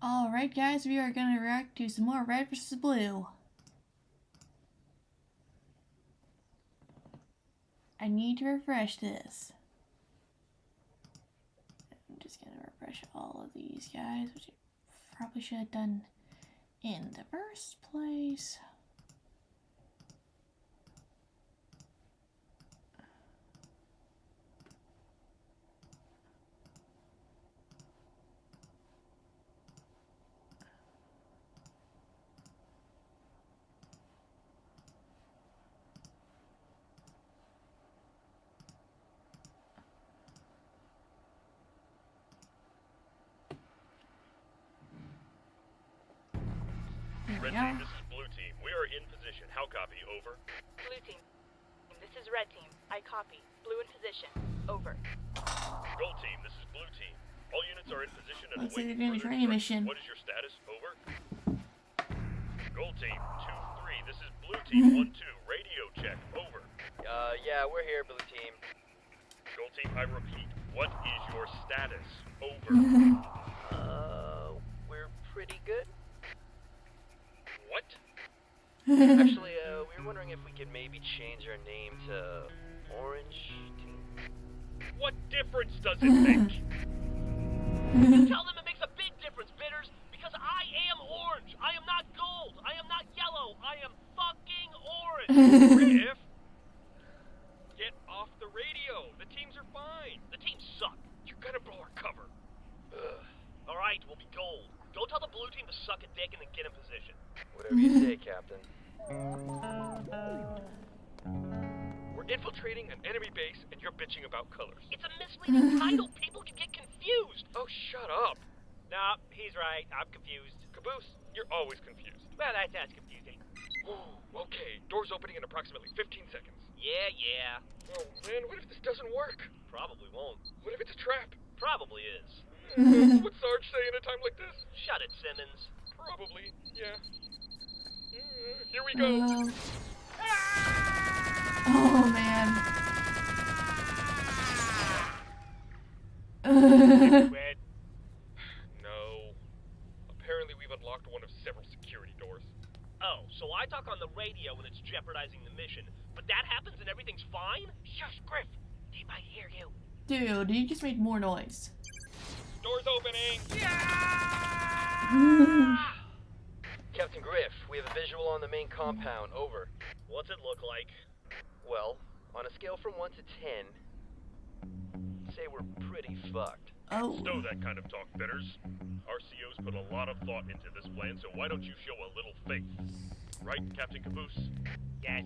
Alright guys, we are going to react to some more Red vs. Blue. I need to refresh this. I'm just going to refresh all of these guys, which I probably should have done in the first place. Red team, this is blue team. We are in position. How copy? Over. Blue team, this is red team. I copy. Blue in position. Over. Gold team, this is blue team. All units are in position and Looks like awaiting they're doing a further training instructions. mission. What is your status? Over. Gold team, 2-3. This is blue team. 1-2. Radio check. Over. Yeah, we're here, blue team. Gold team, I repeat. What is your status? Over. We're pretty good. What? Actually, we were wondering if we could maybe change our name to Orange Team. What difference does it make? Tell them it makes a big difference, bitters, because I am orange. I am not gold. I am not yellow. I am fucking orange. Griff? Get off the radio. The teams are fine. The teams suck. You're gonna blow our cover. All right, we'll be gold. Go tell the blue team to suck a dick and then get in position. Whatever you say, Captain. We're infiltrating an enemy base and you're bitching about colors. It's a misleading title. People can get confused. Oh, shut up. Nah, he's right. I'm confused. Caboose, you're always confused. Well, that's confusing. Ooh, okay. Doors opening in approximately 15 seconds. Yeah. Oh, man, what if this doesn't work? Probably won't. What if it's a trap? Probably is. What's Sarge say in a time like this? Shut it, Simmons. Probably, yeah. Here we go. Oh man. Red. No. Apparently we've unlocked one of several security doors. Oh, so I talk on the radio when it's jeopardizing the mission, but that happens and everything's fine? Shush, Griff. They might hear you. Dude, you just made more noise. Doors opening! Captain Griff, we have a visual on the main compound. Over. What's it look like? Well, on a scale from 1 to 10, say we're pretty fucked. Oh. Stow that kind of talk, bitters. RCO's put a lot of thought into this plan, so why don't you show a little faith? Right, Captain Caboose? Yes.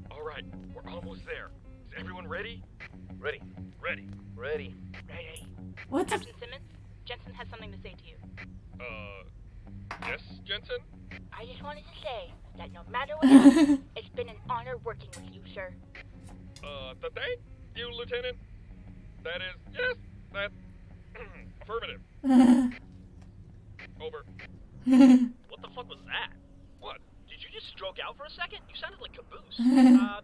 Alright, we're almost there. Is everyone ready? Ready. Ready. Ready. Ready. What the? Captain Simmons, Jensen has something to say to you. Yes, Jensen? I just wanted to say that no matter what happens, it's been an honor working with you, sir. Thank you, Lieutenant. That is, yes, that, affirmative. Over. What the fuck was that? What? Did you just stroke out for a second? You sounded like Caboose.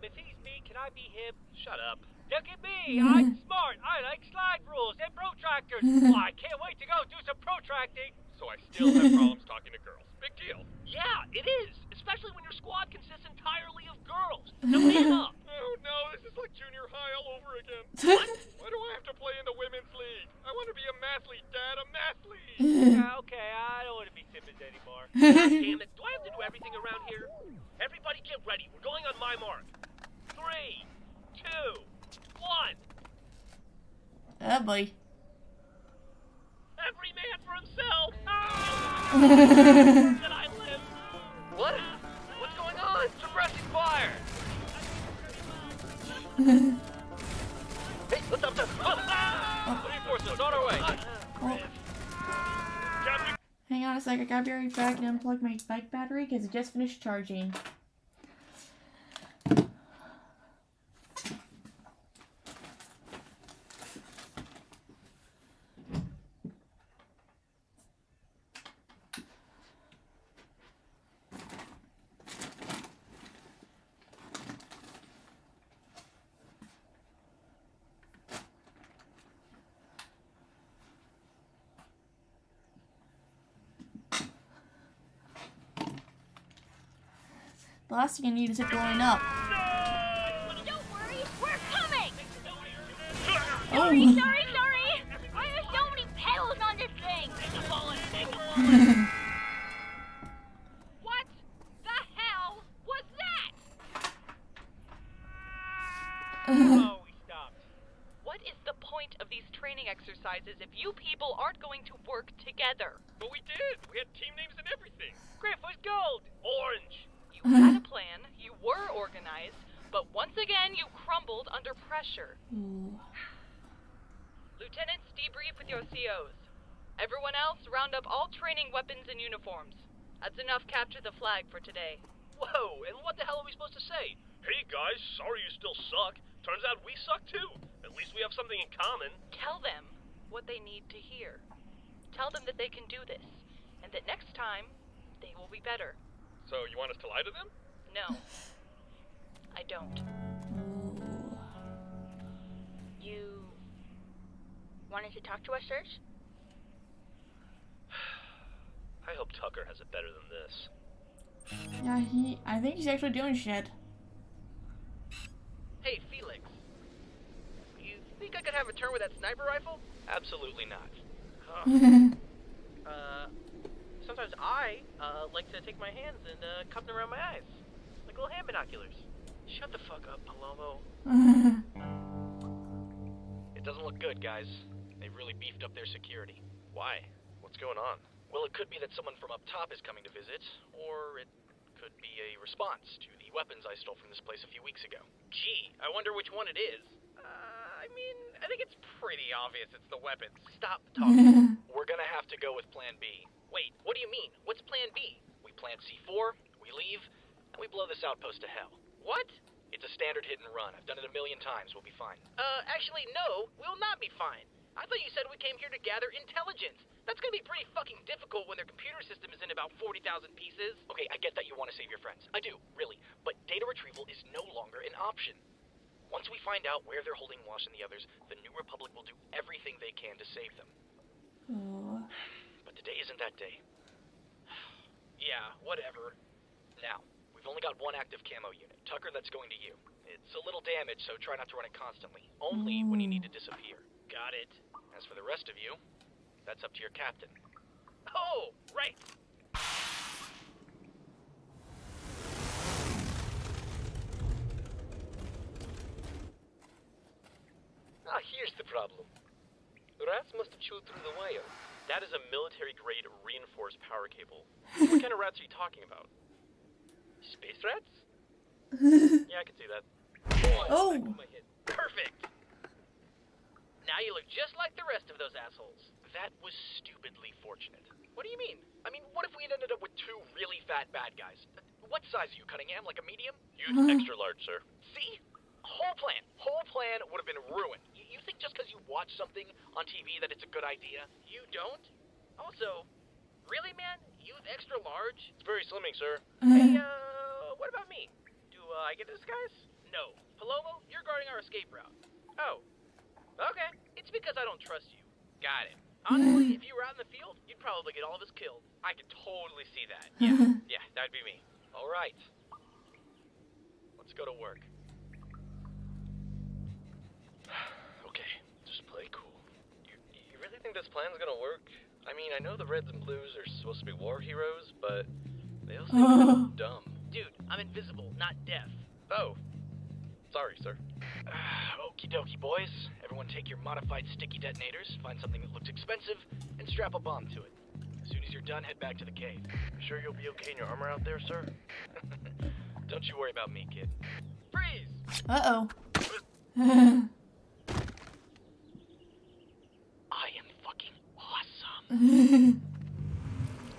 If he's me, can I be him? Shut up. Look at me. I'm smart. I like slide rules and protractors. Oh, I can't wait to go do some protracting. So I still have problems talking to girls. Big deal. Yeah, it is. Especially when your squad consists entirely of girls. Now man up. Oh no, this is like junior high all over again. What? Why do I have to play in the women's league? I want to be a mathlete, Dad, a mathlete. Okay, I don't want to be Simmons anymore. God damn it. Do I have to do everything around here? Everybody get ready. We're going on my mark. 3, 2, 1. Oh boy. Every man for himself. That I live. What? What's going on? Suppressing fire! Hey, let's up the... Reinforcements on our way. Oh. Captain, Hang on a sec, I gotta be right back and unplug my bike battery because it just finished charging. The last thing I need is it blowing up. Don't worry, we're coming! Oh. Sorry! Why are so many pedals on this thing? What the hell was that? Oh, we stopped. What is the point of these training exercises if you people aren't going to work together? But we did. We had team names and everything. Griff was gold. Orange. You had a plan, you were organized, but once again you crumbled under pressure. Ooh. Lieutenants, debrief with your COs. Everyone else, round up all training weapons and uniforms. That's enough capture the flag for today. Whoa, and what the hell are we supposed to say? Hey guys, sorry you still suck. Turns out we suck too. At least we have something in common. Tell them what they need to hear. Tell them that they can do this, and that next time, they will be better. So you want us to lie to them? No, I don't. Ooh. You wanted to talk to us, Serge? I hope Tucker has it better than this. Yeah, I think he's actually doing shit. Hey, Felix. You think I could have a turn with that sniper rifle? Absolutely not. Sometimes I like to take my hands and cup them around my eyes, like little hand binoculars. Shut the fuck up, Palomo. It doesn't look good, guys. They've really beefed up their security. Why? What's going on? Well, it could be that someone from up top is coming to visit, or it could be a response to the weapons I stole from this place a few weeks ago. Gee, I wonder which one it is. I mean, I think it's pretty obvious it's the weapons. Stop talking. We're gonna have to go with Plan B. Wait, what do you mean? What's Plan B? We plant C4, we leave, and we blow this outpost to hell. What? It's a standard hit and run. I've done it a million times. We'll be fine. Actually, no. We'll not be fine. I thought you said we came here to gather intelligence. That's gonna be pretty fucking difficult when their computer system is in about 40,000 pieces. Okay, I get that you want to save your friends. I do, really. But data retrieval is no longer an option. Once we find out where they're holding Wash and the others, the New Republic will do everything they can to save them. Ooh. But today isn't that day. Yeah, whatever. Now, we've only got one active camo unit. Tucker, that's going to you. It's a little damaged, so try not to run it constantly. Only when you need to disappear. Got it. As for the rest of you, that's up to your captain. Oh, right. Here's the problem. Rats must have chewed through the wire. That is a military-grade reinforced power cable. What kind of rats are you talking about? Space rats? Yeah, I can see that. Oh. My hit. Perfect. Now you look just like the rest of those assholes. That was stupidly fortunate. What do you mean? I mean, what if we ended up with two really fat bad guys? What size are you, Cunningham? Like a medium? Use extra large, sir. See? Whole plan would have been ruined. You think just because you watch something on TV that it's a good idea? You don't? Also, really, man? Use extra large? It's very slimming, sir. Hey, what about me? Do I get a disguise? No. Palomo, you're guarding our escape route. Oh. Okay. It's because I don't trust you. Got it. Honestly, if you were out in the field, you'd probably get all of us killed. I could totally see that. Yeah, that'd be me. All right. Let's go to work. Okay, just play cool. You really think this plan's gonna work? I mean, I know the Reds and Blues are supposed to be war heroes, but they also seem kind of dumb. Dude, I'm invisible, not deaf. Oh. Sorry, sir. Okie dokie, boys. Everyone take your modified sticky detonators, find something that looks expensive, and strap a bomb to it. As soon as you're done, head back to the cave. Sure you'll be okay in your armor out there, sir? Don't you worry about me, kid. Freeze! Uh-oh. I am fucking awesome.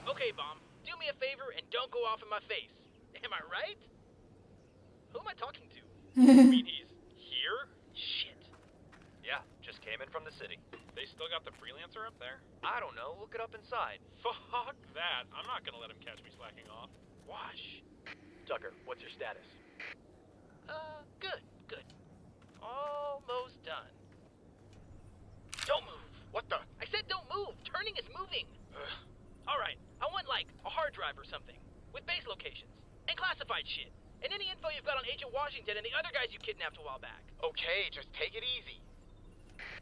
Okay, Bomb. Do me a favor and don't go off in my face. Am I right? Who am I talking to? You mean he's here? Shit. Yeah, just came in from the city. They still got the freelancer up there? I don't know. Look it up inside. Fuck that. I'm not gonna let him catch me slacking off. Wash. Tucker, what's your status? Good. Almost done. Don't move. What the? I said don't move. Turning is moving. All right. I want like a hard drive or something with base locations and classified shit. And any info you've got on Agent Washington and the other guys you kidnapped a while back. Okay, just take it easy.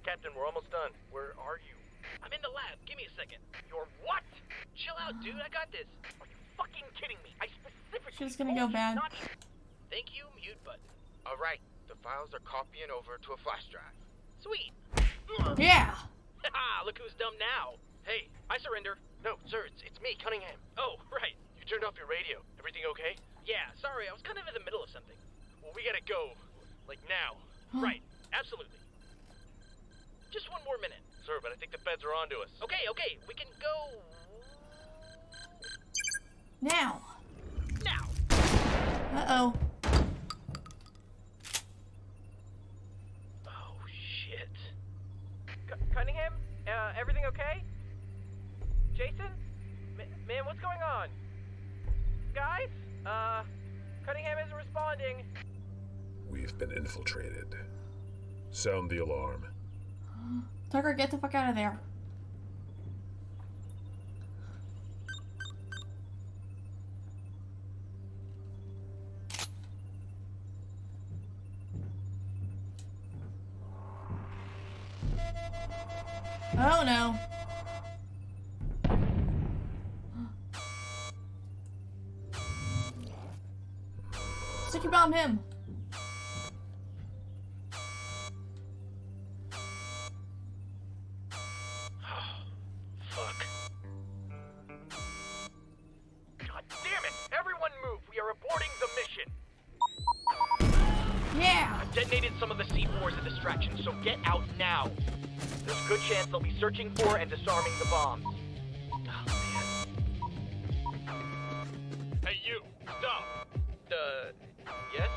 Captain, we're almost done. Where are you? I'm in the lab. Give me a second. You're what? Chill out, dude. I got this. Are you fucking kidding me? I specifically Shit's gonna go told you bad. not to. Thank you, mute button. All right, the files are copying over to a flash drive. Sweet. Yeah. Haha, look who's dumb now. Hey, I surrender. No, sir, it's me, Cunningham. Oh, right. You turned off your radio. Everything okay? Yeah, sorry. I was kind of in the middle of something. Well, we gotta go. Like now. Right. Absolutely. Just one more minute. Sir, but I think the feds are onto us. Okay, we can go Now. now. Uh-oh. Oh, shit. Cunningham? Everything okay? Jason? Man, what's going on? Guys? Cunningham isn't responding. We've been infiltrated. Sound the alarm. Tucker, get the fuck out of there. Oh no. Sticky bomb him. Fuck. God damn it! Everyone move! We are aborting the mission! Yeah. I've detonated some of the C4 as a distraction, so get out now. There's a good chance they'll be searching for and disarming the bombs. Oh, man. Hey, you! Stop! Yes?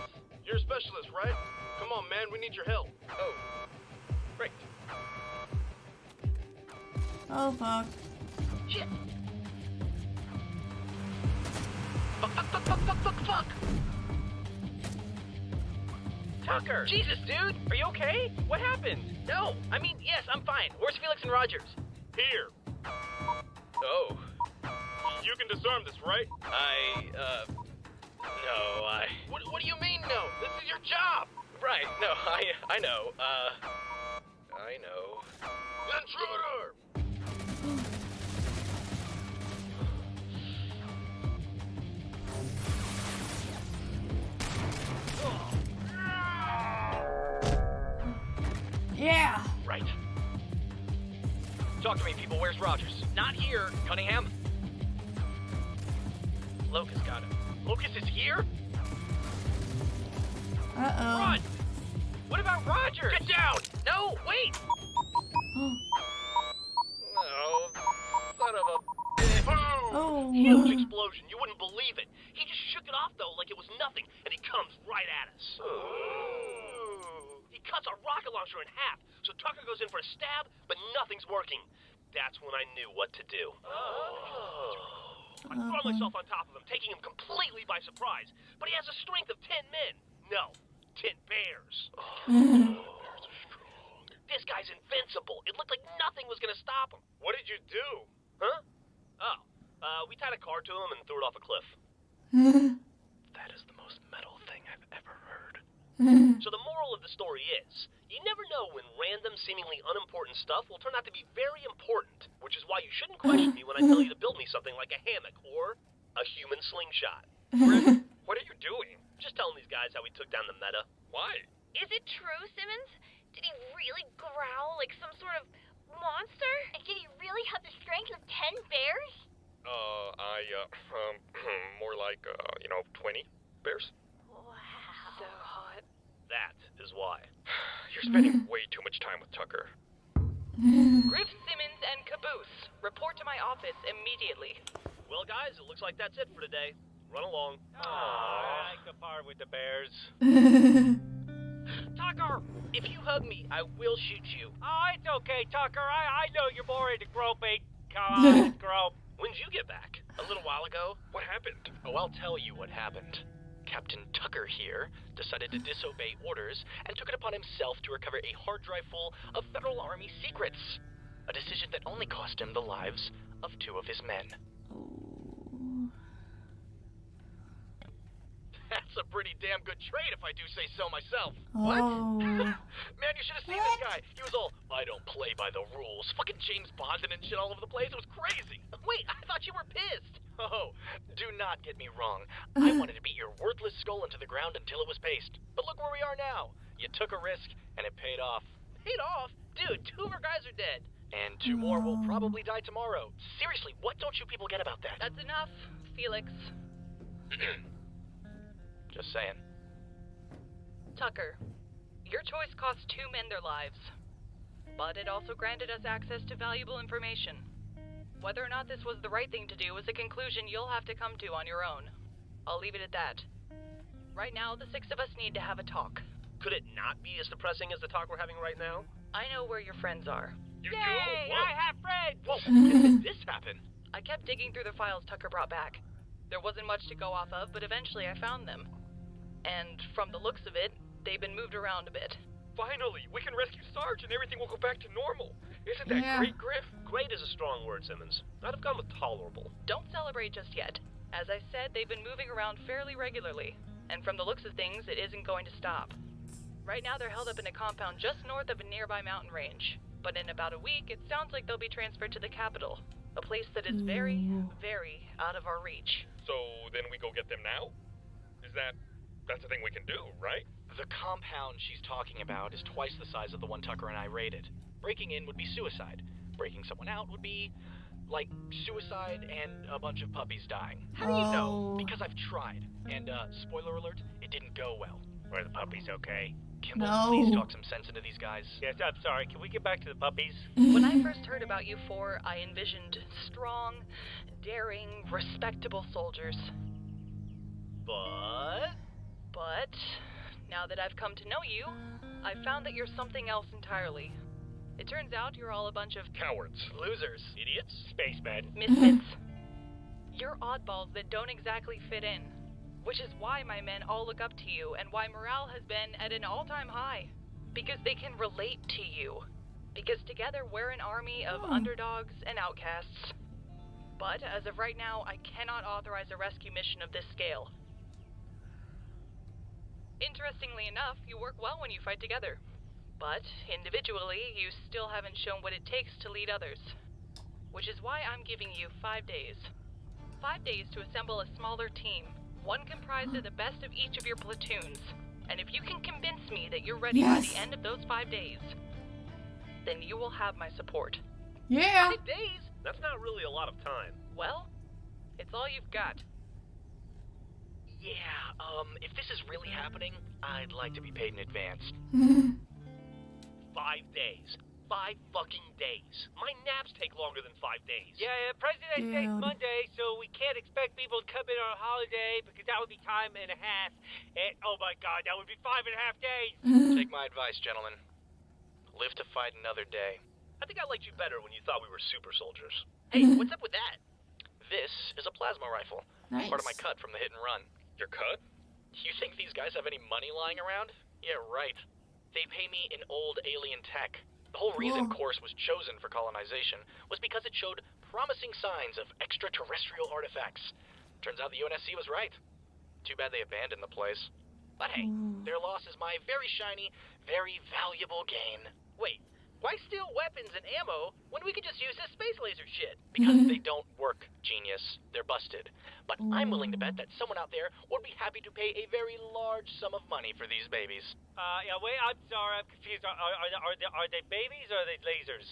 You're a specialist, right? Come on, man, we need your help. Oh. Right. Oh fuck. Shit. Fuck. Tucker! Jesus, dude! Are you okay? What happened? No! I mean, yes, I'm fine. Where's Felix and Rogers? Here! Oh. You can disarm this, right? No, What do you mean, no? This is your job! Right, no, I know, I know. Intruder! Yeah. Right. Talk to me, people. Where's Rogers? Not here, Cunningham. Locus got him. Locus is here? Uh-oh. Run! What about Rogers? Get down! No, wait! Oh, son of a bitch. Oh. Huge explosion. You wouldn't believe it. He just shook it off, though, like it was nothing, and he comes right at us. He cuts our rocket launcher in half, so Tucker goes in for a stab, but nothing's working. That's when I knew what to do. I throw myself on top of him, taking him completely by surprise. But he has a strength of 10 men. No, 10 bears. Bears are strong. This guy's invincible. It looked like nothing was gonna stop him. What did you do? Huh? Oh, we tied a car to him and threw it off a cliff. That is the most metal thing I've ever heard. So the moral of the story is, you never know when random, seemingly unimportant stuff will turn out to be very important, which is why you shouldn't question me when I tell you to build me something like a hammock or a human slingshot. What are you doing? Just telling these guys how we took down the meta. Why? Is it true, Simmons? Did he really growl like some sort of monster? And did he really have the strength of 10 bears? More like, 20 bears? Wow. So hot. That is why. You're spending way too much time with Tucker. Griff, Simmons, and Caboose, report to my office immediately. Well, guys, it looks like that's it for today. Run along. I like the part with the bears. Tucker, if you hug me, I will shoot you. Oh, it's okay, Tucker. I know you're more into groping. Come on, let's grope. When did you get back? A little while ago? What happened? Oh, I'll tell you what happened. Captain Tucker here decided to disobey orders and took it upon himself to recover a hard drive full of Federal Army secrets. A decision that only cost him the lives of 2 of his men. Oh. That's That's a pretty damn good trade if I do say so myself. Oh. Man, you should have seen this guy. He was all, I don't play by the rules. Fucking James Bonding and shit all over the place. It was crazy. Wait, I thought you were pissed. Oh, do not get me wrong. I wanted to beat your worthless skull into the ground until it was paste. But look where we are now. You took a risk, and it paid off. Paid off? Dude, 2 of our guys are dead. And 2 more will probably die tomorrow. Seriously, what don't you people get about that? That's enough, Felix. Just saying. Tucker, your choice cost 2 men their lives. But it also granted us access to valuable information. Whether or not this was the right thing to do is a conclusion you'll have to come to on your own. I'll leave it at that. Right now, the 6 of us need to have a talk. Could it not be as depressing as the talk we're having right now? I know where your friends are. You Yay! do? I have friends! Whoa, when did this happen? I kept digging through the files Tucker brought back. There wasn't much to go off of, but eventually I found them. And from the looks of it, they've been moved around a bit. Finally, we can rescue Sarge and everything will go back to normal. Isn't that Yeah. great, Griff? Great is a strong word, Simmons. I'd have gone with tolerable. Don't celebrate just yet. As I said, they've been moving around fairly regularly, and from the looks of things, it isn't going to stop. Right now, they're held up in a compound just north of a nearby mountain range. But in about a week, it sounds like they'll be transferred to the capital, a place that is very, very out of our reach. So then we go get them now? That's the thing we can do, right? The compound she's talking about is twice the size of the one Tucker and I raided. Breaking in would be suicide. Breaking someone out would be, like, suicide and a bunch of puppies dying. How do you know? Because I've tried. And, spoiler alert, it didn't go well. Are the puppies okay? Kimball, No. please talk some sense into these guys. Yes, I'm sorry. Can we get back to the puppies? When I first heard about you 4, I envisioned strong, daring, respectable soldiers. But now that I've come to know you, I've found that you're something else entirely. It turns out you're all a bunch of Cowards. Losers. Idiots? Spacemen. misfits. You're oddballs that don't exactly fit in. Which is why my men all look up to you and why morale has been at an all-time high. Because they can relate to you. Because together we're an army of underdogs and outcasts. But as of right now, I cannot authorize a rescue mission of this scale. Interestingly enough, you work well when you fight together. But individually, you still haven't shown what it takes to lead others. Which is why I'm giving you 5 days. 5 days to assemble a smaller team, one comprised of the best of each of your platoons. And if you can convince me that you're ready by the end of those 5 days, then you will have my support. Yeah. 5 days? That's not really a lot of time. Well, it's all you've got. Yeah, if this is really happening, I'd like to be paid in advance. 5 days. 5 fucking days. My naps take longer than 5 days. Yeah, President's Day's Dude. Monday, so we can't expect people to come in on a holiday because that would be time and a half. And oh my god, that would be 5.5 days. Take my advice, gentlemen. Live to fight another day. I think I liked you better when you thought we were super soldiers. Hey, what's up with that? This is a plasma rifle. Nice. Part of my cut from the hit and run. Your cut? You think these guys have any money lying around? Yeah, right. They pay me in old alien tech. The whole reason Whoa. Course was chosen for colonization was because it showed promising signs of extraterrestrial artifacts. Turns out the UNSC was right. Too bad they abandoned the place. But hey, their loss is my very shiny, very valuable gain. Wait, why steal weapons and ammo when we could just use this space laser shit? Because they don't work, genius. They're busted. But I'm willing to bet that someone out there would be happy to pay a very large sum of money for these babies. Yeah, wait, I'm sorry, I'm confused. Are they babies or are they lasers?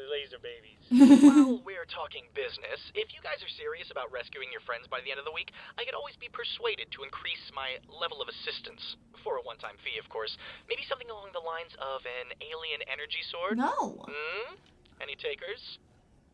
Laser babies. While we're talking business, if you guys are serious about rescuing your friends by the end of the week, I could always be persuaded to increase my level of assistance. For a one-time fee, of course. Maybe something along the lines of an alien energy sword? No. Any takers?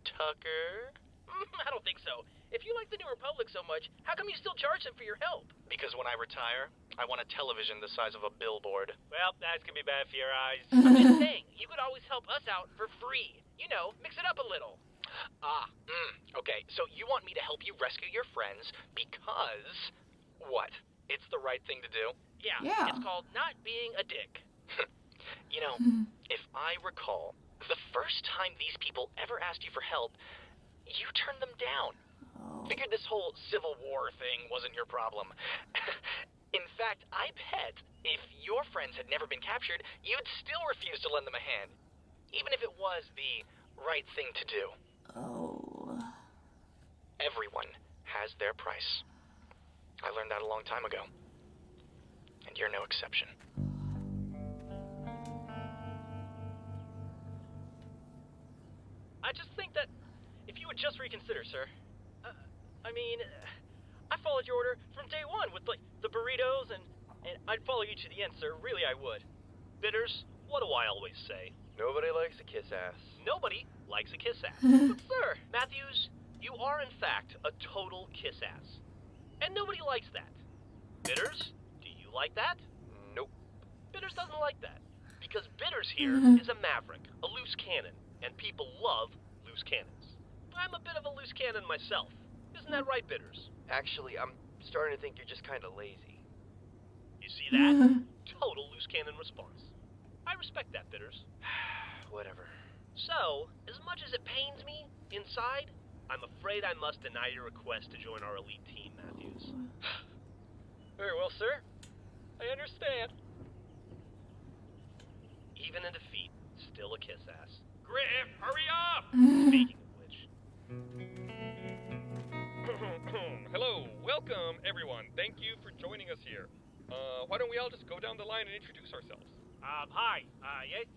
Tucker? I don't think so. If you like the New Republic so much, how come you still charge them for your help? Because when I retire, I want a television the size of a billboard. Well, that's gonna be bad for your eyes. I'm just saying, you could always help us out for free. You know, mix it up a little. Okay, so you want me to help you rescue your friends because... what? It's the right thing to do? Yeah, Yeah. it's called not being a dick. You know, if I recall, the first time these people ever asked you for help, you turned them down. Figured this whole Civil War thing wasn't your problem. In fact, I bet if your friends had never been captured, you'd still refuse to lend them a hand. Even if it was the right thing to do. Oh. Everyone has their price. I learned that a long time ago. And you're no exception. I just think that if you would just reconsider, sir. I followed your order from day one with, like, the burritos, and I'd follow you to the end, sir. Really, I would. Bitters, what do I always say? Nobody likes a kiss ass. Nobody likes a kiss ass. But sir, Matthews, you are in fact a total kiss ass. And nobody likes that. Bitters, do you like that? Nope. Bitters doesn't like that. Because Bitters here is a maverick, a loose cannon, and people love loose cannons. I'm a bit of a loose cannon myself. Isn't that right, Bitters? Actually, I'm starting to think you're just kind of lazy. You see that? Total loose cannon response. I respect that, Bitters. Whatever. So, as much as it pains me inside, I'm afraid I must deny your request to join our elite team, Matthews. Very well, sir. I understand. Even in defeat, still a kiss ass. Griff, hurry up! Speaking of which. Hello, welcome everyone. Thank you for joining us here. Why don't we all just go down the line and introduce ourselves? Hi. Yes.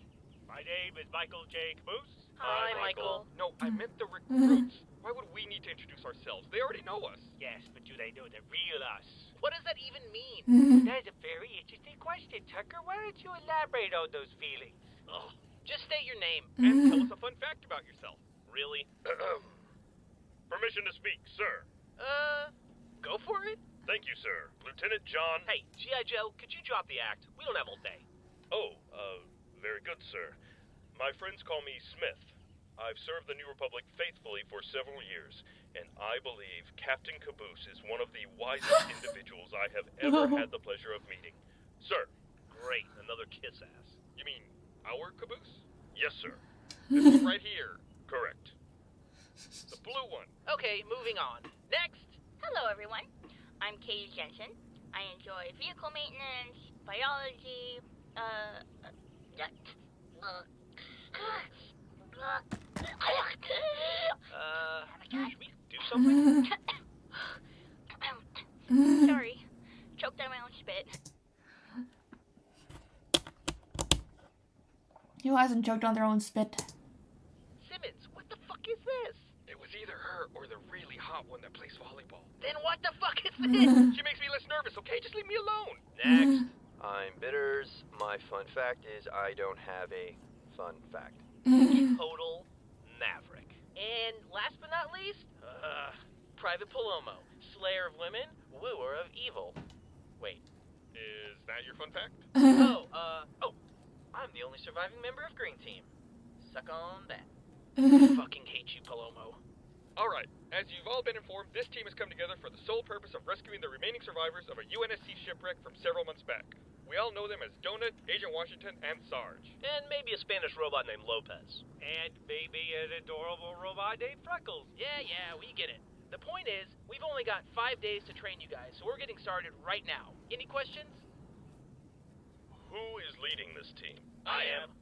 My name is Michael J. Caboose. Hi, Michael. No, I meant the recruits. Why would we need to introduce ourselves? They already know us. Yes, but do they know the real us? What does that even mean? That is a very interesting question, Tucker. Why don't you elaborate on those feelings? Oh, just state your name. And tell us a fun fact about yourself. Really? Permission to speak, sir. Go for it. Thank you, sir. Lieutenant John... Hey, G.I. Joe, could you drop the act? We don't have all day. Oh, very good, sir. My friends call me Smith. I've served the New Republic faithfully for several years, and I believe Captain Caboose is one of the wisest individuals I have ever had the pleasure of meeting. Sir. Great, another kiss ass. You mean our caboose? Yes, sir. This one right here. Correct. The blue one. Okay, moving on. Next. Hello, everyone. I'm Katie Jensen. I enjoy vehicle maintenance, biology, Should we do something? Sorry, choked on my own spit. Who hasn't choked on their own spit? Simmons, what the fuck is this? It was either her or the really hot one that plays volleyball. Then what the fuck is this? She makes me less nervous, okay? Just leave me alone. Next. I'm Bitters. My fun fact is I don't have a fun fact. Total maverick. And last but not least, Private Palomo, Slayer of Women, Wooer of Evil. Wait. Is that your fun fact? I'm the only surviving member of Green Team. Suck on that. Fucking hate you, Palomo. Alright, as you've all been informed, this team has come together for the sole purpose of rescuing the remaining survivors of a UNSC shipwreck from several months back. We all know them as Donut, Agent Washington, and Sarge. And maybe a Spanish robot named Lopez. And maybe an adorable robot named Freckles. Yeah, we get it. The point is, we've only got 5 days to train you guys, so we're getting started right now. Any questions? Who is leading this team? I am.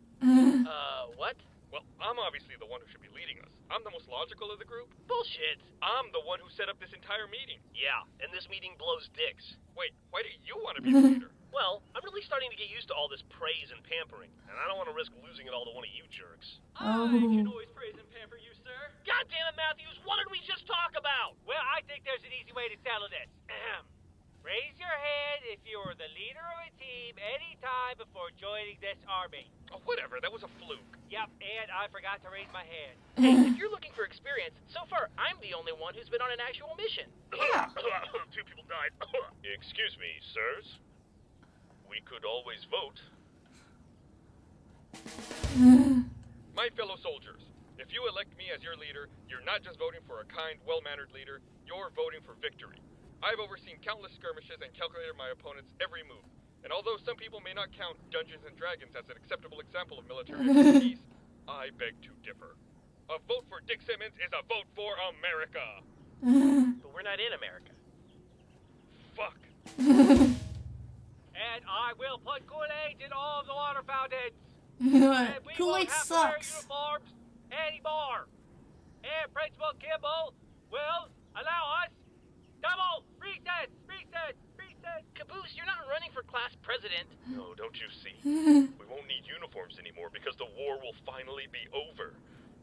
What? Well, I'm obviously the one who should be leading us. I'm the most logical of the group. Bullshit. I'm the one who set up this entire meeting. Yeah, and this meeting blows dicks. Wait, why do you want to be the leader? Well, I'm really starting to get used to all this praise and pampering, and I don't want to risk losing it all to one of you jerks. I can always praise and pamper you, sir. God damn it, Matthews, what did we just talk about? Well, I think there's an easy way to settle this. Raise your hand if you're the leader of a team any time before joining this army. Oh, whatever, that was a fluke. Yep, and I forgot to raise my hand. Hey, if you're looking for experience, so far I'm the only one who's been on an actual mission. Yeah. 2 people died. Excuse me, sirs. We could always vote. My fellow soldiers, if you elect me as your leader, you're not just voting for a kind, well-mannered leader, you're voting for victory. I've overseen countless skirmishes and calculated my opponent's every move. And although some people may not count Dungeons & Dragons as an acceptable example of military expertise, I beg to differ. A vote for Dick Simmons is a vote for America. But we're not in America. Fuck. And I will put Kool-Aid in all the water fountains. And we won't Kool-Aid have to wear sucks. uniforms anymore. And Principal Kimball will allow us double recess. Caboose, you're not running for class president. No, don't you see? We won't need uniforms anymore because the war will finally be over.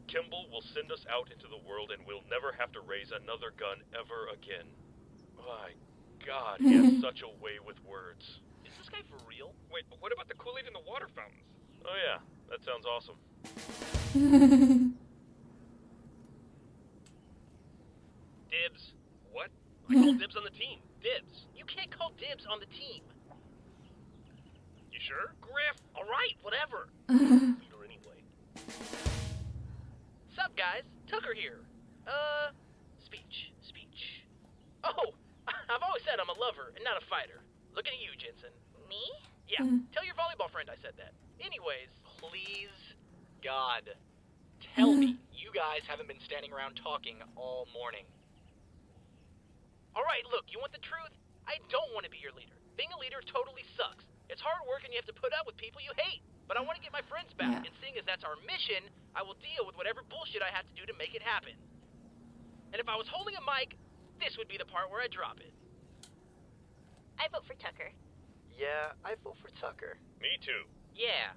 Kimball will send us out into the world and we'll never have to raise another gun ever again. My God, he has such a way with words. Is this guy for real? Wait, but what about the Kool-Aid in the water fountains? Oh yeah, that sounds awesome. Dibs. What? I call dibs on the team. Dibs. You can't call dibs on the team. You sure? Griff. All right, whatever. Leader anyway. Sup, guys? Tucker here. Speech. Oh, I've always said I'm a lover and not a fighter. Looking at you, Jensen. Me? Yeah, tell your volleyball friend I said that. Anyways, please, God, tell me you guys haven't been standing around talking all morning. Alright, look, you want the truth? I don't want to be your leader. Being a leader totally sucks. It's hard work and you have to put up with people you hate. But I want to get my friends back, and seeing as that's our mission, I will deal with whatever bullshit I have to do to make it happen. And if I was holding a mic, this would be the part where I drop it. I vote for Tucker. Yeah, I vote for Tucker. Me too. Yeah.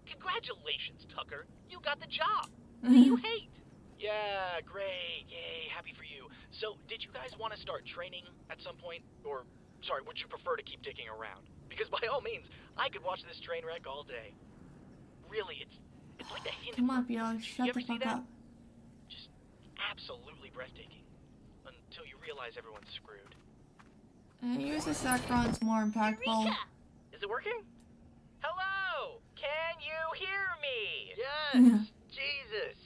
Congratulations, Tucker. You got the job. Who do you hate? Yeah, great. Yay, happy for you. So, did you guys want to start training at some point? Or, sorry, would you prefer to keep dicking around? Because by all means, I could watch this train wreck all day. Really, it's like the hint. Come on, Felix, shut You the ever see fuck that? up. Just absolutely breathtaking. Until you realize everyone's screwed. Use the Charron's more impactful. Eureka! Is it working? Hello! Can you hear me? Yes! Jesus!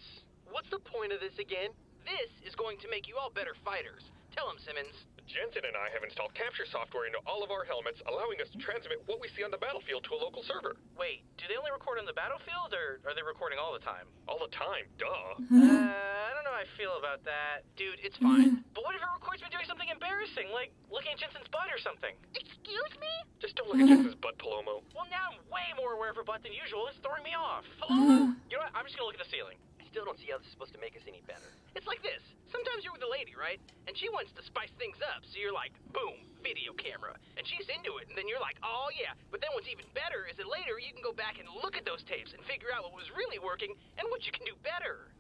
What's the point of this again? This is going to make you all better fighters. Tell him, Simmons. Jensen and I have installed capture software into all of our helmets, allowing us to transmit what we see on the battlefield to a local server. Wait, do they only record on the battlefield, or are they recording all the time? All the time, duh. I don't know how I feel about that. Dude, it's fine. But what if it records me doing something embarrassing, like looking at Jensen's butt or something? Excuse me? Just don't look at Jensen's butt, Palomo. Well, now I'm way more aware of her butt than usual. It's throwing me off. Hello? You know what? I'm just gonna look at the ceiling. I still don't see how this is supposed to make us any better. It's like this. Sometimes you're with a lady, right? And she wants to spice things up, so you're like, boom, video camera. And she's into it, and then you're like, oh yeah. But then what's even better is that later you can go back and look at those tapes and figure out what was really working and what you can do better.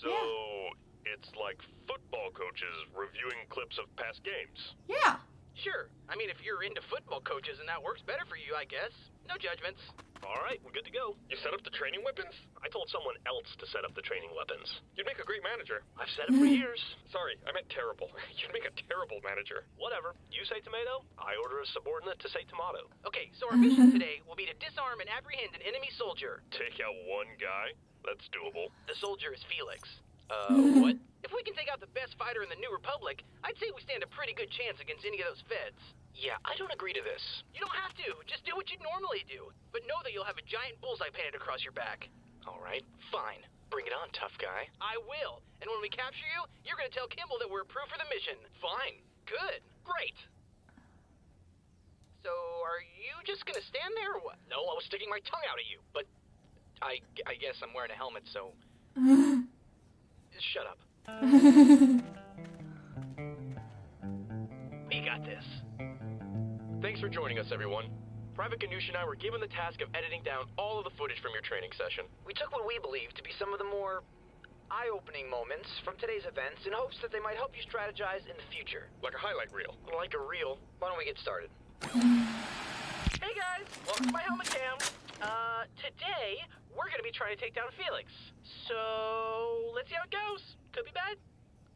So, it's like football coaches reviewing clips of past games. Yeah. Sure. I mean, if you're into football coaches and that works better for you, I guess. No judgments. All right, we're good to go. You set up the training weapons? I told someone else to set up the training weapons. You'd make a great manager. I've said it for years. Sorry, I meant terrible. You'd make a terrible manager. Whatever. You say tomato, I order a subordinate to say tomato. Okay, so our mission today will be to disarm and apprehend an enemy soldier. Take out one guy? That's doable. The soldier is Felix. What? If we can take out the best fighter in the New Republic, I'd say we stand a pretty good chance against any of those feds. Yeah, I don't agree to this. You don't have to. Just do what you normally do. But know that you'll have a giant bullseye painted across your back. All right, fine. Bring it on, tough guy. I will. And when we capture you, you're going to tell Kimball that we're approved for the mission. Fine. Good. Great. So, are you just going to stand there or what? No, I was sticking my tongue out at you, but I guess I'm wearing a helmet, so... shut up. We got this. Thanks for joining us, everyone. Private Ganoush and I were given the task of editing down all of the footage from your training session. We took what we believe to be some of the more eye-opening moments from today's events in hopes that they might help you strategize in the future. Like a highlight reel. Like a reel. Why don't we get started? Hey guys, welcome to my helmet cam. Today, we're gonna be trying to take down Felix. So, let's see how it goes. Could be bad,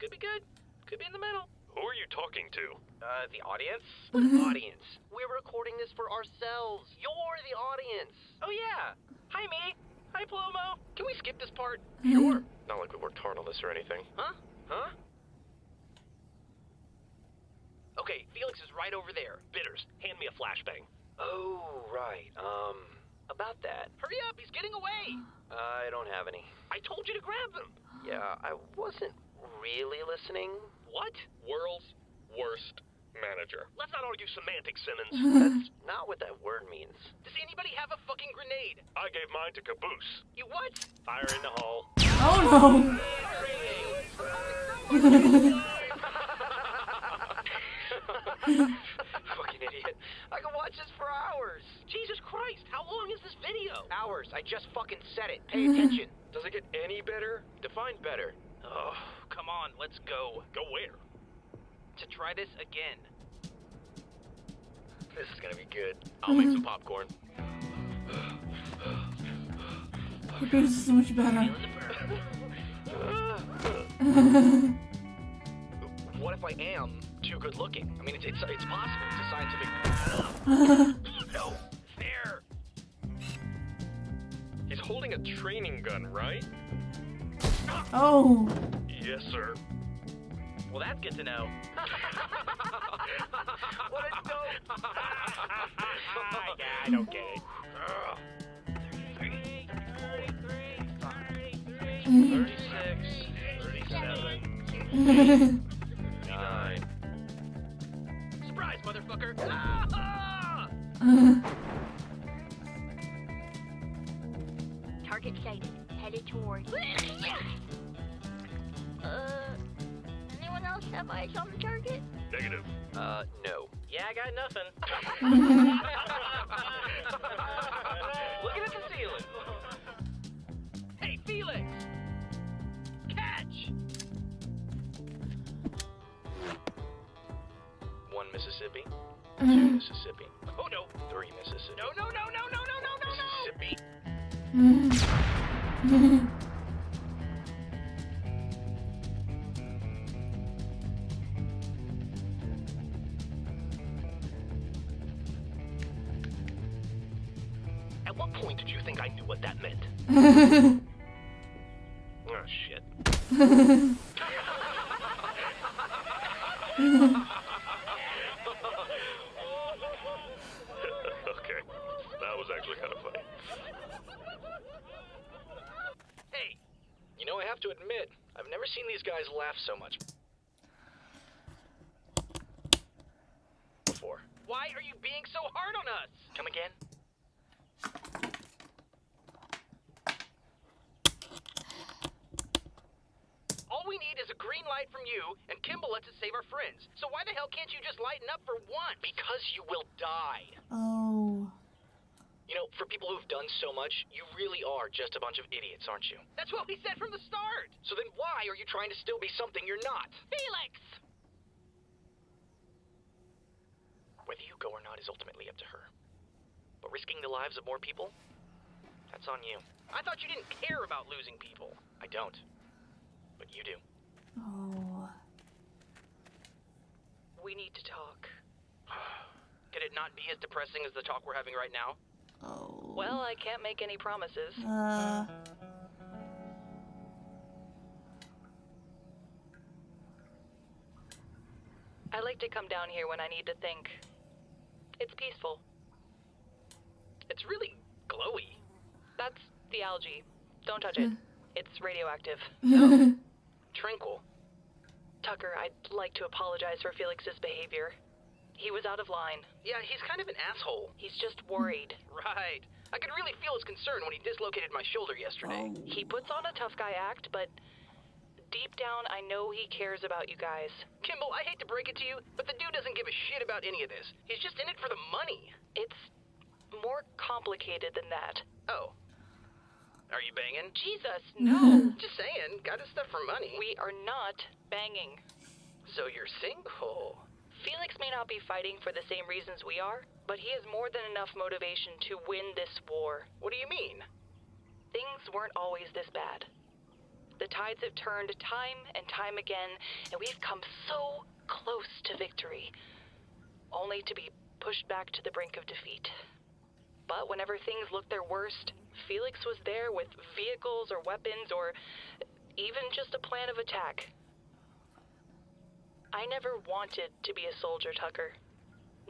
could be good, could be in the middle. Who are you talking to? The audience? What audience? We're recording this for ourselves. You're the audience. Oh yeah, hi me, hi Palomo. Can we skip this part? Sure. Not like we worked hard on this or anything. Huh? Huh? Okay, Felix is right over there. Bitters, hand me a flashbang. Oh, right. About that. Hurry up, he's getting away. I don't have any. I told you to grab them. Yeah, I wasn't really listening? What? World's worst manager. Let's not argue semantics, Simmons. That's not what that word means. Does anybody have a fucking grenade? I gave mine to Caboose. You what? Fire in the hole. Oh Fucking idiot. I can watch this for hours. Jesus Christ, how long is this video? Hours. I just fucking said it. Pay attention. Does it get any better? Define better. Oh, come on, let's go. Go where? To try this again. This is gonna be good. I'll make some popcorn. no. This is so much better. What if I am too good looking? I mean, it's possible. It's a scientific... No, there. He's holding a training gun, right? Oh. Yes, sir. Well, that's good to know. What a dope. Yeah, I don't get it. 36, 37, 9. Surprise, motherfucker. Ah! Target sighted. Headed towards. Anyone else have eyes on the target? Negative. No. Yeah, I got nothing. Looking at the ceiling. Hey, Felix! Catch! 1 Mississippi, 2 Mississippi, Oh no! 3 Mississippi. No, no, no, no, no, no, no, no, no! Mississippi. At what point did you think I knew what that meant? Oh, shit. Okay. That was actually kind of funny. Hey, you know, I have to admit, I've never seen these guys laugh so much before. Why are you being so hard on us? Come again? All we need is a green light from you, and Kimball lets us save our friends. So why the hell can't you just lighten up for once? Because you will die. Oh. You know, for people who've done so much, you really are just a bunch of idiots, aren't you? That's what we said from the start. So then why are you trying to still be something you're not? Felix! Whether you go or not is ultimately up to her. But risking the lives of more people? That's on you. I thought you didn't care about losing people. I don't. But you do. Oh. We need to talk. Could it not be as depressing as the talk we're having right now? Oh. Well, I can't make any promises. I like to come down here when I need to think. It's peaceful. It's really glowy. That's the algae. Don't touch it. It's radioactive. Tranquil. Tucker, I'd like to apologize for Felix's behavior. He was out of line. Yeah, he's kind of an asshole. He's just worried. Right. I could really feel his concern when he dislocated my shoulder yesterday. Oh. He puts on a tough guy act, but deep down, I know he cares about you guys. Kimball, I hate to break it to you, but the dude doesn't give a shit about any of this. He's just in it for the money. It's more complicated than that. Oh. Are you banging? Jesus, no. Just saying, got his stuff for money. We are not banging. So you're single? Felix may not be fighting for the same reasons we are, but he has more than enough motivation to win this war. What do you mean? Things weren't always this bad. The tides have turned time and time again, and we've come so close to victory, only to be pushed back to the brink of defeat. But whenever things looked their worst, Felix was there with vehicles or weapons or even just a plan of attack. I never wanted to be a soldier, Tucker.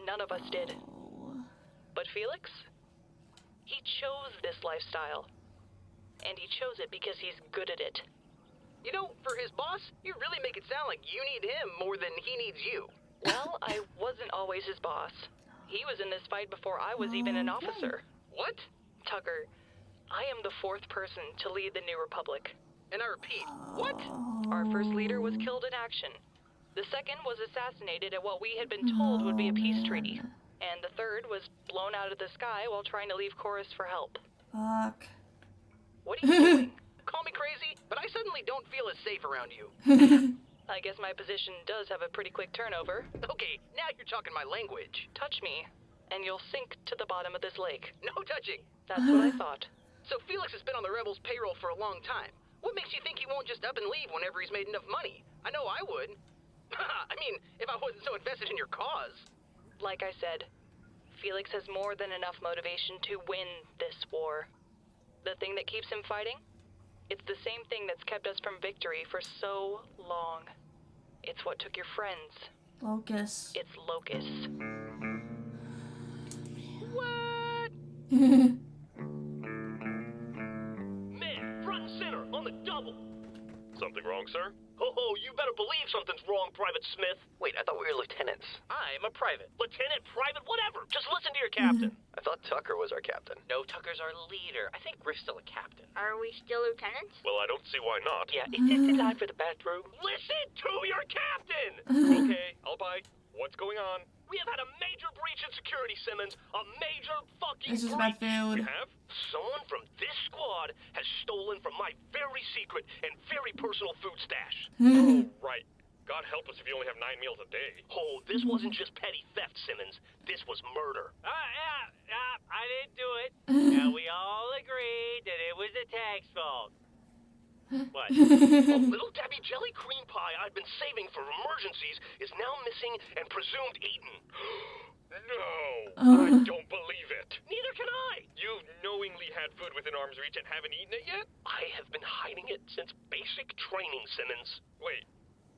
None of us did. But Felix? He chose this lifestyle. And he chose it because he's good at it. You know, for his boss, you really make it sound like you need him more than he needs you. Well, I wasn't always his boss. He was in this fight before I was even an officer. What? Tucker, I am the fourth person to lead the New Republic. And I repeat, what? Our first leader was killed in action. The second was assassinated at what we had been told would be a peace treaty. And the third was blown out of the sky while trying to leave Chorus for help. Fuck. What are you doing? Call me crazy, but I suddenly don't feel as safe around you. I guess my position does have a pretty quick turnover. Okay, now you're talking my language. Touch me, and you'll sink to the bottom of this lake. No touching. That's what I thought. So Felix has been on the Rebels' payroll for a long time. What makes you think he won't just up and leave whenever he's made enough money? I know I would. I mean, if I wasn't so invested in your cause. Like I said, Felix has more than enough motivation to win this war. The thing that keeps him fighting? It's the same thing that's kept us from victory for so long. It's what took your friends. Locus. It's Locus. What? Man, front and center, on the double. Something wrong, sir? Oh, you better believe something's wrong, Private Smith. Wait, I thought we were lieutenants. I'm a private. Lieutenant, private, whatever. Just listen to your captain. I thought Tucker was our captain. No, Tucker's our leader. I think Griff's still a captain. Are we still lieutenants? Well, I don't see why not. Yeah, is this the line for the bathroom? Listen to your captain! Okay, I'll bite. What's going on? We have had a major breach in security, Simmons. A major fucking This is breach. about food. You have? Someone from this squad has stolen from my very secret and very personal food stash. Oh, right. God help us if you only have 9 meals a day. Oh, this wasn't just petty theft, Simmons. This was murder. I didn't do it. Now we all agreed that it was the tag's fault. What? A little Debbie jelly cream pie I've been saving for emergencies is now missing and presumed eaten. No, I don't believe it. Neither can I. You've knowingly had food within arm's reach and haven't eaten it yet? I have been hiding it since basic training, Simmons. Wait,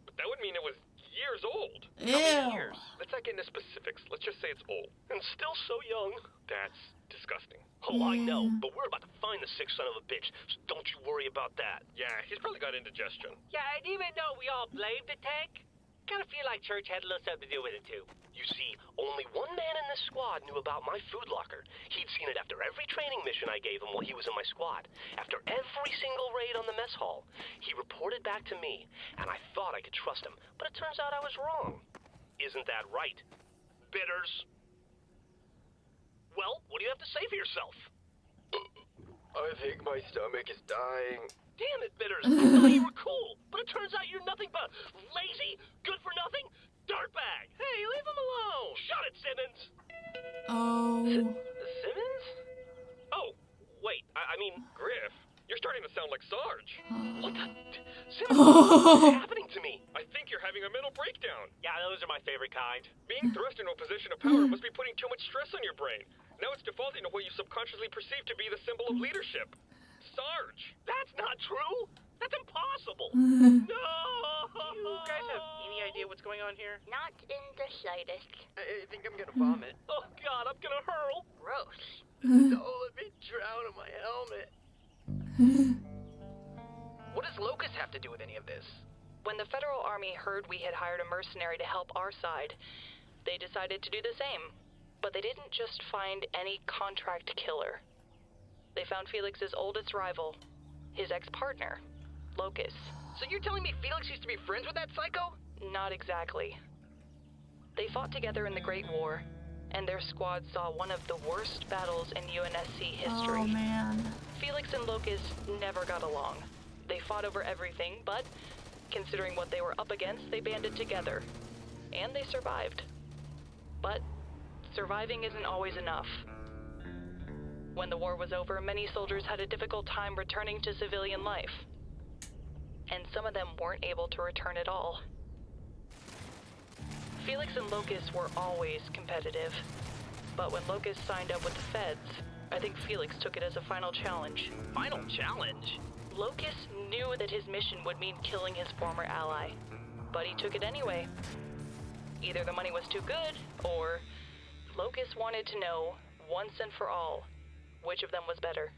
but that would mean it was years old. Ew. How many years? Let's not get into specifics. Let's just say it's old. And still so young. That's disgusting. Oh, I know, but we're about to find the sick son of a bitch, so don't you worry about that. Yeah, he's probably got indigestion. Yeah, and even though we all blamed the tank, kind of feel like Church had a little something to do with it too. You see, only one man in this squad knew about my food locker. He'd seen it after every training mission I gave him while he was in my squad. After every single raid on the mess hall, he reported back to me, and I thought I could trust him, but it turns out I was wrong. Isn't that right, Bitters? Well, what do you have to say for yourself? I think my stomach is dying. Damn it, Bitters. I thought you were cool, but it turns out you're nothing but lazy, good-for-nothing dirtbag. Hey, leave him alone. Shut it, Simmons. Oh. Simmons? Oh, wait, I mean, Griff, you're starting to sound like Sarge. what the... Simmons, what's happening to me? I think you're having a mental breakdown. Yeah, those are my favorite kind. Being thrust into a position of power must be putting too much stress on your brain. Now it's defaulting to what you subconsciously perceive to be the symbol of leadership. Sarge. That's not true. That's impossible. Do No. you guys have any idea what's going on here? Not in the slightest. I think I'm gonna vomit. Oh, God, I'm gonna hurl. Gross. Don't let me drown in my helmet. What does Locust have to do with any of this? When the Federal Army heard we had hired a mercenary to help our side, they decided to do the same. But they didn't just find any contract killer. They found Felix's oldest rival, his ex-partner, Locus. So you're telling me Felix used to be friends with that psycho? Not exactly. They fought together in the Great War, and their squad saw one of the worst battles in UNSC history. Oh, man. Felix and Locus never got along. They fought over everything, but considering what they were up against, they banded together. And they survived. But surviving isn't always enough. When the war was over, many soldiers had a difficult time returning to civilian life. And some of them weren't able to return at all. Felix and Locus were always competitive. But when Locus signed up with the feds, I think Felix took it as a final challenge. Final challenge? Locus knew that his mission would mean killing his former ally, but he took it anyway. Either the money was too good, or Locus wanted to know, once and for all, which of them was better.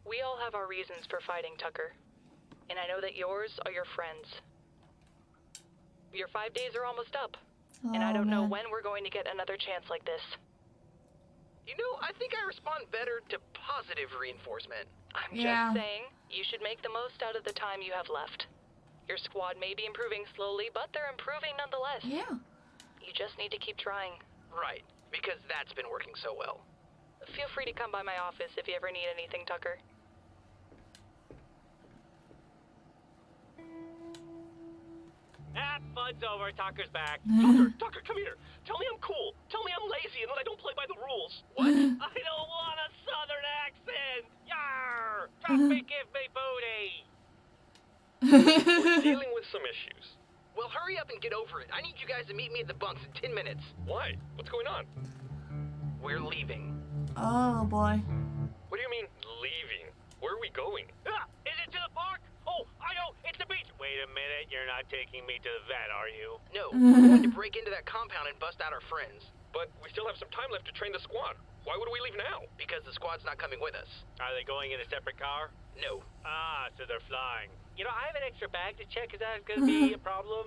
We all have our reasons for fighting, Tucker. and I know that yours are your friends. Your 5 days are almost up, and I don't know when we're going to get another chance like this. You know, I think I respond better to positive reinforcement. I'm just saying, you should make the most out of the time you have left. Your squad may be improving slowly, but they're improving nonetheless. Yeah. You just need to keep trying. Right, because that's been working so well. Feel free to come by my office if you ever need anything, Tucker. Fun's over. Tucker's back. Tucker, come here. Tell me I'm cool. Tell me I'm lazy and that I don't play by the rules. What? I don't want a southern accent. Yarr! Traffic, give me booty. We're dealing with some issues. Well, hurry up and get over it. I need you guys to meet me at the bunks in 10 minutes. Why? What's going on? We're leaving. Oh boy. What do you mean, leaving? Where are we going? Ah, is it to the park? Oh, I know. It's the beach. Wait a minute. You're not taking me to the vet, are you? No, we're going to break into that compound and bust out our friends. But we still have some time left to train the squad. Why would we leave now? Because the squad's not coming with us. Are they going in a separate car? No. Ah, so they're flying. You know, I have an extra bag to check. Is that going to be a problem?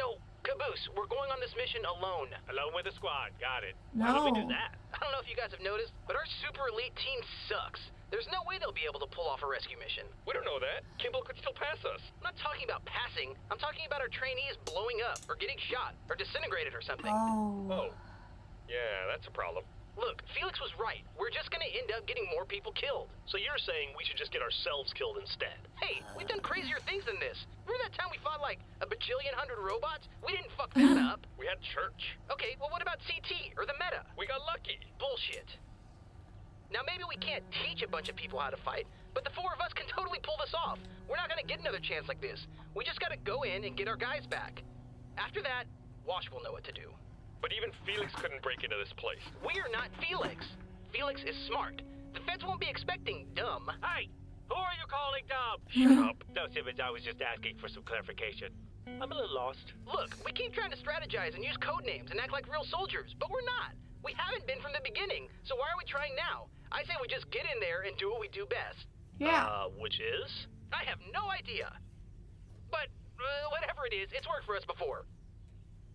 No, Caboose, we're going on this mission alone. Alone with the squad. Got it. No. Why would we do that? I don't know if you guys have noticed, but our super elite team sucks. There's no way they'll be able to pull off a rescue mission. We don't know that. Kimball could still pass us. I'm not talking about passing. I'm talking about our trainees blowing up, or getting shot, or disintegrated or something. Oh. Yeah, that's a problem. Look, Felix was right. We're just gonna end up getting more people killed. So you're saying we should just get ourselves killed instead? Hey, we've done crazier things than this. Remember that time we fought like a bajillion hundred robots? We didn't fuck that up. We had church. Okay, well what about CT, or the meta? We got lucky. Bullshit. Now maybe we can't teach a bunch of people how to fight, but the four of us can totally pull this off. We're not gonna get another chance like this. We just gotta go in and get our guys back. After that, Wash will know what to do. But even Felix couldn't break into this place. We're not Felix. Felix is smart. The feds won't be expecting dumb. Hey, who are you calling dumb? Shut up. No, Simmons, I was just asking for some clarification. I'm a little lost. Look, we keep trying to strategize and use code names and act like real soldiers, but we're not. We haven't been from the beginning, so why are we trying now? I say we just get in there and do what we do best. Yeah. Which is? I have no idea. But, whatever it is, it's worked for us before.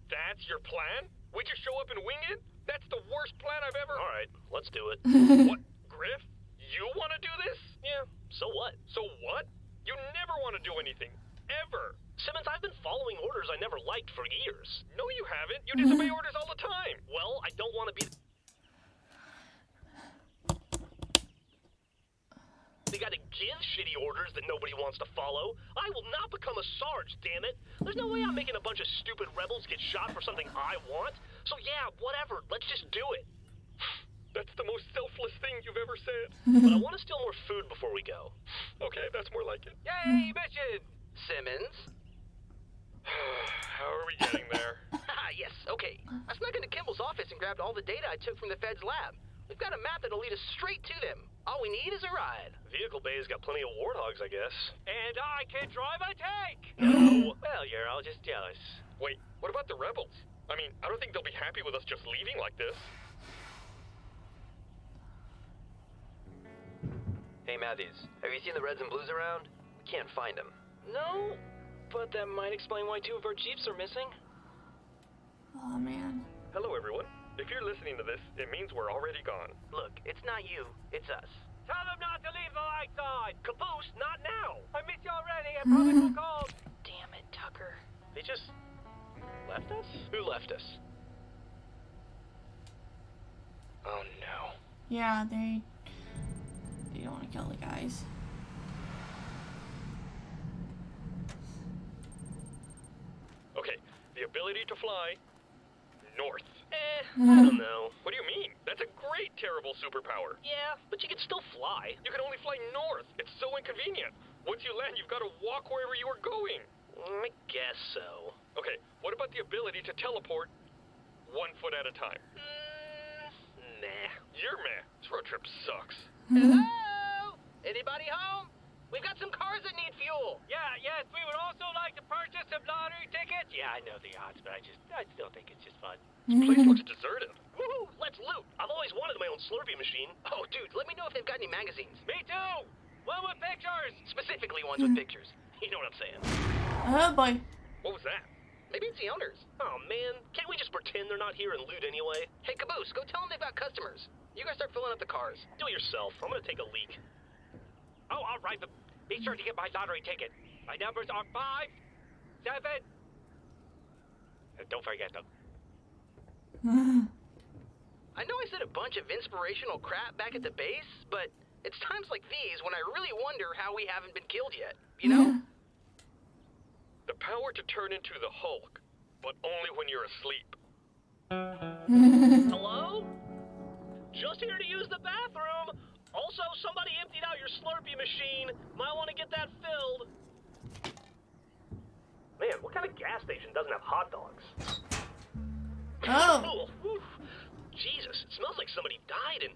That's your plan? We just show up and wing it? That's the worst plan I've ever... Alright, let's do it. What, Griff? You want to do this? Yeah, so what? So what? You never want to do anything. Ever. Simmons, I've been following orders I never liked for years. No, you haven't. You disobey orders all the time. Well, I don't want to be... They gotta give shitty orders that nobody wants to follow. I will not become a Sarge, damn it. There's no way I'm making a bunch of stupid rebels get shot for something I want. So yeah, whatever, let's just do it. That's the most selfless thing you've ever said. But I want to steal more food before we go. Okay, that's more like it. Yay, mission! Simmons? How are we getting there? Yes, okay. I snuck into Kimball's office and grabbed all the data I took from the Fed's lab. We've got a map that'll lead us straight to them. All we need is a ride. Vehicle Bay's got plenty of warthogs, I guess. And I can drive a tank! No. Well, you're all just jealous. Wait, what about the rebels? I mean, I don't think they'll be happy with us just leaving like this. Hey, Matthews, have you seen the Reds and Blues around? We can't find them. No, but that might explain why 2 of our Jeeps are missing. Oh man. Hello, everyone. If you're listening to this, it means we're already gone. Look, it's not you, it's us. Tell them not to leave the lights on! Caboose, not now. I miss you already. I promise we'll call. Damn it, Tucker. They just left us? Who left us? Oh no. Yeah, they don't want to kill the guys. Okay, the ability to fly north. I don't know. What do you mean? That's a great terrible superpower. Yeah, but you can still fly. You can only fly north. It's so inconvenient. Once you land, you've got to walk wherever you are going. I guess so. Okay, what about the ability to teleport 1 foot at a time? Nah. You're meh. This road trip sucks. Hello? Anybody home? We've got some cars that need fuel. Yeah, yes, we would also like to purchase some lottery tickets. Yeah, I know the odds, but I still think it's just fun. This place looks deserted. Woohoo! Let's loot. I've always wanted my own Slurpee machine. Oh, dude, let me know if they've got any magazines. Me too! One with pictures! Specifically ones with pictures. You know what I'm saying? Oh boy. What was that? Maybe it's the owners. Oh man, can't we just pretend they're not here and loot anyway? Hey, Caboose, go tell them they've got customers. You guys start filling up the cars. Do it yourself. I'm gonna take a leak. Oh, all right, but be sure to get my lottery ticket. My numbers are 5, 7. Don't forget them. I know I said a bunch of inspirational crap back at the base, but it's times like these when I really wonder how we haven't been killed yet, you know? The power to turn into the Hulk, but only when you're asleep. Hello? Just here to use the bathroom. Also, somebody emptied out your Slurpee machine. Might want to get that filled. Man, what kind of gas station doesn't have hot dogs? Oh. Ooh, Jesus, it smells like somebody died in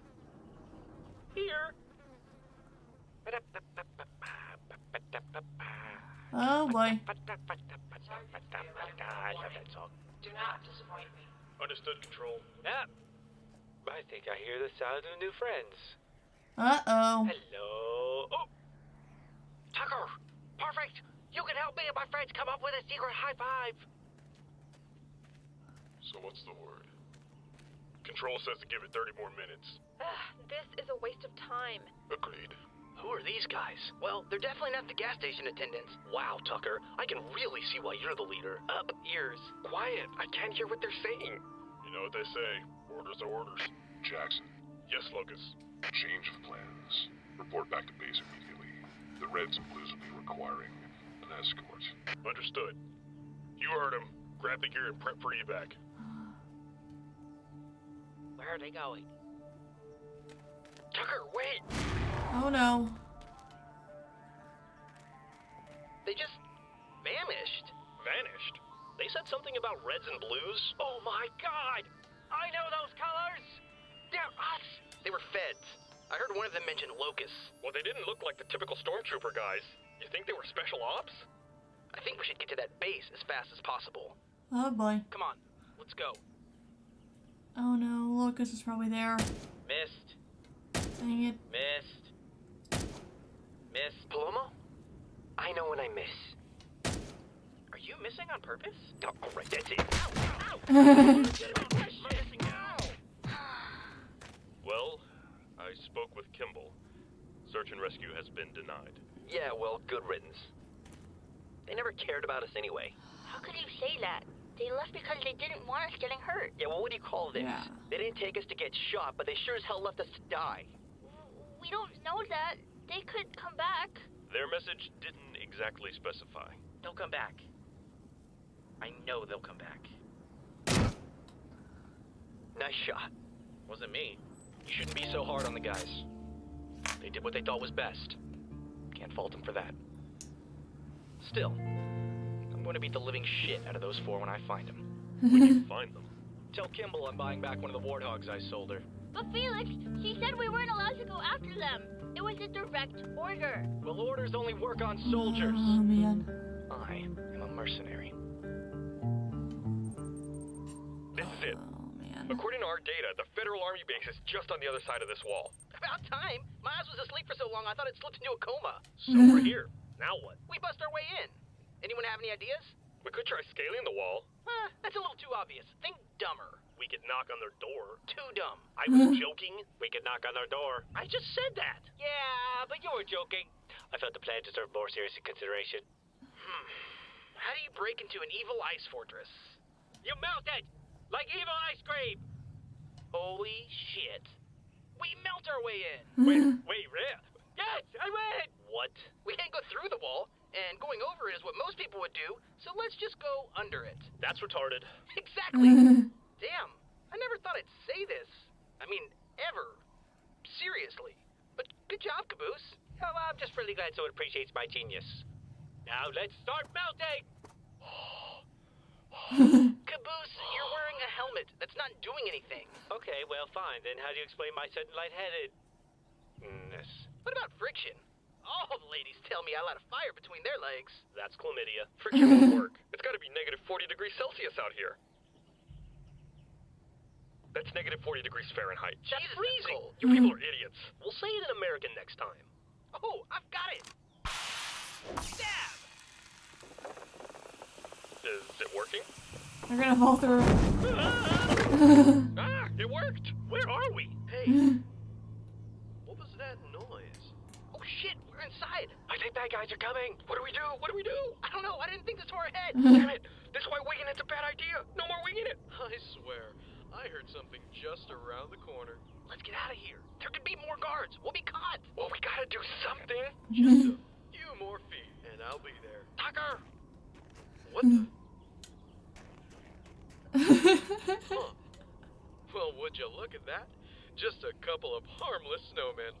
here. Oh boy. I love that song. Do not disappoint me. Understood, Control. Yeah. I think I hear the sound of new friends. Uh-oh. Hello. Oh! Tucker! Perfect! You can help me and my friends come up with a secret high five! So what's the word? Control says to give it 30 more minutes. This is a waste of time. Agreed. Who are these guys? Well, they're definitely not the gas station attendants. Wow, Tucker, I can really see why you're the leader. Up ears. Quiet. I can't hear what they're saying. You know what they say. Orders are orders. Jackson, Yes, Locus. change of plans. Report back to base immediately. The Reds and Blues will be requiring an escort. Understood. You heard him. Grab the gear and prep for evac. Where are they going? Tucker, wait! Oh no. They just vanished. Vanished? They said something about Reds and Blues. Oh my god! I know those colors! They're us! They were feds. I heard one of them mention locusts. Well, they didn't look like the typical stormtrooper guys. You think they were special ops? I think we should get to that base as fast as possible. Oh boy. Come on, let's go. Oh no, Locust is probably there. Missed. Dang it. Missed. Missed. Paloma? I know when I miss. Are you missing on purpose? Oh, all right, that's it. Well, I spoke with Kimball. Search and rescue has been denied. Yeah, well, good riddance. They never cared about us anyway. How could you say that? They left because they didn't want us getting hurt. Yeah, well, what do you call this? Yeah. They didn't take us to get shot, but they sure as hell left us to die. We don't know that. They could come back. Their message didn't exactly specify. They'll come back. I know they'll come back. Nice shot. Wasn't me. You shouldn't be so hard on the guys. They did what they thought was best. Can't fault them for that. Still, I'm going to beat the living shit out of those 4 when I find them. When you find them. Tell Kimball I'm buying back one of the warthogs I sold her. But Felix, she said we weren't allowed to go after them. It was a direct order. Well, orders only work on soldiers. Oh man. I am a mercenary. This is it. Oh man. According to our data, the Federal Army base is just on the other side of this wall. About time. Miles was asleep for so long I thought it slipped into a coma. So we're here. Now what? We bust our way in. Anyone have any ideas? We could try scaling the wall. That's a little too obvious. Think dumber. We could knock on their door. Too dumb. I was joking. We could knock on their door. I just said that. Yeah, but you were joking. I felt the plan deserved more serious consideration. How do you break into an evil ice fortress? You melted! Like evil ice cream! Holy shit. We melt our way in. Wait, Rhea! Yes, I win! What? We can't go through the wall, and going over it is what most people would do, so let's just go under it. That's retarded. Exactly. Damn, I never thought I'd say this. I mean, ever. Seriously. But good job, Caboose. Oh, I'm just really glad someone appreciates my genius. Now let's start melting! Caboose, you're wearing a helmet. That's not doing anything. Okay, well, fine. Then how do you explain my sudden lightheadedness? What about friction? All the ladies tell me I light a fire between their legs. That's chlamydia. Friction won't work. It's got to be negative 40 degrees Celsius out here. That's negative 40 degrees Fahrenheit. That's Jesus, freezing. cold. You people are idiots. We'll say it in American next time. Oh, I've got it. Stab! Is it working? We're gonna fall through. Ah, it worked! Where are we? Hey, what was that noise? Oh shit, we're inside. I think bad guys are coming. What do we do? What do we do? I don't know, I didn't think this far ahead. Damn it! This is why winging it's a bad idea. No more winging it. I swear, I heard something just around the corner. Let's get out of here. There could be more guards. We'll be caught. Well, we gotta do something. Just a few more feet, and I'll be there. Tucker. What the? Huh. Well, would you look at that? Just a couple of harmless snowmen.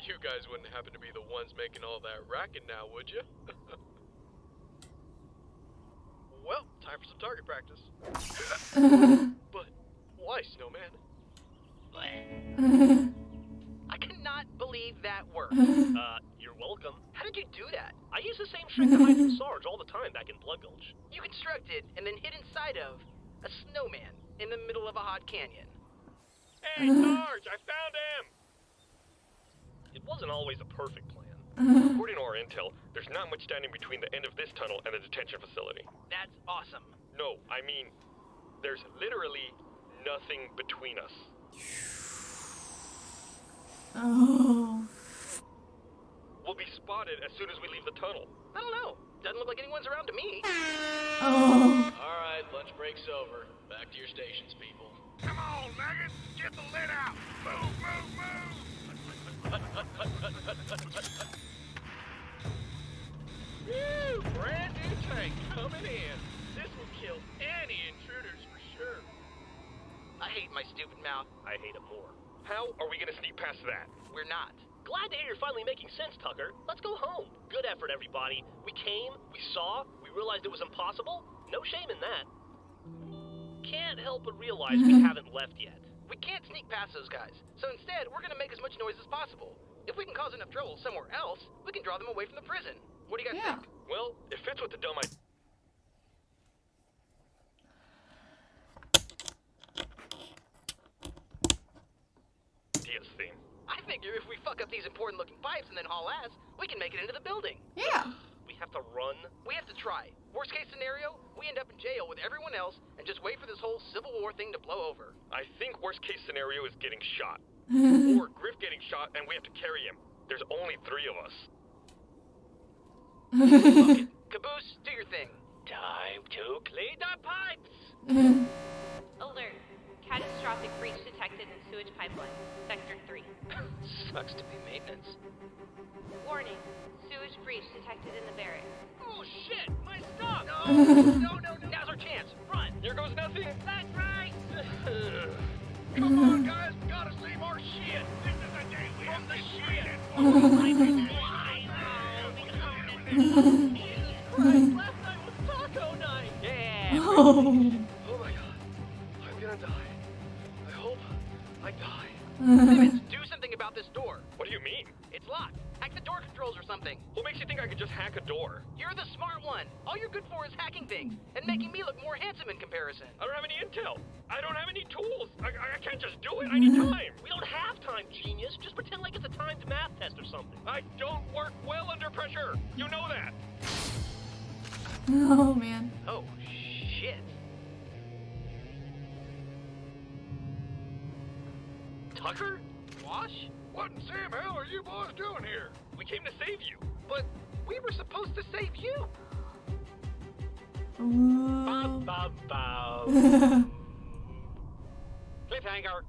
You guys wouldn't happen to be the ones making all that racket now, would you? Well, time for some target practice. But why, snowman? I cannot believe that worked. You're welcome. How did you do that? I use the same trick that I do Sarge all the time back in Blood Gulch. You constructed and then hid inside of a snowman in the middle of a hot canyon. Hey, Sarge, I found him! It wasn't always a perfect plan. According to our intel, there's not much standing between the end of this tunnel and the detention facility. That's awesome. No, I mean, there's literally nothing between us. Oh. We'll be spotted as soon as we leave the tunnel. I don't know. Doesn't look like anyone's around to me. Oh. All right, lunch break's over. Back to your stations, people. Come on, Nuggets! Get the lid out! Move, move, move! Woo! Brand new tank coming in. This will kill any intruders for sure. I hate my stupid mouth. I hate it more. How are we gonna sneak past that? We're not. Glad to hear you're finally making sense, Tucker. Let's go home. Good effort, everybody. We came, we saw, we realized it was impossible. No shame in that. Can't help but realize we haven't left yet. We can't sneak past those guys. So instead, we're gonna make as much noise as possible. If we can cause enough trouble somewhere else, we can draw them away from the prison. What do you guys think? Well, it fits with the dumb idea. Theme. I figure if we fuck up these important-looking pipes and then haul ass, we can make it into the building. Yeah. We have to run. We have to try. Worst-case scenario, we end up in jail with everyone else and just wait for this whole Civil War thing to blow over. I think worst-case scenario is getting shot. Or Griff getting shot and we have to carry him. There's only 3 of us. Okay, Caboose, do your thing. Time to clean the pipes! Alert. Catastrophic breach detected in sewage pipeline. Sector 3. Sucks to be maintenance. Warning. Sewage breach detected in the barracks. Oh shit, my stuff! No, now's our chance. Run. Here goes nothing. That's right! Come on, guys! We gotta save our shit! This is the day we have the shit! Christ, last night was taco night! Yeah! Oh. Oh my god. I'm gonna die. I hope I die. Simmons, do something about this door. What do you mean? It's locked. Hack the door controls or something. What makes you think I could just hack a door? You're the smart one. All you're good for is hacking things and making me look more handsome in comparison. I don't have any intel. I don't have any tools. I can't just do it. I need time. We don't have time, genius. Just pretend like it's a timed math test or something. I don't work well under pressure. You know that. Oh, man. Oh, shit. Tucker? Wash? What in Sam hell are you boys doing here? We came to save you. But we were supposed to save you. Ooh. Cliffhanger.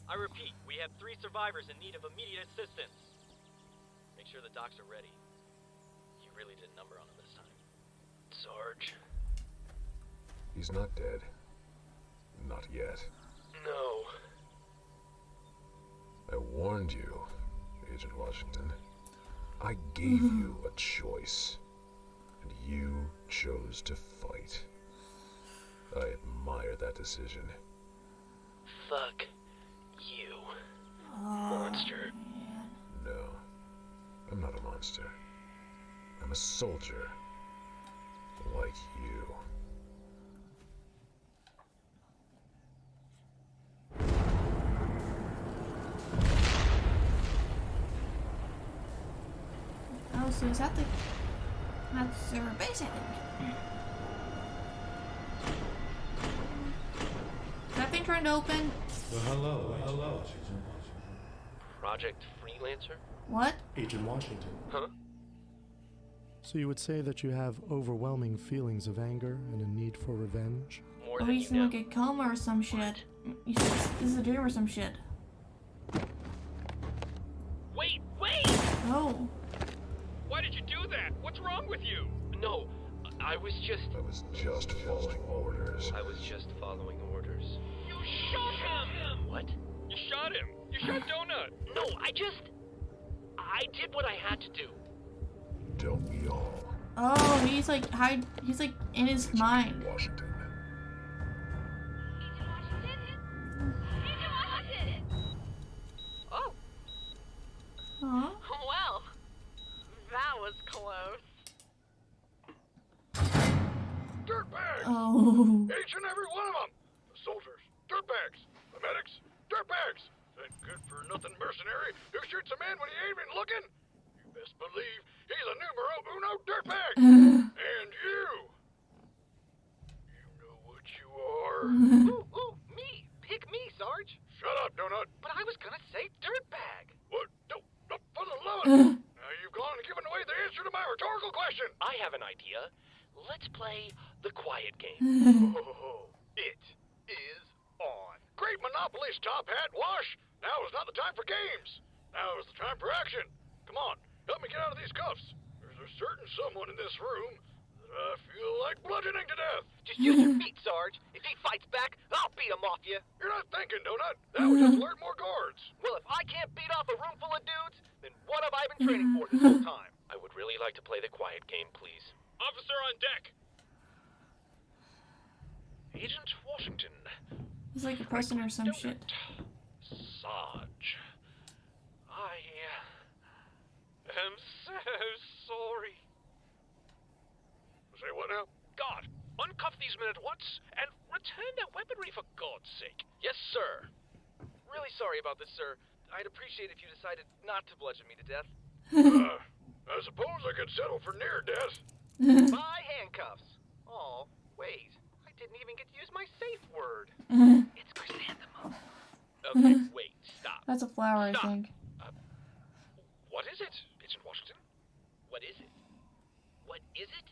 I repeat, we have 3 survivors in need of immediate assistance. Make sure the docs are ready. You really did a number on them this time. Sarge? He's not dead. Not yet. No. I warned you, Agent Washington. I gave you a choice, and you chose to fight. I admire that decision. Fuck you, monster. No, I'm not a monster. I'm a soldier, like you. So is that the... That's the base, I think. Is that thing trying to open? Well, hello. Project Freelancer? What? Agent Washington. Huh? So you would say that you have overwhelming feelings of anger and a need for revenge? More Oh, than he's you in know. like a coma or some shit. He says this is a dream or some shit. Wait! Oh. Why did you do that? What's wrong with you? No, I was just following orders. I was just following orders. You shot him! What? You shot him! You shot Donut! No, I did what I had to do. Don't we all? Oh, he's like he's like in his mind. Washington. Oh, Huh? well, that was close. Dirtbags! Oh. Each and every one of them! The soldiers, dirtbags! The medics, dirtbags! That good-for-nothing mercenary who shoots a man when he ain't even looking? You best believe he's a numero uno dirtbag! And you! You know what you are? Ooh, me! Pick me, Sarge! Shut up, Donut! But I was gonna say dirtbag! What? No, for the love of it! Now you've gone and given away the answer to my rhetorical question! I have an idea. Let's play the quiet game. Oh, it is on. Great Monopoly's top hat, Wash! Now is not the time for games. Now is the time for action. Come on, help me get out of these cuffs. There's a certain someone in this room that I feel like bludgeoning to death. Just use your feet, Sarge. If he fights back, I'll beat him off you. You're not thinking, Donut. That would just alert more guards. Well, if I can't beat off a room full of dudes, then what have I been training for this whole time? I would really like to play the quiet game, please. Officer on deck. Agent Washington. He's like a person or some shit. Sarge. I am so sorry. Say what now? God, uncuff these men at once and return their weaponry for God's sake. Yes, sir. Really sorry about this, sir. I'd appreciate if you decided not to bludgeon me to death. I suppose I could settle for near death. My handcuffs. Oh, wait. I didn't even get to use my safe word. It's chrysanthemum. Okay, wait, stop. That's a flower, I Stop. think. What is it, Agent Washington? What is it? What is it?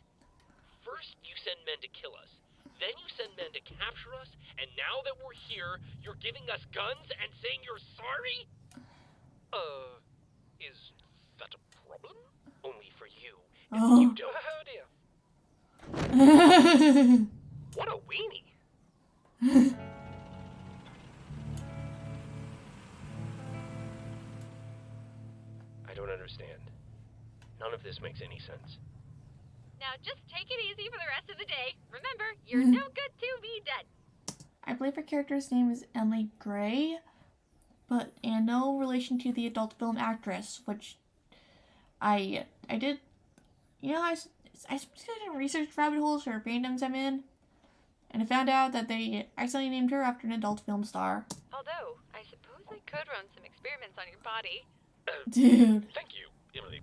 First, you send men to kill us. Then you send men to capture us. And now that we're here, you're giving us guns and saying you're sorry? Is that a problem? Only for you. Oh. You don't. Oh dear. What a weenie. I don't understand. None of this makes any sense. Now just take it easy for the rest of the day. Remember, you're no good to be dead. I believe her character's name is Emily Gray, but and no relation to the adult film actress, which I did. You know, I did research rabbit holes for randoms I'm in, and I found out that they accidentally named her after an adult film star. Although, I suppose I could run some experiments on your body. Dude. Thank you, Emily.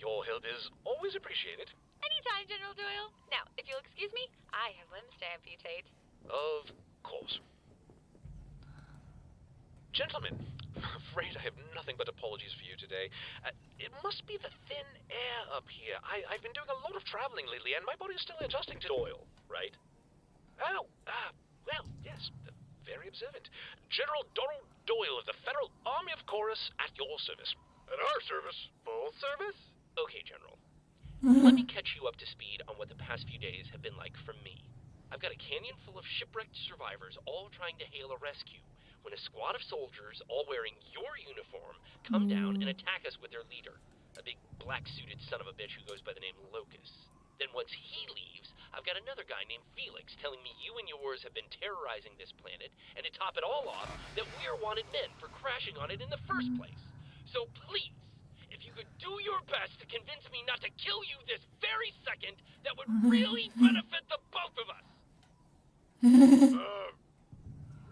Your help is always appreciated. Anytime, General Doyle. Now, if you'll excuse me, I have limbs to amputate. Of course. Gentlemen, I'm afraid I have nothing but apologies for you today. It must be the thin air up here. I've been doing a lot of traveling lately, and my body's still adjusting to oil, right? Oh, well, yes, very observant. General Donald Doyle of the Federal Army of Chorus at your service. At our service. Full service? Okay, General. Let me catch you up to speed on what the past few days have been like for me. I've got a canyon full of shipwrecked survivors all trying to hail a rescue when a squad of soldiers, all wearing your uniform, come down and attack us with their leader, a big black-suited son of a bitch who goes by the name Locust. Then once he leaves, I've got another guy named Felix telling me you and yours have been terrorizing this planet, and to top it all off, that we're wanted men for crashing on it in the first place. So please, if you could do your best to convince me not to kill you this very second, that would really benefit the both of us.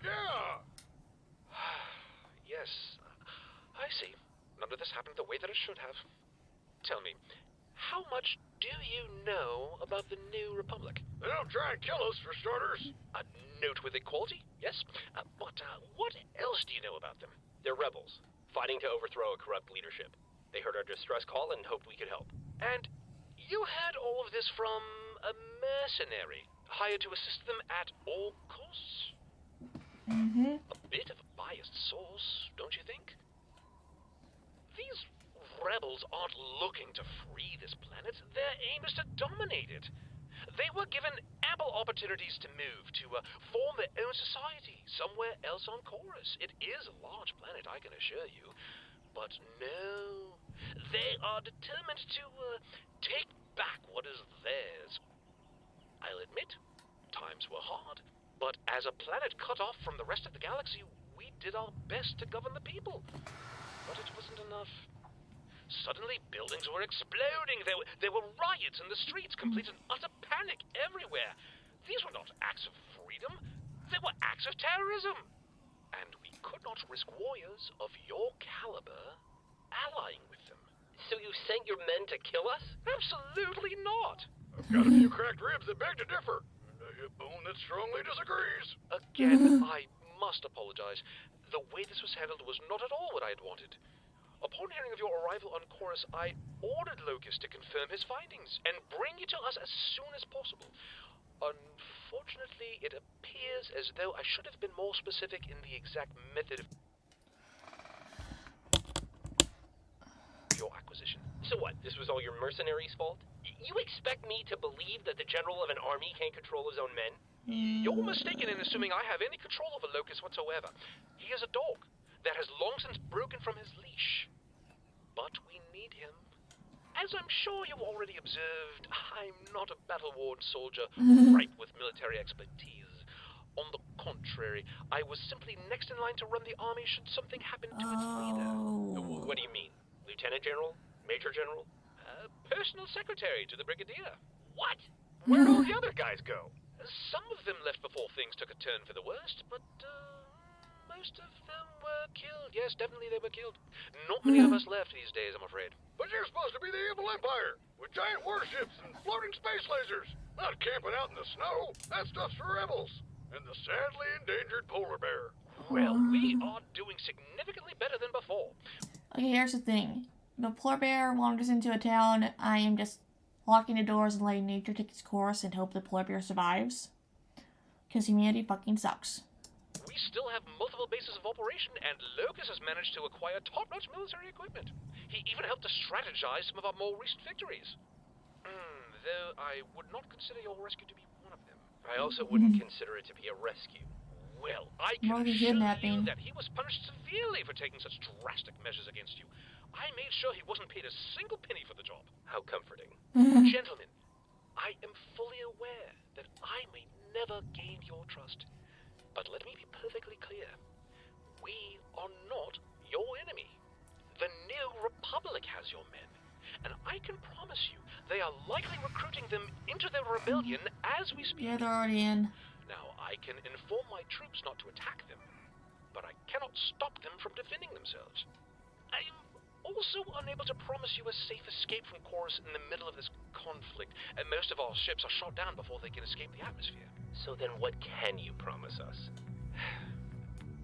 Yeah. Yes, I see. None of this happened the way that it should have. tell me, how much do you know about the New Republic? They don't try and kill us, for starters. A noteworthy quality, yes. But what else do you know about them? They're rebels, fighting to overthrow a corrupt leadership. They heard our distress call and hoped we could help. And you had all of this from a mercenary, hired to assist them at all costs? Mm-hmm. A bit of a biased source, don't you think? These rebels aren't looking to free this planet. Their aim is to dominate it. They were given ample opportunities to move, to form their own society somewhere else on Chorus. It is a large planet, I can assure you. But no, they are determined to take back what is theirs. I'll admit, times were hard, but as a planet cut off from the rest of the galaxy, we did our best to govern the people. But it wasn't enough. Suddenly, buildings were exploding. There were riots in the streets, complete and utter panic everywhere. These were not acts of freedom. They were acts of terrorism. And we could not risk warriors of your caliber allying with them. So you sent your men to kill us? Absolutely not. I've got a few cracked ribs that beg to differ, and a hip bone that strongly disagrees. Again, I must apologize. The way this was handled was not at all what I had wanted. Upon hearing of your arrival on Chorus, I ordered Locust to confirm his findings and bring you to us as soon as possible. Unfortunately, it appears as though I should have been more specific in the exact method of your acquisition. So what, this was all your mercenaries' fault? You expect me to believe that the general of an army can't control his own men? You're mistaken in assuming I have any control over Locust whatsoever. He is a dog that has long since broken from his leash. But we need him. As I'm sure you already observed, I'm not a battle-worn soldier ripe with military expertise. On the contrary, I was simply next in line to run the army should something happen to its leader. What do you mean? Lieutenant General? Major General? Personal secretary to the Brigadier. What? Where'd all the other guys go? Some of them left before things took a turn for the worst, but most of them were killed. Yes, definitely they were killed. Not many of us left these days, I'm afraid. But you're supposed to be the evil empire, with giant warships and floating space lasers, not camping out in the snow. That stuff's for rebels, and the sadly endangered polar bear. Well, we are doing significantly better than before. Okay, here's the thing. The polar bear wanders into a town. I am just locking the doors and letting nature take its course and hope the polar bear survives. Because humanity fucking sucks. We still have multiple bases of operation, and Locust has managed to acquire top-notch military equipment. He even helped to strategize some of our more recent victories. Though I would not consider your rescue to be one of them. I also wouldn't consider it to be a rescue. Well, I can More than assure you kidnapping. that he was punished severely for taking such drastic measures against you. I made sure he wasn't paid a single penny for the job. How comforting. Gentlemen, I am fully aware that I may never gain your trust. But let me be perfectly clear. We are not your enemy. The New Republic has your men. And I can promise you, they are likely recruiting them into their rebellion as we speak. Yeah, they're already in. Now, I can inform my troops not to attack them, but I cannot stop them from defending themselves. I am also unable to promise you a safe escape from Chorus in the middle of this conflict, and most of our ships are shot down before they can escape the atmosphere. So then what can you promise us?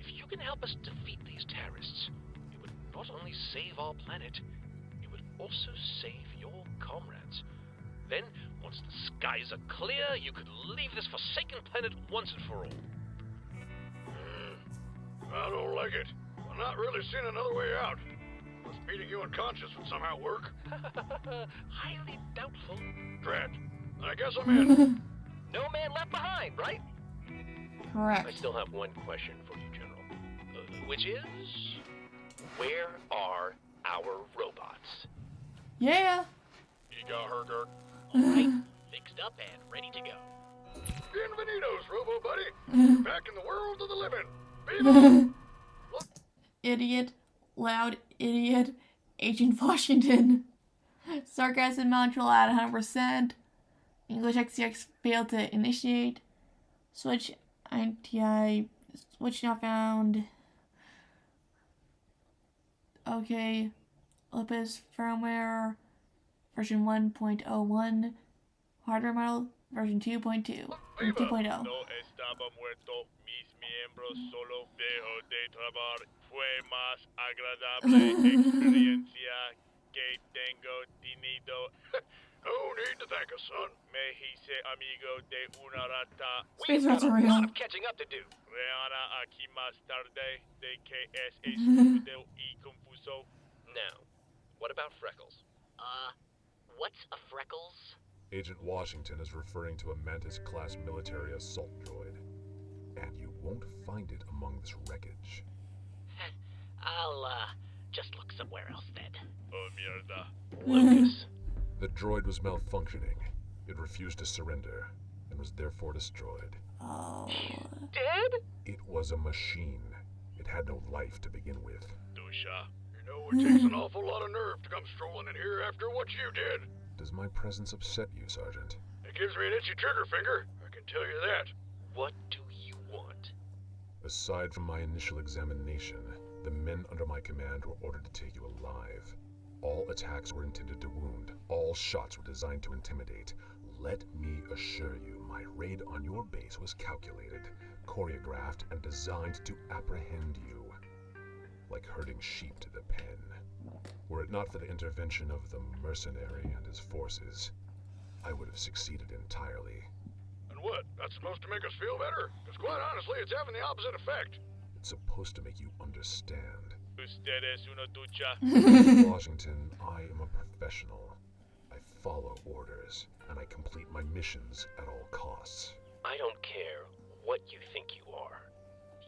If you can help us defeat these terrorists, it would not only save our planet, it would also save your comrades. Then, once the skies are clear, you could leave this forsaken planet once and for all. I don't like it. I'm not really seeing another way out. Unless beating you unconscious would somehow work. Highly doubtful. Drat. I guess I'm in. No man left behind, right? Correct. I still have one question for you, General. Which is? Where are our robots? Yeah. You got her, Dirk. Alright, fixed up and ready to go. Bienvenidos, Robo Buddy. You're back in the world of the living. Viva! Idiot. Loud idiot. Agent Washington. Sarcasm module at 100%. English XCX failed to initiate. Switch ITI. Switch not found. Okay. Opus firmware. version 1.01, hardware model version 2.2, or 2.0. No estaba muerto. Mis miembros solo dejo de trabajar. Fue más agradable experiencia que tengo tenido. No need to thank us, son. Me hice amigo de una rata. Space rats are A lot real. of catching up to do. Reana aquí más tarde de que es estúpido y confuso. Now, what about Freckles? What's a Freckles? Agent Washington is referring to a Mantis-class military assault droid. And you won't find it among this wreckage. I'll, just look somewhere else then. Oh, mierda. Lucas. The droid was malfunctioning. It refused to surrender, and was therefore destroyed. Oh. Dead? It was a machine. It had no life to begin with. Dusha. You know, it takes an awful lot of nerve to come strolling in here after what you did. Does my presence upset you, Sergeant? It gives me an itchy trigger finger, I can tell you that. What do you want? Aside from my initial examination, the men under my command were ordered to take you alive. All attacks were intended to wound. All shots were designed to intimidate. Let me assure you, my raid on your base was calculated, choreographed, and designed to apprehend you. Like herding sheep to the pen. Were it not for the intervention of the mercenary and his forces, I would have succeeded entirely. And what? That's supposed to make us feel better? Because quite honestly, it's having the opposite effect. It's supposed to make you understand. Usted es uno ducha. Washington, I am a professional. I follow orders, and I complete my missions at all costs. I don't care what you think you are.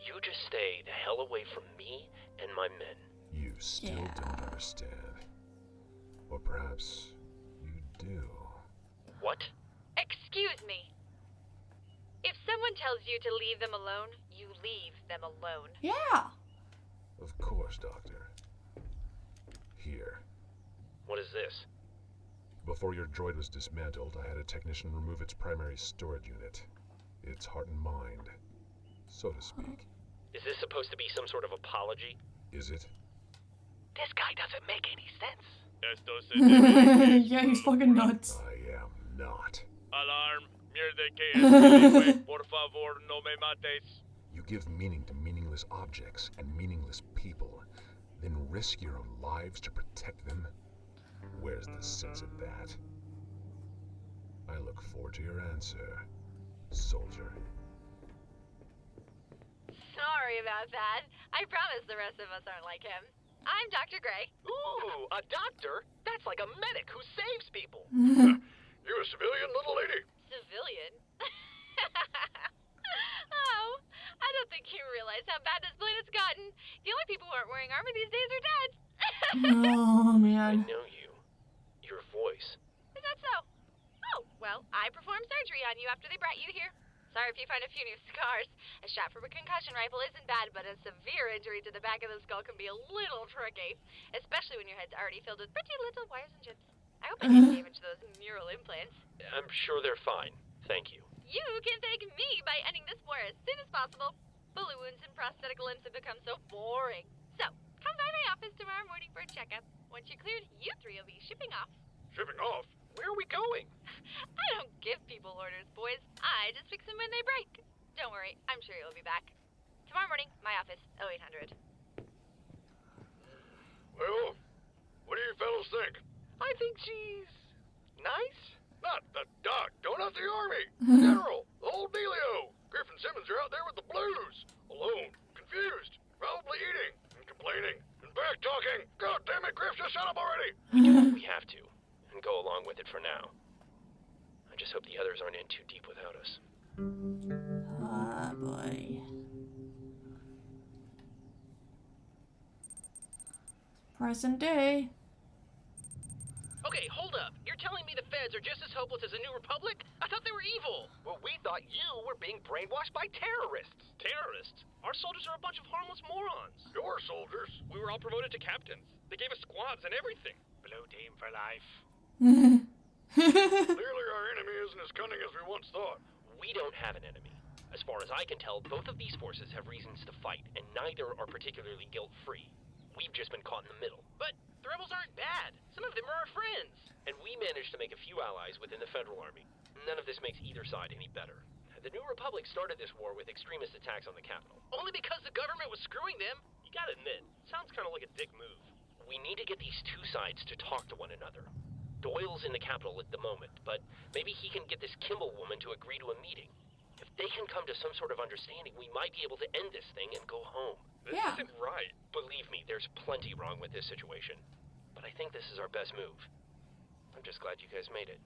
You just stay the hell away from me and my men. You still don't understand. Or perhaps you do. What? Excuse me. If someone tells you to leave them alone, you leave them alone. Yeah. Of course, Doctor. Here. What is this? Before your droid was dismantled, I had a technician remove its primary storage unit. Its heart and mind, so to speak. Is this supposed to be some sort of apology? Is it? This guy doesn't make any sense. Esto se debe Yeah, he's fucking nuts. I am not. Alarm. Mierda que es bilingüe. Por favor, no me mates. You give meaning to meaningless objects and meaningless people, then risk your own lives to protect them? Where's the sense in that? I look forward to your answer, soldier. Sorry about that. I promise the rest of us aren't like him. I'm Dr. Gray. Ooh, a doctor? That's like a medic who saves people. You a civilian, little lady? Civilian? Oh, I don't think you realize how bad this planet's gotten. The only people who aren't wearing armor these days are dead. Oh, I man. know you. Your voice. Is that so? Oh, well, I performed surgery on you after they brought you here. Sorry if you find a few new scars. A shot from a concussion rifle isn't bad, but a severe injury to the back of the skull can be a little tricky. Especially when your head's already filled with pretty little wires and chips. I hope I didn't damage those neural implants. I'm sure they're fine. Thank you. You can thank me by ending this war as soon as possible. Bullet wounds and prosthetic limbs have become so boring. So, come by my office tomorrow morning for a checkup. Once you're cleared, you three will be shipping off. Shipping off? Where are we going? I don't give people orders, boys. I just fix them when they break. Don't worry, I'm sure you'll be back. Tomorrow morning, my office, 0800. Well, what do you fellows think? I think she's nice. Not the doc, don't have the army. General, the whole dealio. Griffin Simmons are out there with the blues. Alone, confused, probably eating and complaining and back talking. God damn it, Griff, just shut up already. We do what we have to, and go along with it for now. I just hope the others aren't in too deep without us. Ah, boy. Present day. Okay, hold up. You're telling me the feds are just as hopeless as the New Republic? I thought they were evil. Well, we thought you were being brainwashed by terrorists. Terrorists? Our soldiers are a bunch of harmless morons. Your soldiers? We were all promoted to captains. They gave us squads and everything. Blue team for life. Clearly our enemy isn't as cunning as we once thought. We don't have an enemy. As far as I can tell, both of these forces have reasons to fight, and neither are particularly guilt-free. We've just been caught in the middle. But the rebels aren't bad. Some of them are our friends. And we managed to make a few allies within the Federal Army. None of this makes either side any better. The New Republic started this war with extremist attacks on the capital. Only because the government was screwing them. You gotta admit, sounds kind of like a dick move. We need to get these two sides to talk to one another. Doyle's in the capital at the moment, but maybe he can get this Kimball woman to agree to a meeting. If they can come to some sort of understanding, we might be able to end this thing and go home. This isn't right. Believe me, there's plenty wrong with this situation. But I think this is our best move. I'm just glad you guys made it.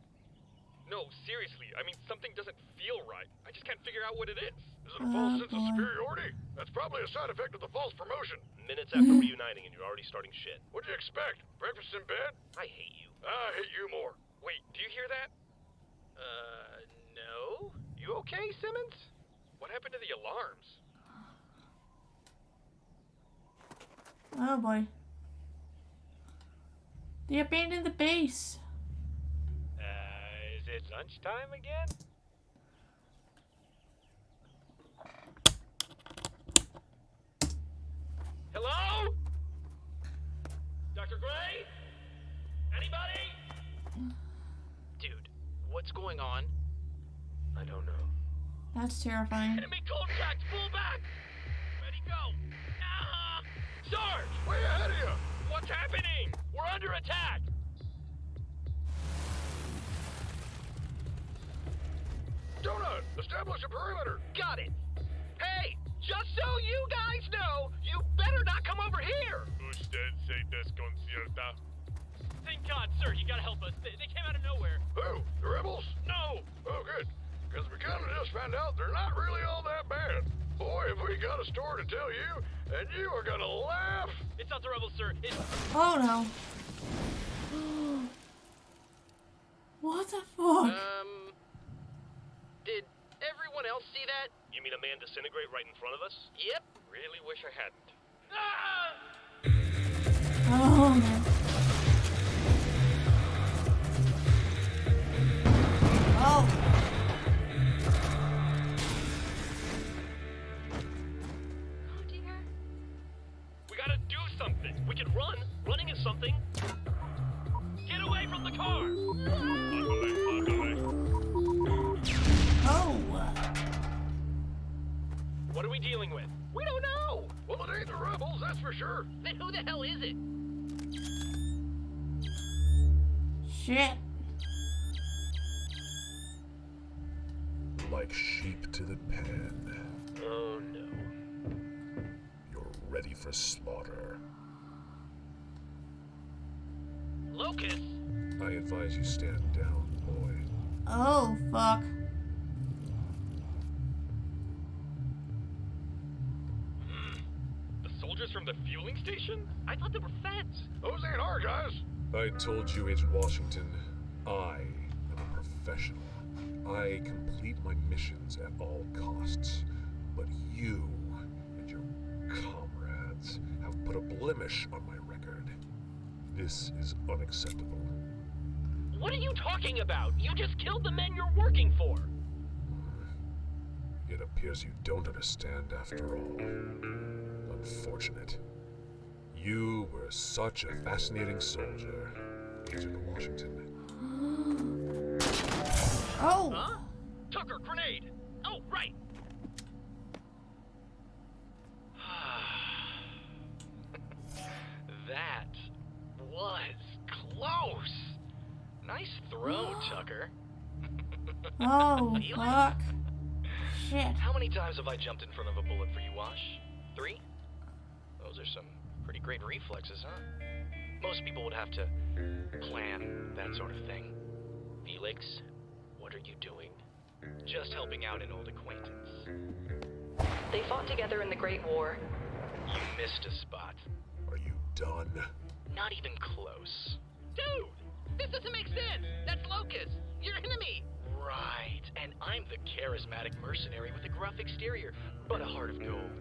No, seriously, I mean, something doesn't feel right. I just can't figure out what it is. Is it a false sense of superiority? That's probably a side effect of the false promotion. Minutes after reuniting and you're already starting shit. What'd you expect? Breakfast in bed? I hate you. I hate you more. Wait, do you hear that? No? You okay, Simmons? What happened to the alarms? Oh boy. They abandoned the base. Is it lunchtime again? Hello? Dr. Gray? Anybody? Dude, what's going on? I don't know. That's terrifying. Enemy contact! Pull back! Ready, go! Sarge! Way ahead of you! What's happening? We're under attack! Donut! Establish a perimeter! Got it! Hey! Just so you guys know, you better not come over here! Usted se desconcierta. Thank God, sir, you gotta help us. They came out of nowhere. Who? The rebels? No! Oh, good. Because we kind of just found out they're not really all that bad. Boy, have we got a story to tell you, and you are gonna laugh. It's not the rebels, sir. It's... Oh no. What the fuck? Did everyone else see that? You mean a man disintegrate right in front of us? Yep. Really wish I hadn't. Oh man. Oh. Oh dear. We gotta do something. We can run. Running is something. Get away from the car! Oh. What are we dealing with? We don't know! Well, it ain't the rebels, that's for sure. Then who the hell is it? Shit. Like sheep to the pen. Oh no. You're ready for slaughter. Locust? I advise you stand down, boy. Oh fuck. The soldiers from the fueling station? I thought they were feds. Those ain't our guys. I told you, Agent Washington, I am a professional. I complete my missions at all costs. But you and your comrades have put a blemish on my record. This is unacceptable. What are you talking about? You just killed the men you're working for. It appears you don't understand after all. Unfortunate. You were such a fascinating soldier, Agent Washington. Oh. Huh? Tucker, grenade! Oh, right! That was close. Nice throw, Tucker. Oh fuck. Shit. How many times have I jumped in front of a bullet for you, Wash? 3? Those are some pretty great reflexes, huh? Most people would have to plan that sort of thing. Felix, what are you doing? Just helping out an old acquaintance. They fought together in the Great War. You missed a spot. Are you done? Not even close. Dude! This doesn't make sense! That's Locust! Your enemy! Right, and I'm the charismatic mercenary with a gruff exterior, but a heart of gold.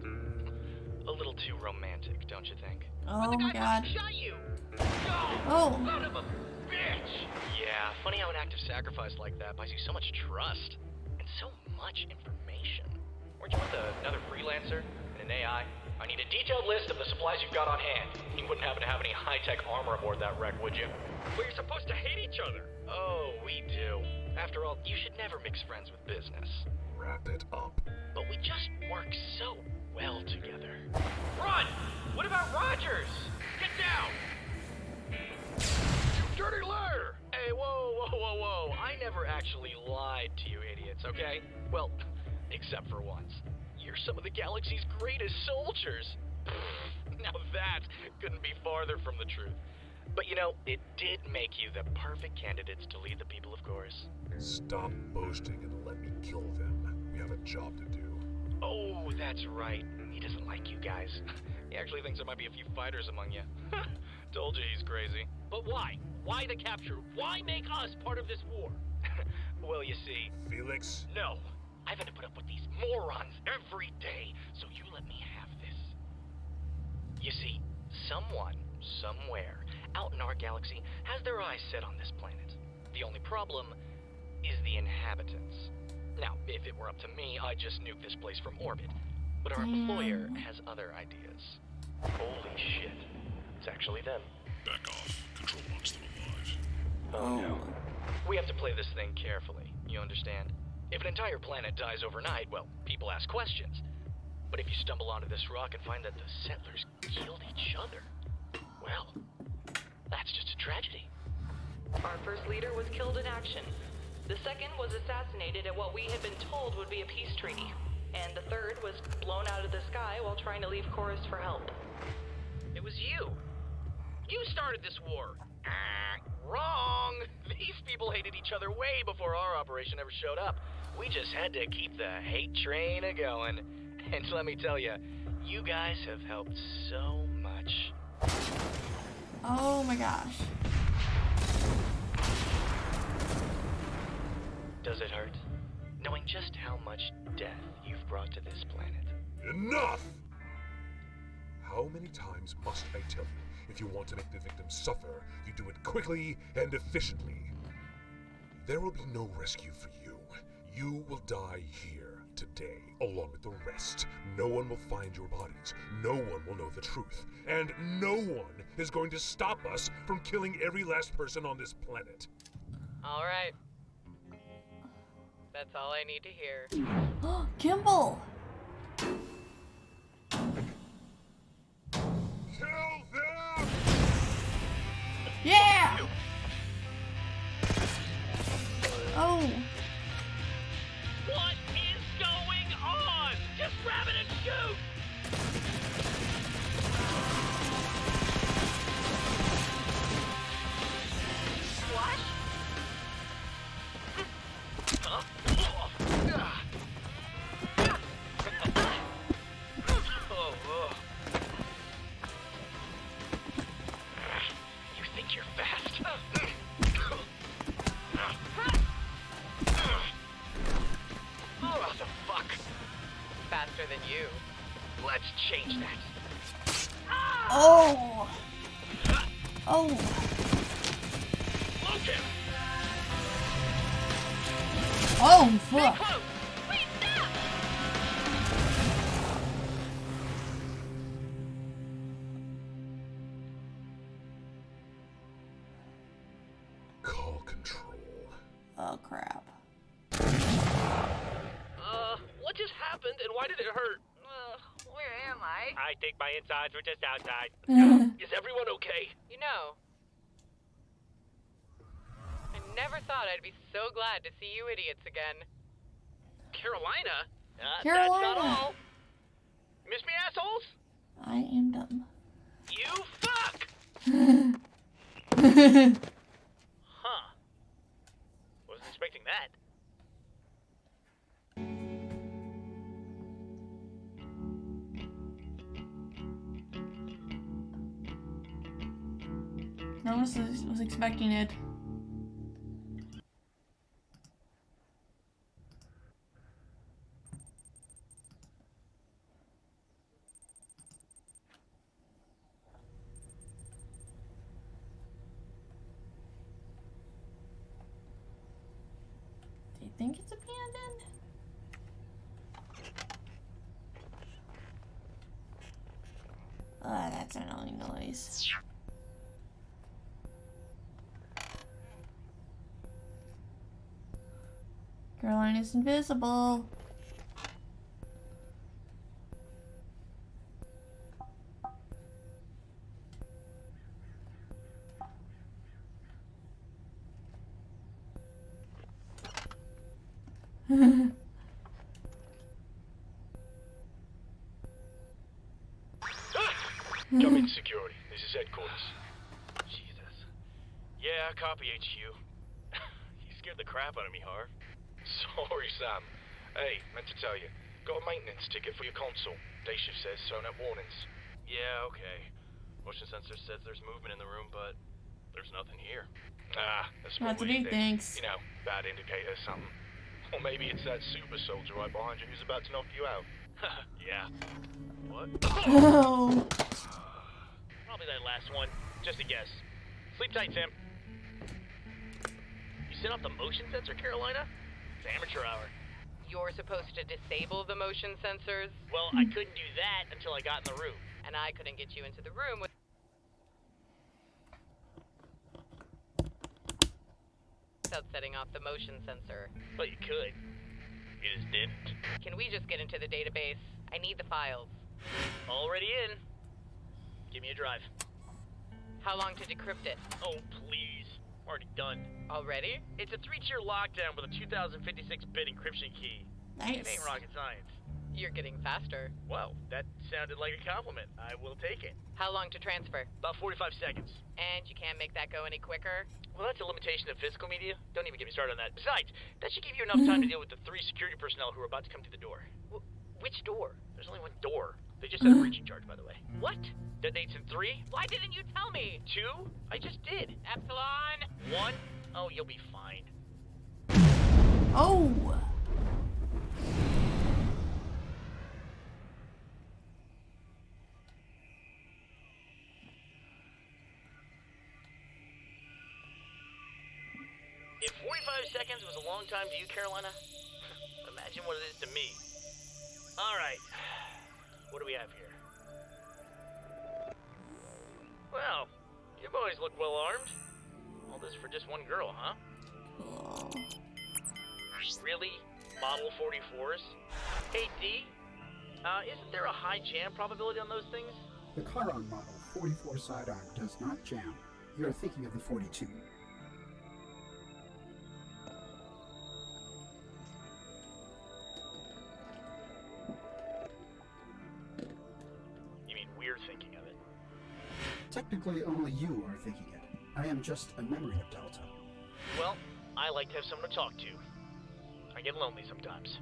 A little too romantic, don't you think? Oh my god. Shot you! Oh. Son of a bitch! Yeah, funny how an act of sacrifice like that buys you so much trust and so much information. Weren't you with another freelancer and an AI? I need a detailed list of the supplies you've got on hand. You wouldn't happen to have any high-tech armor aboard that wreck, would you? But you're supposed to hate each other. Oh, we do. After all, you should never mix friends with business. Wrap it up. But we just work so well together. Run! What about Rogers? Get down! You dirty liar! Hey, whoa. I never actually lied to you idiots, okay? Well, except for once. You're some of the galaxy's greatest soldiers. Now that couldn't be farther from the truth. But you know, it did make you the perfect candidates to lead the people of Gorse. Stop boasting and let me kill them. We have a job to do. Oh, that's right. He doesn't like you guys. He actually thinks there might be a few fighters among you. Told you he's crazy. But why? Why the capture? Why make us part of this war? Well, you see... Felix? No. I've had to put up with these morons every day, so you let me have this. You see, someone, somewhere, out in our galaxy, has their eyes set on this planet. The only problem is the inhabitants. Now, if it were up to me, I'd just nuke this place from orbit. But our employer has other ideas. Holy shit. It's actually them. Back off. Control wants them alive. Oh no. We have to play this thing carefully, you understand? If an entire planet dies overnight, well, people ask questions. But if you stumble onto this rock and find that the settlers killed each other, well, that's just a tragedy. Our first leader was killed in action. The second was assassinated at what we had been told would be a peace treaty. And the third was blown out of the sky while trying to leave Chorus for help. It was you. You started this war. Wrong! These people hated each other way before our operation ever showed up. We just had to keep the hate train a-going. And let me tell you, you guys have helped so much. Oh my gosh. Does it hurt? Knowing just how much death you've brought to this planet. Enough! How many times must I tell you, if you want to make the victims suffer, you do it quickly and efficiently. There will be no rescue for you. You will die here, today, along with the rest. No one will find your bodies. No one will know the truth. And no one is going to stop us from killing every last person on this planet. All right. That's all I need to hear. Kimball! Kill them! Yeah! Oh. What is going on? Just grab it and shoot! What? Huh? You think you're fast? Oh, the fuck? Faster than you. Let's change that. Oh. Oh. Logan! Oh, fuck. Close! Wait, stop! Call control. Oh, crap. What just happened and why did it hurt? Where am I? I think my insides were just outside. Is everyone okay? You know, I never thought I'd be so glad to see you idiots again. Carolina? Carolina. That's not all. Miss me, assholes? I am dumb. You fuck! Huh. Wasn't expecting that. No one was expecting it. Do you think it's abandoned? That's That's an annoying noise. Caroline is invisible. Come in, security. This is headquarters. Jesus. Yeah, copy HQ. You scared the crap out of me, Harv. Sorry, Sam. Hey, meant to tell you. Got a maintenance ticket for your console. Day shift says throwing up warnings. Yeah, okay. Motion sensor says there's movement in the room, but there's nothing here. Ah, that's That's what he thinks. You know, bad indicator or something. Or maybe it's that super soldier right behind you who's about to knock you out. Yeah. What? Oh. Probably that last one. Just a guess. Sleep tight, Sam. You set off the motion sensor, Carolina? It's amateur hour. You're supposed to disable the motion sensors? Well, I couldn't do that until I got in the room. And I couldn't get you into the room without setting off the motion sensor. Well, you could. You just didn't. Can we just get into the database? I need the files. Already in. Give me a drive. How long to decrypt it? Oh, please. Already done. Already? It's a 3-tier lockdown with a 2056-bit encryption key. Nice. It ain't rocket science. You're getting faster. Well, that sounded like a compliment. I will take it. How long to transfer? About 45 seconds. And you can't make that go any quicker? Well, that's a limitation of physical media. Don't even get me started on that. Besides, that should give you enough time to deal with the 3 security personnel who are about to come through the door. Which door? There's only one door. They just had a breaching charge, by the way. What? Detonates in 3. Why didn't you tell me? 2? I just did. Epsilon? 1? Oh, you'll be fine. Oh. If 45 seconds was a long time to you, Carolina, imagine what it is to me. All right. What do we have here? Well, you boys look well armed. All this for just one girl, huh? Oh. Really? Model 44s? Hey, D, isn't there a high jam probability on those things? The Charron model 44 sidearm does not jam. You're thinking of the 42. You mean we're thinking of it? Technically, only you are thinking it. I am just a memory of Delta. Well, I like to have someone to talk to. I get lonely sometimes.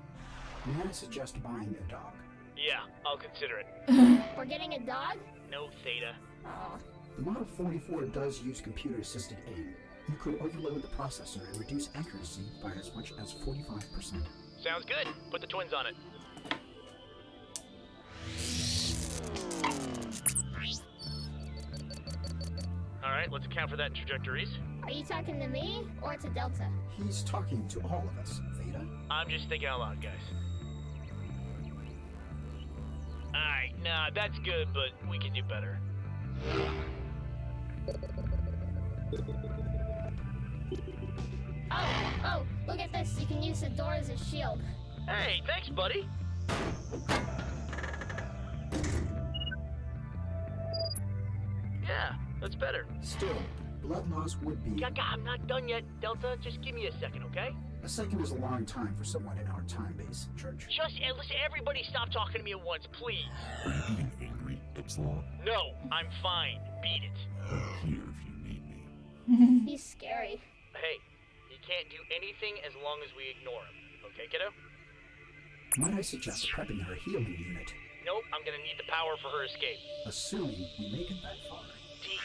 May I suggest buying a dog? Yeah, I'll consider it. We're getting a dog? No, Theta. Aw. The Model 44 does use computer-assisted aim. You could overload the processor and reduce accuracy by as much as 45%. Sounds good. Put the twins on it. Alright, let's account for that in trajectories. Are you talking to me or to Delta? He's talking to all of us, Theta. I'm just thinking out loud, guys. Alright, nah, that's good, but we can do better. Oh, look at this. You can use the door as a shield. Hey, thanks, buddy. Yeah, that's better. Still, blood loss would be... I'm not done yet, Delta. Just give me a second, okay? A second is a long time for someone in our time base, Church. Just, listen, everybody stop talking to me at once, please. Are you getting angry, Epsilon? No, I'm fine. Beat it. Here if you need me. He's scary. Hey, he can't do anything as long as we ignore him. Okay, kiddo? Might I suggest prepping her healing unit? Nope, I'm gonna need the power for her escape. Assuming we make it that far. D,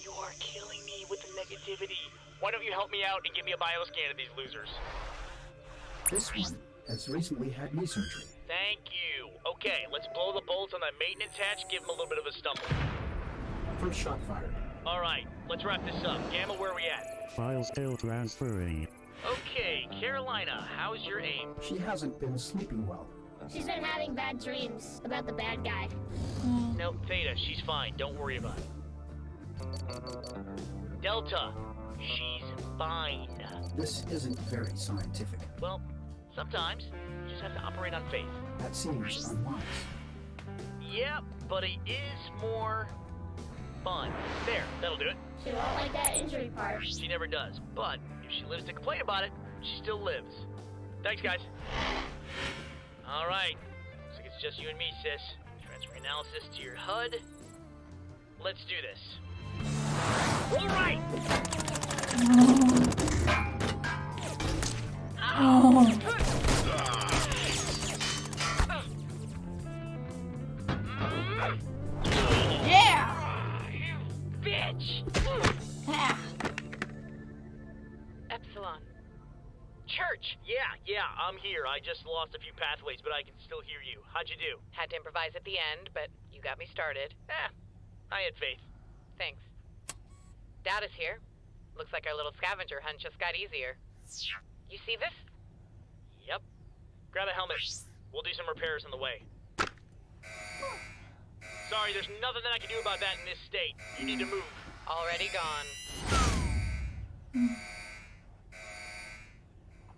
you are killing me with the negativity. Why don't you help me out and give me a bioscan of these losers? This one has recently had knee surgery. Thank you. Okay, let's blow the bolts on that maintenance hatch, give him a little bit of a stumble. First shot fired. Alright, let's wrap this up. Gamma, where are we at? File still transferring. Okay, Carolina, how's your aim? She hasn't been sleeping well. She's been having bad dreams about the bad guy. Nope, Theta, she's fine. Don't worry about it. Delta, she's fine. This isn't very scientific. Well, sometimes you just have to operate on faith. That seems unwise. Yeah, but it is more fun. There, that'll do it. She won't like that injury part. She never does, but if she lives to complain about it, she still lives. Thanks, guys. All right, looks like it's just you and me, sis. Transfer analysis to your HUD. Let's do this. All right. Yeah! You bitch! Ah. Epsilon. Church! Yeah, I'm here. I just lost a few pathways, but I can still hear you. How'd you do? Had to improvise at the end, but you got me started. I had faith. Thanks. Data's here. Looks like our little scavenger hunt just got easier. You see this? Yep. Grab a helmet. We'll do some repairs on the way. Sorry, there's nothing that I can do about that in this state. You need to move. Already gone.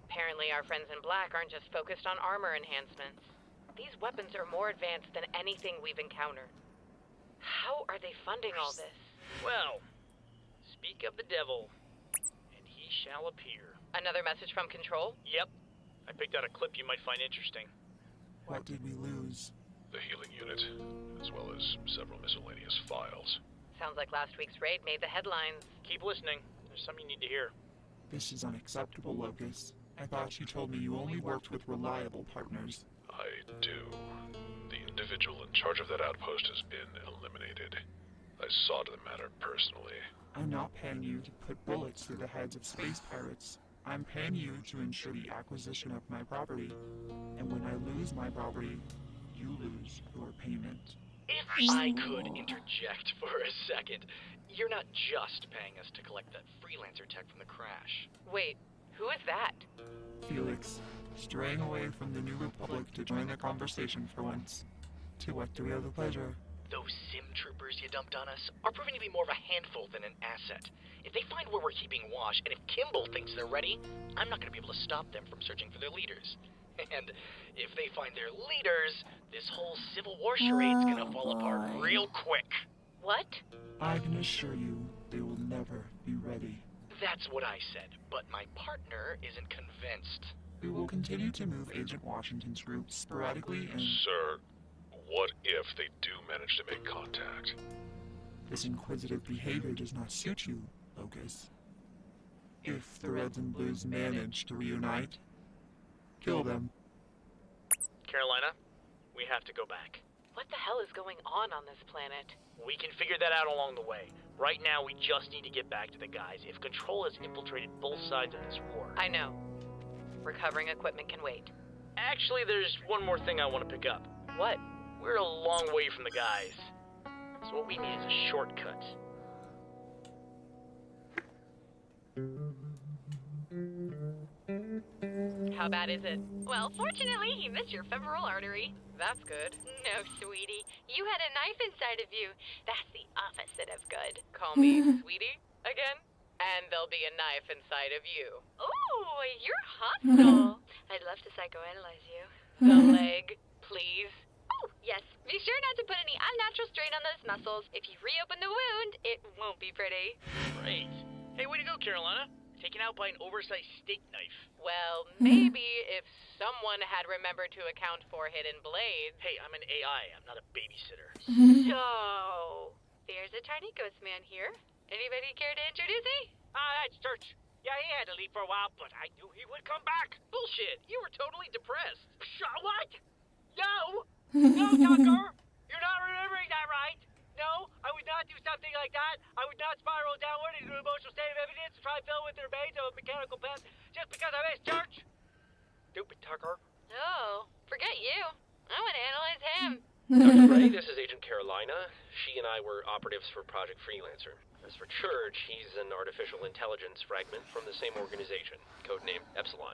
Apparently our friends in black aren't just focused on armor enhancements. These weapons are more advanced than anything we've encountered. How are they funding all this? Well, speak of the devil, and he shall appear. Another message from Control? Yep. I picked out a clip you might find interesting. What did we lose? The healing unit, as well as several miscellaneous files. Sounds like last week's raid made the headlines. Keep listening. There's something you need to hear. This is unacceptable, Locus. I thought you told me you only worked with reliable partners. I do. The individual in charge of that outpost has been eliminated. I saw to the matter personally. I'm not paying you to put bullets through the heads of space pirates. I'm paying you to ensure the acquisition of my property. And when I lose my property, you lose your payment. If I could interject for a second, you're not just paying us to collect that freelancer tech from the crash. Wait, who is that? Felix, straying away from the New Republic to join the conversation for once. To what do we have the pleasure? Those sim troopers you dumped on us are proving to be more of a handful than an asset. If they find where we're keeping Wash, and if Kimball thinks they're ready, I'm not going to be able to stop them from searching for their leaders. And if they find their leaders, this whole Civil War charade's gonna fall apart real quick. What? I can assure you, they will never be ready. That's what I said, but my partner isn't convinced. We will continue to move Agent Washington's group sporadically and... Sir, what if they do manage to make contact? This inquisitive behavior does not suit you, Locus. If the Reds and Blues manage to reunite, kill them. Carolina, we have to go back. What the hell is going on this planet? We can figure that out along the way. Right now, we just need to get back to the guys. If Control has infiltrated both sides of this war... I know. Recovering equipment can wait. Actually, there's one more thing I want to pick up. What? We're a long way from the guys. So what we need is a shortcut. How bad is it? Well, fortunately, he missed your femoral artery. That's good. No, sweetie. You had a knife inside of you. That's the opposite of good. Call me sweetie again? And there'll be a knife inside of you. Ooh, you're hostile. I'd love to psychoanalyze you. The leg, please. Oh, yes. Be sure not to put any unnatural strain on those muscles. If you reopen the wound, it won't be pretty. Great. Hey, way to go, Carolina. Taken out by an oversized steak knife. Well, maybe if someone had remembered to account for hidden blades. Hey, I'm an AI. I'm not a babysitter. So, there's a tiny ghost man here. Anybody care to introduce me? That's Church. Yeah, he had to leave for a while, but I knew he would come back. Bullshit. You were totally depressed. What? No! No, Tucker! You're not remembering that right. No, I would not do something like that. I would not spiral downward into an emotional state of evidence and try to fill with the remains of a mechanical pet just because I missed church. Stupid Tucker. Oh, forget you. I want to analyze him. Dr. Gray, this is Agent Carolina. She and I were operatives for Project Freelancer. As for Church, he's an artificial intelligence fragment from the same organization, codename Epsilon.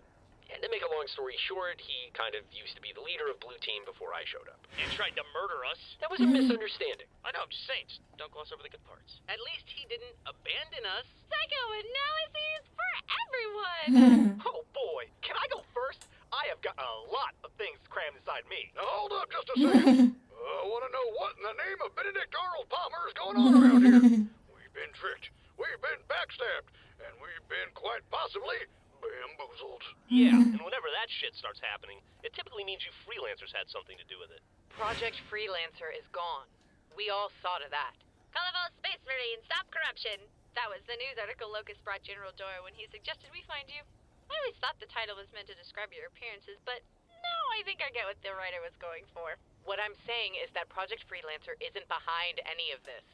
And to make a long story short, he kind of used to be the leader of Blue Team before I showed up. And tried to murder us. That was a misunderstanding. I know, I'm just saying, just don't gloss over the good parts. At least he didn't abandon us. Psychoanalyses for everyone! Oh boy, can I go first? I have got a lot of things crammed inside me. Now hold up just a second. I want to know what in the name of Benedict Arnold Palmer is going on around here. We've been tricked, we've been backstabbed, and we've been quite possibly bamboozled. Yeah, and whenever that shit starts happening, it typically means you freelancers had something to do with it. Project Freelancer is gone. We all saw to that. Colorful Space Marine, stop corruption! That was the news article Locust brought General Dora when he suggested we find you. I always thought the title was meant to describe your appearances, but now I think I get what the writer was going for. What I'm saying is that Project Freelancer isn't behind any of this.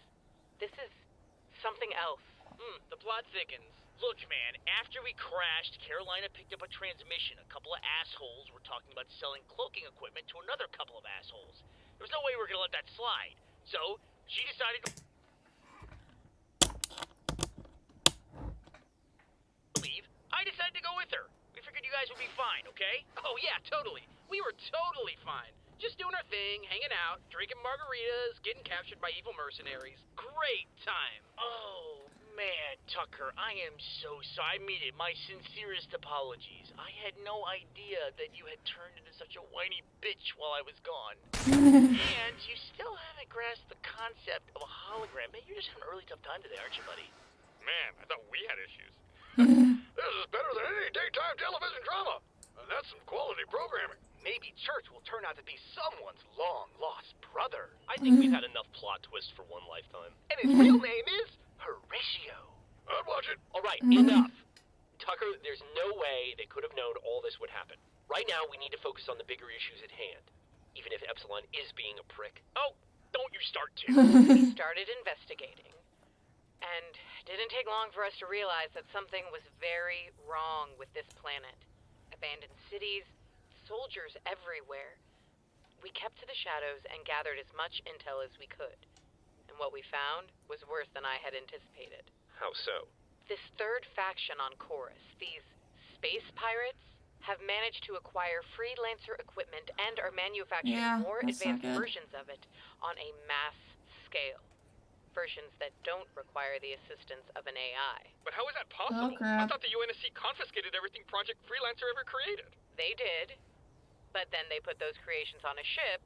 This is something else. The plot thickens. Look, man, after we crashed, Carolina picked up a transmission. A couple of assholes were talking about selling cloaking equipment to another couple of assholes. There was no way we were gonna let that slide. So, she decided to leave. I decided to go with her. We figured you guys would be fine, okay? Oh yeah, totally. We were totally fine. Just doing our thing, hanging out, drinking margaritas, getting captured by evil mercenaries. Great time. Oh, man, Tucker, I am so sorry. I mean it. My sincerest apologies. I had no idea that you had turned into such a whiny bitch while I was gone. And you still haven't grasped the concept of a hologram. Man, you're just having a really tough time today, aren't you, buddy? Man, I thought we had issues. This is better than any daytime television drama. And that's some quality programming. Maybe Church will turn out to be someone's long-lost brother. I think we've had enough plot twists for one lifetime. And his real name is Horatio. I'd watch it. All right, enough. Tucker, there's no way they could have known all this would happen. Right now, we need to focus on the bigger issues at hand. Even if Epsilon is being a prick. Oh, don't you start to. We started investigating. And it didn't take long for us to realize that something was very wrong with this planet. Abandoned cities, soldiers everywhere. We kept to the shadows and gathered as much intel as we could. And what we found was worse than I had anticipated. How so? This third faction on Chorus, these space pirates, have managed to acquire freelancer equipment and are manufacturing more advanced versions of it on a mass scale. Versions that don't require the assistance of an AI. But how is that possible? I thought the UNSC confiscated everything Project Freelancer ever created. They did, but then they put those creations on a ship,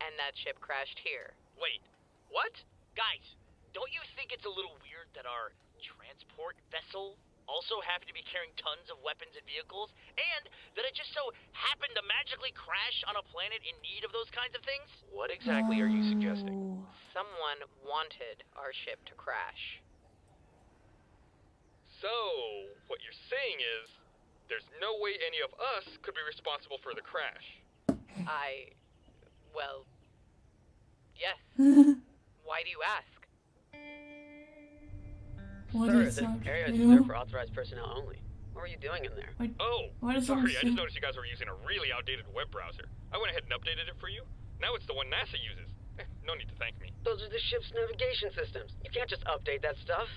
and that ship crashed here. Wait, what? Guys, don't you think it's a little weird that our transport vessel also happened to be carrying tons of weapons and vehicles, and that it just so happened to magically crash on a planet in need of those kinds of things? What exactly are you suggesting? Someone wanted our ship to crash. So, what you're saying is, there's no way any of us could be responsible for the crash. Well, yes. Why do you ask? Sir, this area is reserved for authorized personnel only. What were you doing in there? Sorry, I just noticed you guys were using a really outdated web browser. I went ahead and updated it for you. Now it's the one NASA uses. No need to thank me. Those are the ship's navigation systems. You can't just update that stuff.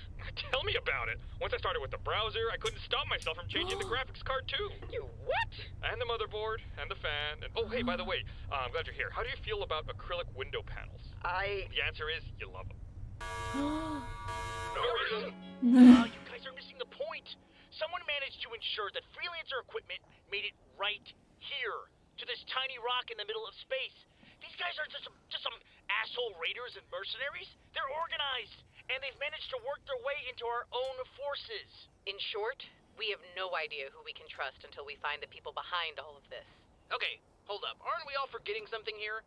Tell me about it. Once I started with the browser, I couldn't stop myself from changing the graphics card too. You what? And the motherboard, and the fan, and oh hey, by the way, I'm glad you're here. How do you feel about acrylic window panels? The answer is, you love them. No reason. You guys are missing the point. Someone managed to ensure that freelancer equipment made it right here, to this tiny rock in the middle of space. These guys aren't just some asshole raiders and mercenaries. They're organized, and they've managed to work their way into our own forces. In short, we have no idea who we can trust until we find the people behind all of this. Okay, hold up. Aren't we all forgetting something here?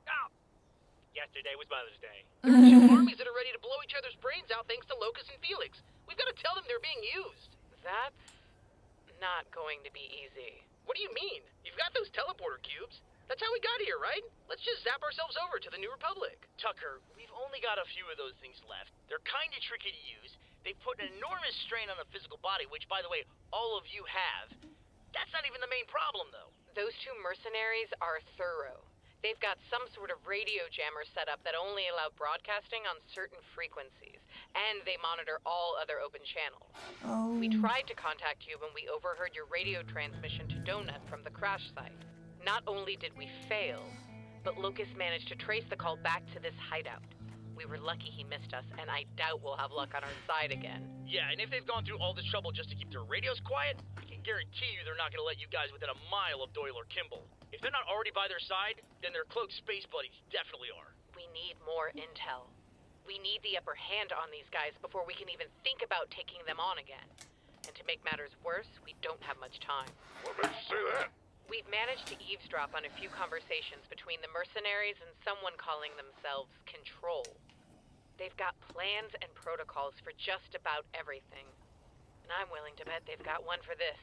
Yesterday was Mother's Day. There are two armies that are ready to blow each other's brains out thanks to Locust and Felix. We've got to tell them they're being used. That's not going to be easy. What do you mean? You've got those teleporter cubes. That's how we got here, right? Let's just zap ourselves over to the New Republic. Tucker, we've only got a few of those things left. They're kind of tricky to use. They put an enormous strain on the physical body, which, by the way, all of you have. That's not even the main problem, though. Those two mercenaries are thorough. They've got some sort of radio jammer set up that only allow broadcasting on certain frequencies, and they monitor all other open channels. Oh. We tried to contact you when we overheard your radio transmission to Donut from the crash site. Not only did we fail, but Lucas managed to trace the call back to this hideout. We were lucky he missed us, and I doubt we'll have luck on our side again. Yeah, and if they've gone through all this trouble just to keep their radios quiet, I can guarantee you they're not going to let you guys within a mile of Doyle or Kimball. If they're not already by their side, then their cloaked space buddies definitely are. We need more intel. We need the upper hand on these guys before we can even think about taking them on again. And to make matters worse, we don't have much time. What makes you say that? We've managed to eavesdrop on a few conversations between the mercenaries and someone calling themselves Control. They've got plans and protocols for just about everything. And I'm willing to bet they've got one for this.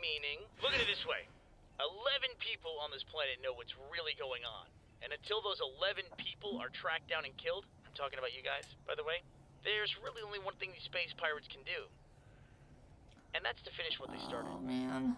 Meaning? Look at it this way. 11 people on this planet know what's really going on. And until those 11 people are tracked down and killed, I'm talking about you guys, by the way, there's really only one thing these space pirates can do. And that's to finish what they started. Oh, man.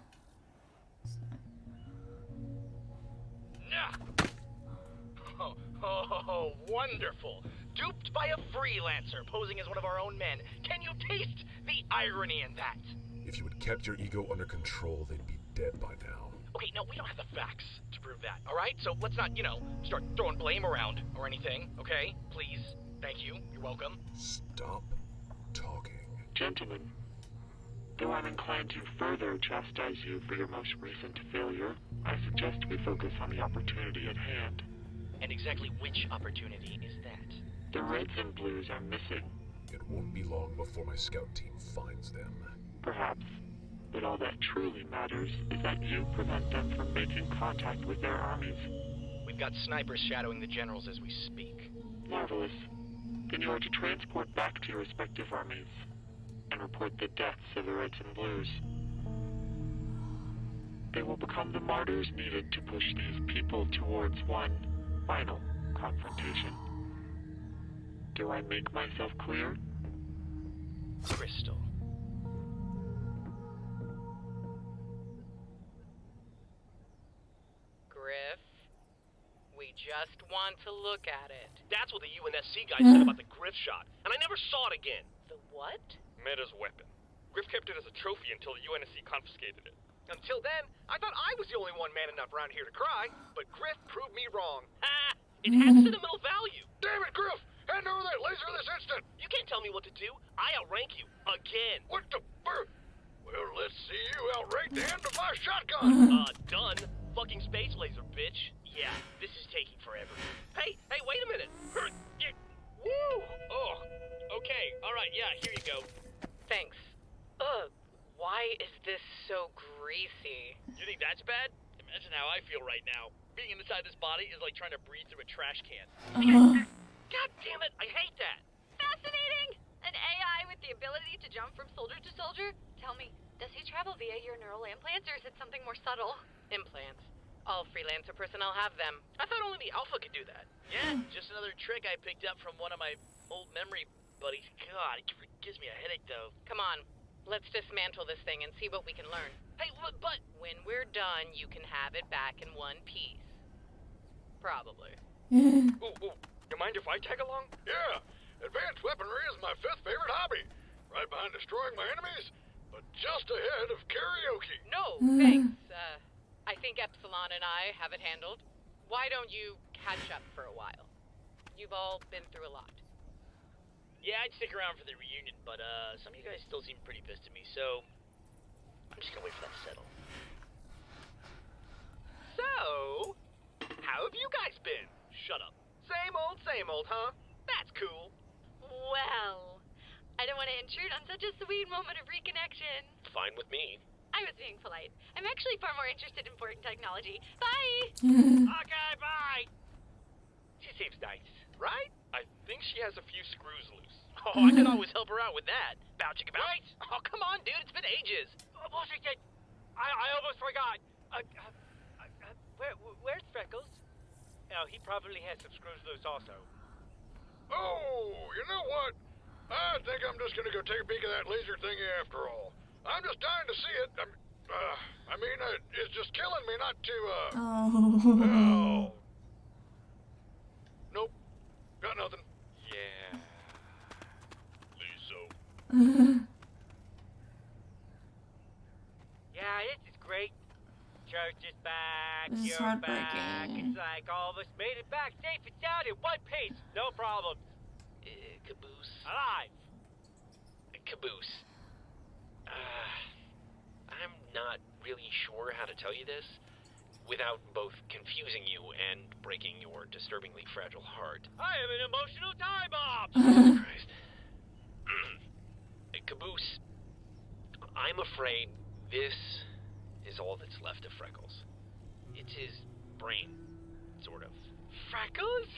Oh, wonderful. Duped by a freelancer posing as one of our own men. Can you taste the irony in that? If you had kept your ego under control, they'd be dead by now. Okay, no, we don't have the facts to prove that, all right? So let's not, start throwing blame around or anything, okay? Please. Thank you. You're welcome. Stop talking. Gentlemen, though I'm inclined to further chastise you for your most recent failure, I suggest we focus on the opportunity at hand. And exactly which opportunity is that? The Reds and Blues are missing. It won't be long before my scout team finds them. Perhaps. But all that truly matters is that you prevent them from making contact with their armies. We've got snipers shadowing the generals as we speak. Marvelous. Then you are to transport back to your respective armies and report the deaths of the Reds and Blues. They will become the martyrs needed to push these people towards one final confrontation. Do I make myself clear? Crystal. Griff, we just want to look at it. That's what the UNSC guy said about the Griff shot, and I never saw it again. The what? Meta's weapon. Griff kept it as a trophy until the UNSC confiscated it. Until then, I thought I was the only one man enough around here to cry, but Griff proved me wrong. Ha! It has sentimental value. Damn it, Griff! Hand over that laser this instant! You can't tell me what to do. I outrank you. Again. What the bur... Well, let's see you outrank the end of my shotgun! Done. Fucking space laser, bitch. Yeah, this is taking forever. Hey, wait a minute. Woo! Oh, okay. All right, yeah, here you go. Thanks. Ugh, why is this so greasy? You think that's bad? Imagine how I feel right now. Being inside this body is like trying to breathe through a trash can. God damn it, I hate that. Fascinating! An AI with the ability to jump from soldier to soldier? Tell me, does he travel via your neural implants, or is it something more subtle? Implants. All freelancer personnel have them. I thought only the Alpha could do that. Yeah, just another trick I picked up from one of my old memory buddies. God, it gives me a headache, though. Come on, let's dismantle this thing and see what we can learn. Hey, but... When we're done, you can have it back in one piece. Probably. Ooh, you mind if I tag along? Yeah, advanced weaponry is my 5th favorite hobby. Right behind destroying my enemies, but just ahead of karaoke. No, thanks. I think Epsilon and I have it handled. Why don't you catch up for a while? You've all been through a lot. Yeah, I'd stick around for the reunion, but some of you guys still seem pretty pissed at me, so I'm just gonna wait for that to settle. So, how have you guys been? Shut up. Same old, huh? That's cool. Well, I don't want to intrude on such a sweet moment of reconnection. Fine with me. I was being polite. I'm actually far more interested in important technology. Bye! Okay, bye! She seems nice. Right? I think she has a few screws loose. Oh, I can always help her out with that. Bow chicka bow. Right? Oh, come on, dude. It's been ages. Bullshit. I almost forgot. Where's Freckles? Oh, he probably has some screws loose also. Oh, you know what? I think I'm just gonna go take a peek at that laser thingy after all. I'm just dying to see it. It's just killing me not to, Oh. Got nothing. Yeah. Lizzo. Yeah, this is great. Church is back. This is You're back. heartbreaking. It's like all of us made it back safe and sound in one piece. No problems. Caboose. Alive. Caboose. I'm not really sure how to tell you this without both confusing you and breaking your disturbingly fragile heart. I am an emotional time bomb. Jesus Christ. Caboose, I'm afraid this is all that's left of Freckles. It's his brain, sort of. Freckles?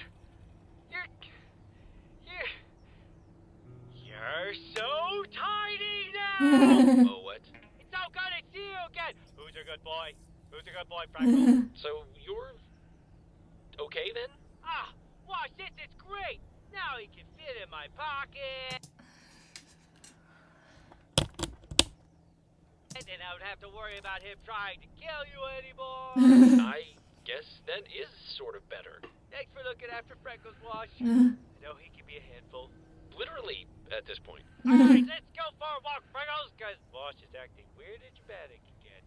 You're so tiny now. Oh, what? It's so good to see you again. Who's a good boy? Who's a good boy, Freckles? So you're okay then? Ah, watch this. It's great. Now he can fit in my pocket. And then I don't have to worry about him trying to kill you anymore. I guess that is sort of better. Thanks for looking after Freckles, Wash. I know he can be a handful. Literally, at this point. Alright, let's go for a walk, Freckles, because Wash is acting weird and dramatic again.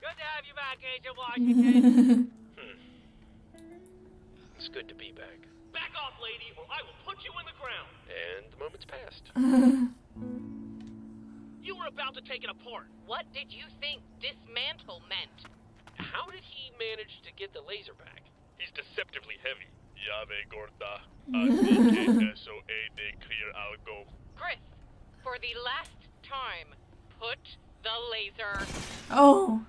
Good to have you back, Agent Washington. It's good to be back. Back off, lady, or I will put you in the ground. And the moment's passed. You were about to take it apart. What did you think dismantle meant? How did he manage to get the laser back? He's deceptively heavy. Llave gorda. ADKSOA de clear algo. Chris, for the last time, put the laser. Oh.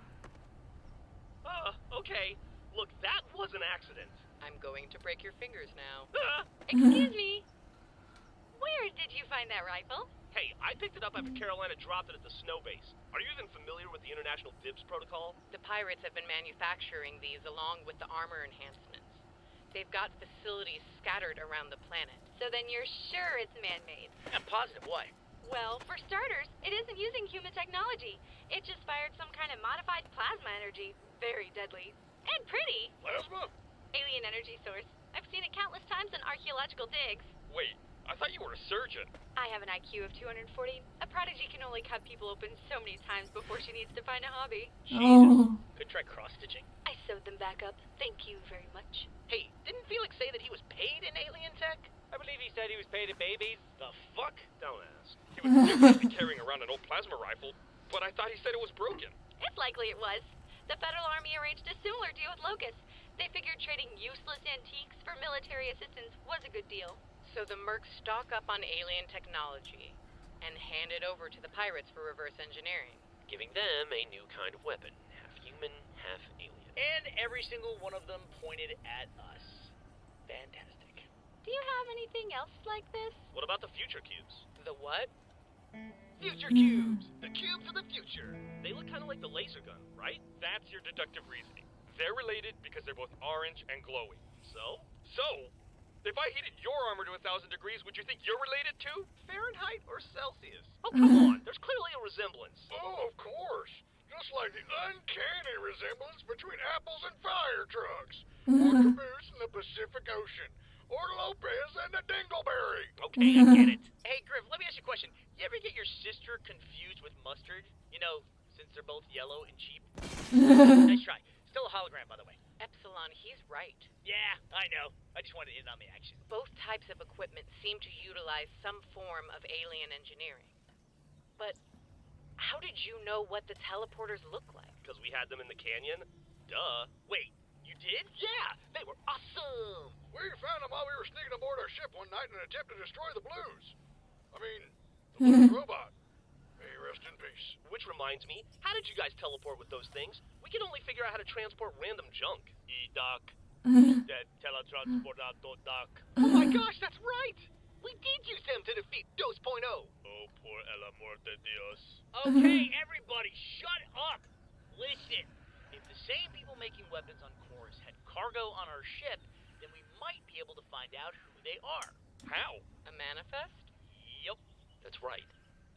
Okay. Look, that was an accident. I'm going to break your fingers now. Excuse me. Where did you find that rifle? Hey, I picked it up after Carolina dropped it at the snow base. Are you even familiar with the International Dibs Protocol? The pirates have been manufacturing these along with the armor enhancements. They've got facilities scattered around the planet. So then you're sure it's man-made? I'm positive. Why? Well, for starters, it isn't using human technology. It just fired some kind of modified plasma energy. Very deadly. And pretty. Plasma? Alien energy source. I've seen it countless times in archaeological digs. Wait, I thought you were a surgeon. I have an IQ of 240. A prodigy can only cut people open so many times before she needs to find a hobby. Oh. Could try cross-stitching. I sewed them back up. Thank you very much. Hey, didn't Felix say that he was paid in alien tech? I believe he said he was paid in babies. The fuck? Don't ask. He was definitely carrying around an old plasma rifle, but I thought he said it was broken. It's likely it was. The Federal Army arranged a similar deal with Locust. They figured trading useless antiques for military assistance was a good deal. So the mercs stock up on alien technology and hand it over to the pirates for reverse engineering. Giving them a new kind of weapon. Half human, half alien. And every single one of them pointed at us. Fantastic. Do you have anything else like this? What about the future cubes? The what? Future cubes! The cubes of the future! They look kind of like the laser gun, right? That's your deductive reasoning. They're related because they're both orange and glowing. So? So, if I heated your armor to 1,000 degrees, would you think you're related too? Fahrenheit or Celsius? Oh, come on! There's clearly a resemblance. Oh, of course. Just like the uncanny resemblance between apples and fire trucks. Or Caboose and the Pacific Ocean. Or Lopez and the Dingleberry. Okay, I get it. Hey, Griff, let me ask you a question. You ever get your sister confused with mustard? You know, since they're both yellow and cheap? Nice try. Still a hologram, by the way. Epsilon, he's right. Yeah, I know. I just wanted in on the action. Both types of equipment seem to utilize some form of alien engineering. But how did you know what the teleporters look like? Because we had them in the canyon? Duh. Wait, you did? Yeah! They were awesome! We found them while we were sneaking aboard our ship one night in an attempt to destroy the Blues. I mean, the Blues robot. May he rest in peace. Which reminds me, how did you guys teleport with those things? We can only figure out how to transport random junk. E-Doc. Dead teletransportado-doc. Oh my gosh, that's right! We did use them to defeat 2.0. Oh, por el amor de Dios. Okay, everybody, shut up! Listen, if the same people making weapons on Chorus had cargo on our ship, then we might be able to find out who they are. How? A manifest? Yep. That's right.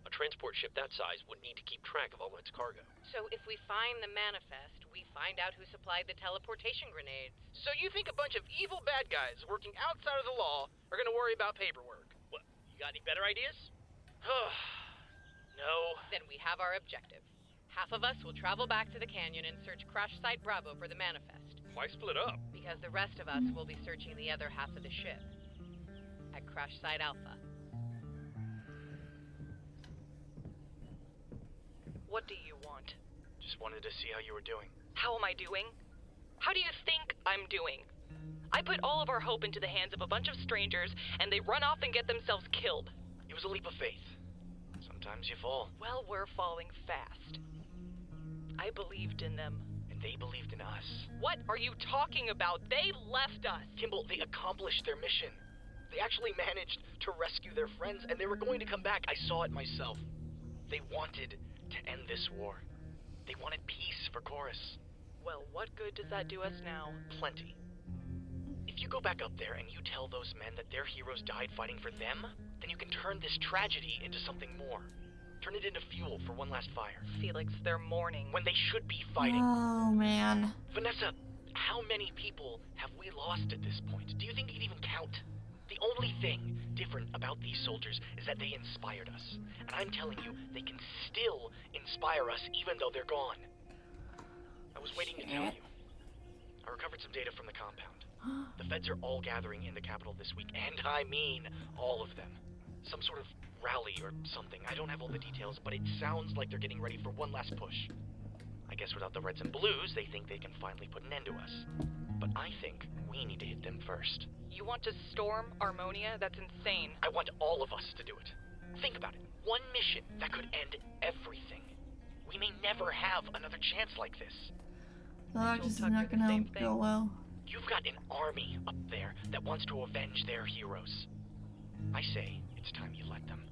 A transport ship that size would need to keep track of all its cargo. So if we find the manifest, we find out who supplied the teleportation grenades. So you think a bunch of evil bad guys working outside of the law are gonna worry about paperwork? What, you got any better ideas? No. Then we have our objective. Half of us will travel back to the canyon and search Crash Site Bravo for the manifest. Why split up? Because the rest of us will be searching the other half of the ship. At Crash Site Alpha. What do you want? Just wanted to see how you were doing. How am I doing? How do you think I'm doing? I put all of our hope into the hands of a bunch of strangers, and they run off and get themselves killed. It was a leap of faith. Sometimes you fall. Well, we're falling fast. I believed in them. And they believed in us. What are you talking about? They left us. Kimball, they accomplished their mission. They actually managed to rescue their friends, and they were going to come back. I saw it myself. They wanted to end this war. They wanted peace for Chorus. Well, what good does that do us now? Plenty. If you go back up there and you tell those men that their heroes died fighting for them, then you can turn this tragedy into something more. Turn it into fuel for one last fire. Felix, they're mourning. When they should be fighting. Oh, man. Vanessa, how many people have we lost at this point? Do you think you can even count? The only thing different about these soldiers is that they inspired us. And I'm telling you, they can still inspire us even though they're gone. I was waiting to tell you. I recovered some data from the compound. The feds are all gathering in the capital this week, and I mean all of them. Some sort of rally or something. I don't have all the details, but it sounds like they're getting ready for one last push. I guess without the Reds and Blues, they think they can finally put an end to us. But I think we need to hit them first. You want to storm Harmonia? That's insane. I want all of us to do it. Think about it. One mission that could end everything. We may never have another chance like this. Well, this is not gonna go well. You've got an army up there that wants to avenge their heroes. I say, it's time you let them.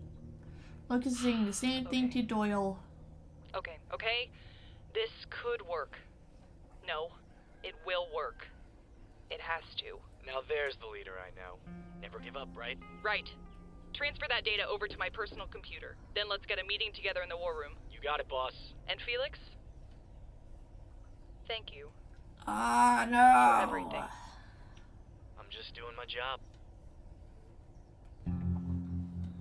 Lucas is saying the same thing to Doyle. Okay. This could work. No, it will work. It has to. Now there's the leader I know. Never give up, right? Right. Transfer that data over to my personal computer. Then let's get a meeting together in the war room. You got it, boss. And Felix? Thank you. No. For everything. I'm just doing my job.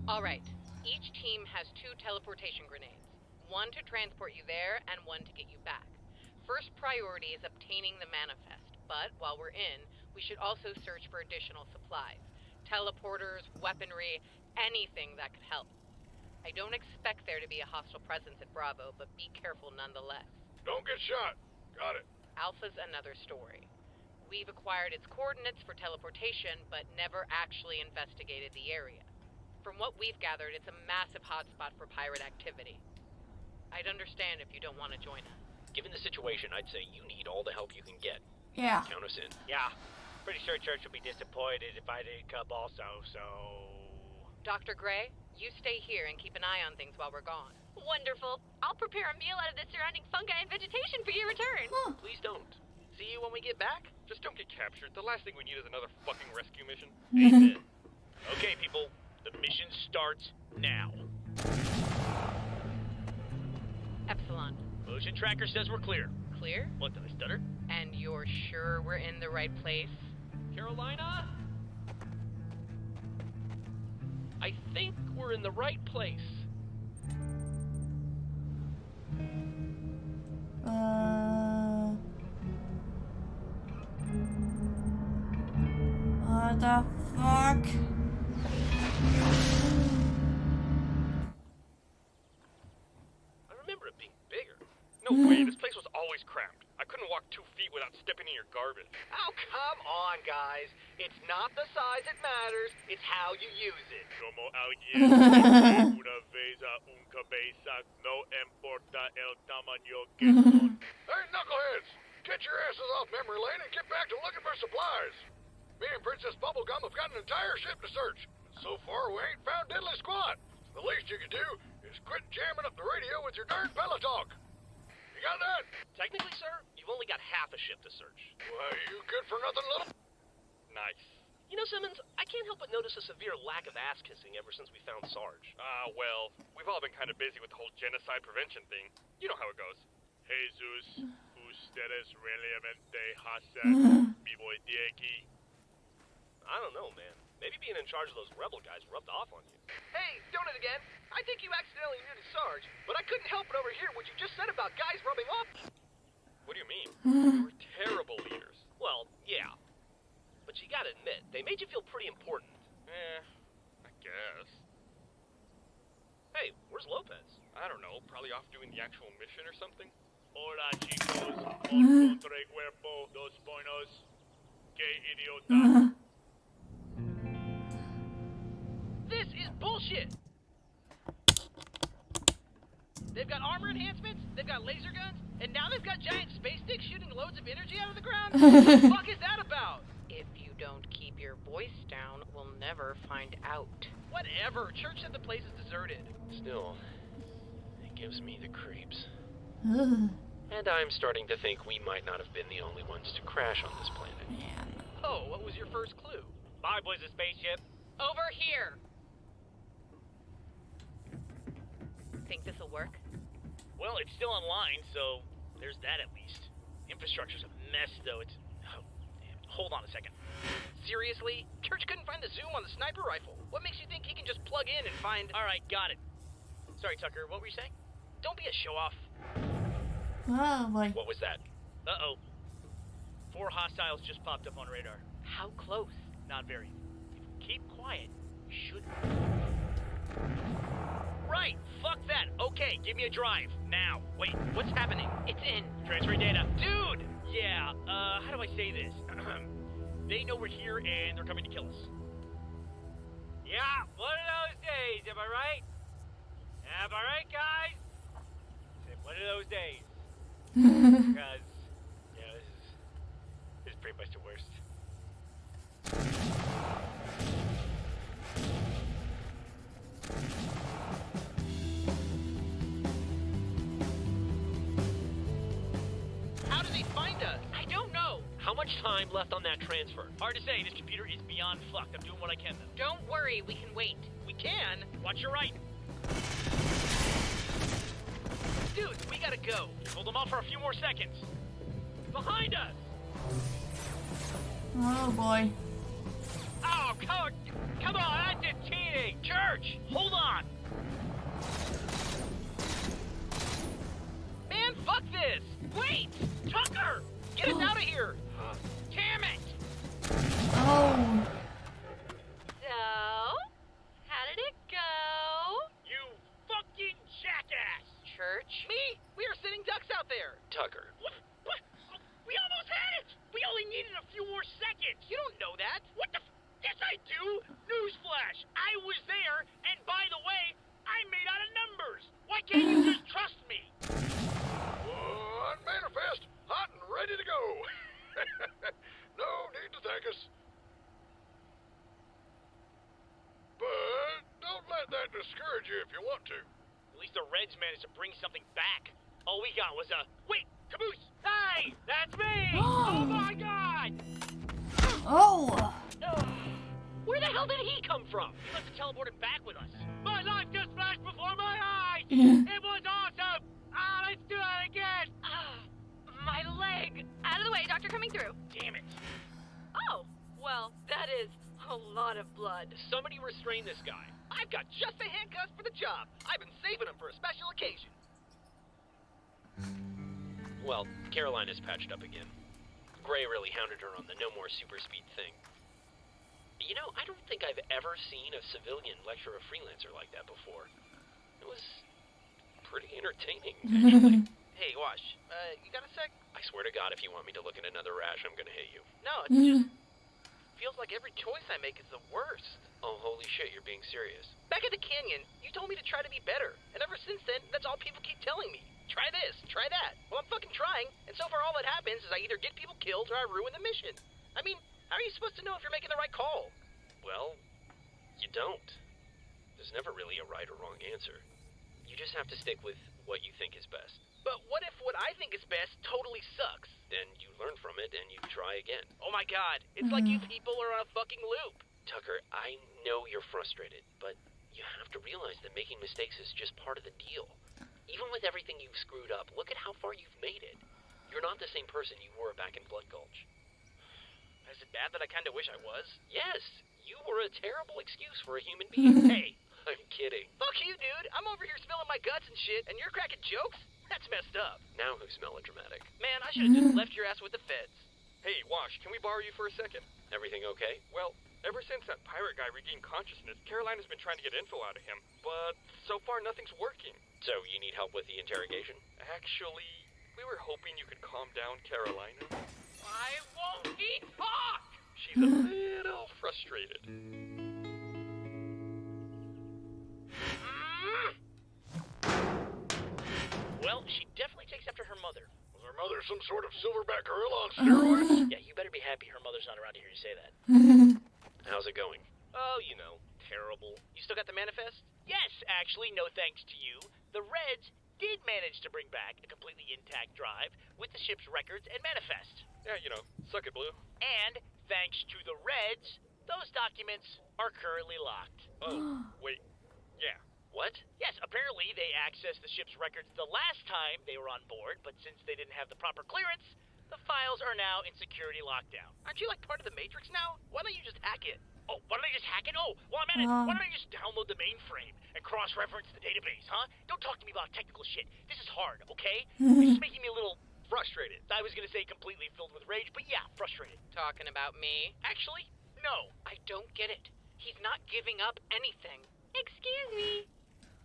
Alright. Each team has 2 teleportation grenades. One to transport you there, and one to get you back. First priority is obtaining the manifest, but while we're in, we should also search for additional supplies. Teleporters, weaponry, anything that could help. I don't expect there to be a hostile presence at Bravo, but be careful nonetheless. Don't get shot. Got it. Alpha's another story. We've acquired its coordinates for teleportation, but never actually investigated the area. From what we've gathered, it's a massive hotspot for pirate activity. I'd understand if you don't want to join us. Given the situation, I'd say you need all the help you can get. Yeah. Count us in. Yeah. Pretty sure Church will be disappointed if I didn't come also, so... Dr. Gray, you stay here and keep an eye on things while we're gone. Wonderful. I'll prepare a meal out of the surrounding fungi and vegetation for your return. Please don't. See you when we get back? Just don't get captured. The last thing we need is another fucking rescue mission. Amen. Okay, people. The mission starts now. Epsilon. Motion tracker says we're clear. Clear? What, did I stutter? And you're sure we're in the right place? Carolina? I think we're in the right place. What the fuck? I remember it being bigger. No way, this place was always cramped. I couldn't walk 2 feet without stepping in your garbage. Oh, come on, guys. It's not the size that matters, it's how you use it. Como alguien una vez a un cabeza, no importa el tamaño que son. Hey, knuckleheads! Get your asses off memory lane and get back to looking for supplies. Me and Princess Bubblegum have got an entire ship to search. So far, we ain't found diddly squat. The least you can do is quit jamming up the radio with your darn pillow talk. You got that? Technically, sir, you've only got half a ship to search. Why, you good for nothing little... Nice. You know, Simmons, I can't help but notice a severe lack of ass kissing ever since we found Sarge. Well, we've all been kind of busy with the whole genocide prevention thing. You know how it goes. Jesus, ustedes realmente hacen mi voy de aquí. I don't know, man. Maybe being in charge of those rebel guys rubbed off on you. Hey, doing it again. I think you accidentally muted Sarge, but I couldn't help but overhear what you just said about guys rubbing off. What do you mean? We were terrible leaders. Well, yeah. But you gotta admit, they made you feel pretty important. I guess. Hey, where's Lopez? I don't know, probably off doing the actual mission or something. Hola, chicos. Un contra el cuerpo, dos buenos. Que idiota. This is bullshit! They've got armor enhancements, they've got laser guns, and now they've got giant space sticks shooting loads of energy out of the ground? What the fuck is that about? If you don't keep your voice down, we'll never find out. Whatever, Church said the place is deserted. Still, it gives me the creeps. Ugh. And I'm starting to think we might not have been the only ones to crash on this planet. Man. Oh, what was your first clue? Bye, boys of spaceship. Over here! Think this'll work? Well, it's still online, so there's that at least. Infrastructure's a mess, though. It's... Oh, damn. Hold on a second. Seriously? Church couldn't find the zoom on the sniper rifle. What makes you think he can just plug in and find... Alright, got it. Sorry, Tucker, what were you saying? Don't be a show-off. Oh boy. What was that? Uh-oh. 4 hostiles just popped up on radar. How close? Not very. If we keep quiet, we should... Right! Fuck that! Okay, give me a drive. Now. Wait, what's happening? It's in. Transferring data. Dude! Yeah, how do I say this? They know we're here and they're coming to kill us. Yeah, one of those days, am I right? Am I right, guys? Said one of those days. Because, yeah, this is pretty much the worst. How did he find us? I don't know. How much time left on that transfer? Hard to say. This computer is beyond fucked. I'm doing what I can, though. Don't worry, we can wait. We can? Watch your right. Dude, we gotta go. Hold them off for a few more seconds. Behind us! Oh boy. Oh, come on, that's just cheating! Church, hold on! Man, fuck this! Wait! Tucker! Get us out of here! Damn it! Oh. So, how did it go? You fucking jackass! Church? Me? We are sitting ducks out there! Tucker. What? Oh, we almost had it! We only needed a few more seconds! You don't know that! What the Yes, I do! Newsflash! I was there, and by the way, I'm made out of numbers! Why can't you just trust me? On manifest, hot and ready to go. No need to thank us. But don't let that discourage you if you want to. At least the Reds managed to bring something back. All we got was a... Wait! Caboose! Hey! That's me! Oh my god! Oh. Where the hell did he come from? He must have teleported back with us. My life just flashed before my eyes! It was awesome! Let's do it again! My leg! Out of the way, doctor coming through. Damn it. Oh, well, that is a lot of blood. Somebody restrain this guy. I've got just the handcuffs for the job. I've been saving them for a special occasion. Well, Carolina's patched up again. Gray really hounded her on the no more super speed thing. You know, I don't think I've ever seen a civilian lecture a freelancer like that before. It was pretty entertaining, actually. Hey, Wash, you got a sec? I swear to God, if you want me to look at another rash, I'm gonna hit you. No, it's just... feels like every choice I make is the worst. Oh, holy shit, you're being serious. Back at the canyon, you told me to try to be better. And ever since then, that's all people keep telling me. Try this, try that. Well, I'm fucking trying, and so far all that happens is I either get people killed or I ruin the mission. I mean, how are you supposed to know if you're making the right call? Well, you don't. There's never really a right or wrong answer. You just have to stick with what you think is best. But what if what I think is best totally sucks? Then you learn from it and you try again. Oh my god, it's like you people are on a fucking loop. Tucker, I know you're frustrated, but you have to realize that making mistakes is just part of the deal. Even with everything you've screwed up, look at how far you've made it. You're not the same person you were back in Blood Gulch. Is it bad that I kinda wish I was? Yes, you were a terrible excuse for a human being. Hey! I'm kidding. Fuck you, dude. I'm over here spilling my guts and shit, and you're cracking jokes? That's messed up. Now who's melodramatic? Man, I should have just left your ass with the feds. Hey, Wash, can we borrow you for a second? Everything okay? Well, ever since that pirate guy regained consciousness, Carolina's been trying to get info out of him, but so far nothing's working. So you need help with the interrogation? Actually, we were hoping you could calm down Carolina. Why won't he talk? She's a little frustrated. Well, she definitely takes after her mother. Was her mother some sort of silverback gorilla on steroids? Yeah, you better be happy her mother's not around to hear you say that. How's it going? Oh, you know, terrible. You still got the manifest? Yes, actually, no thanks to you. The Reds did manage to bring back a completely intact drive with the ship's records and manifest. Yeah, you know, suck it, Blue. And thanks to the Reds, those documents are currently locked. Oh, wait. Yeah. What? Yes, apparently they accessed the ship's records the last time they were on board, but since they didn't have the proper clearance, the files are now in security lockdown. Aren't you like part of the Matrix now? Why don't you just hack it? Oh, why don't I just hack it? Oh, while I'm at it, why don't I just download the mainframe and cross-reference the database, huh? Don't talk to me about technical shit. This is hard, okay? It's just making me a little frustrated. I was gonna say completely filled with rage, but yeah, frustrated. Talking about me? Actually, no. I don't get it. He's not giving up anything. Excuse me.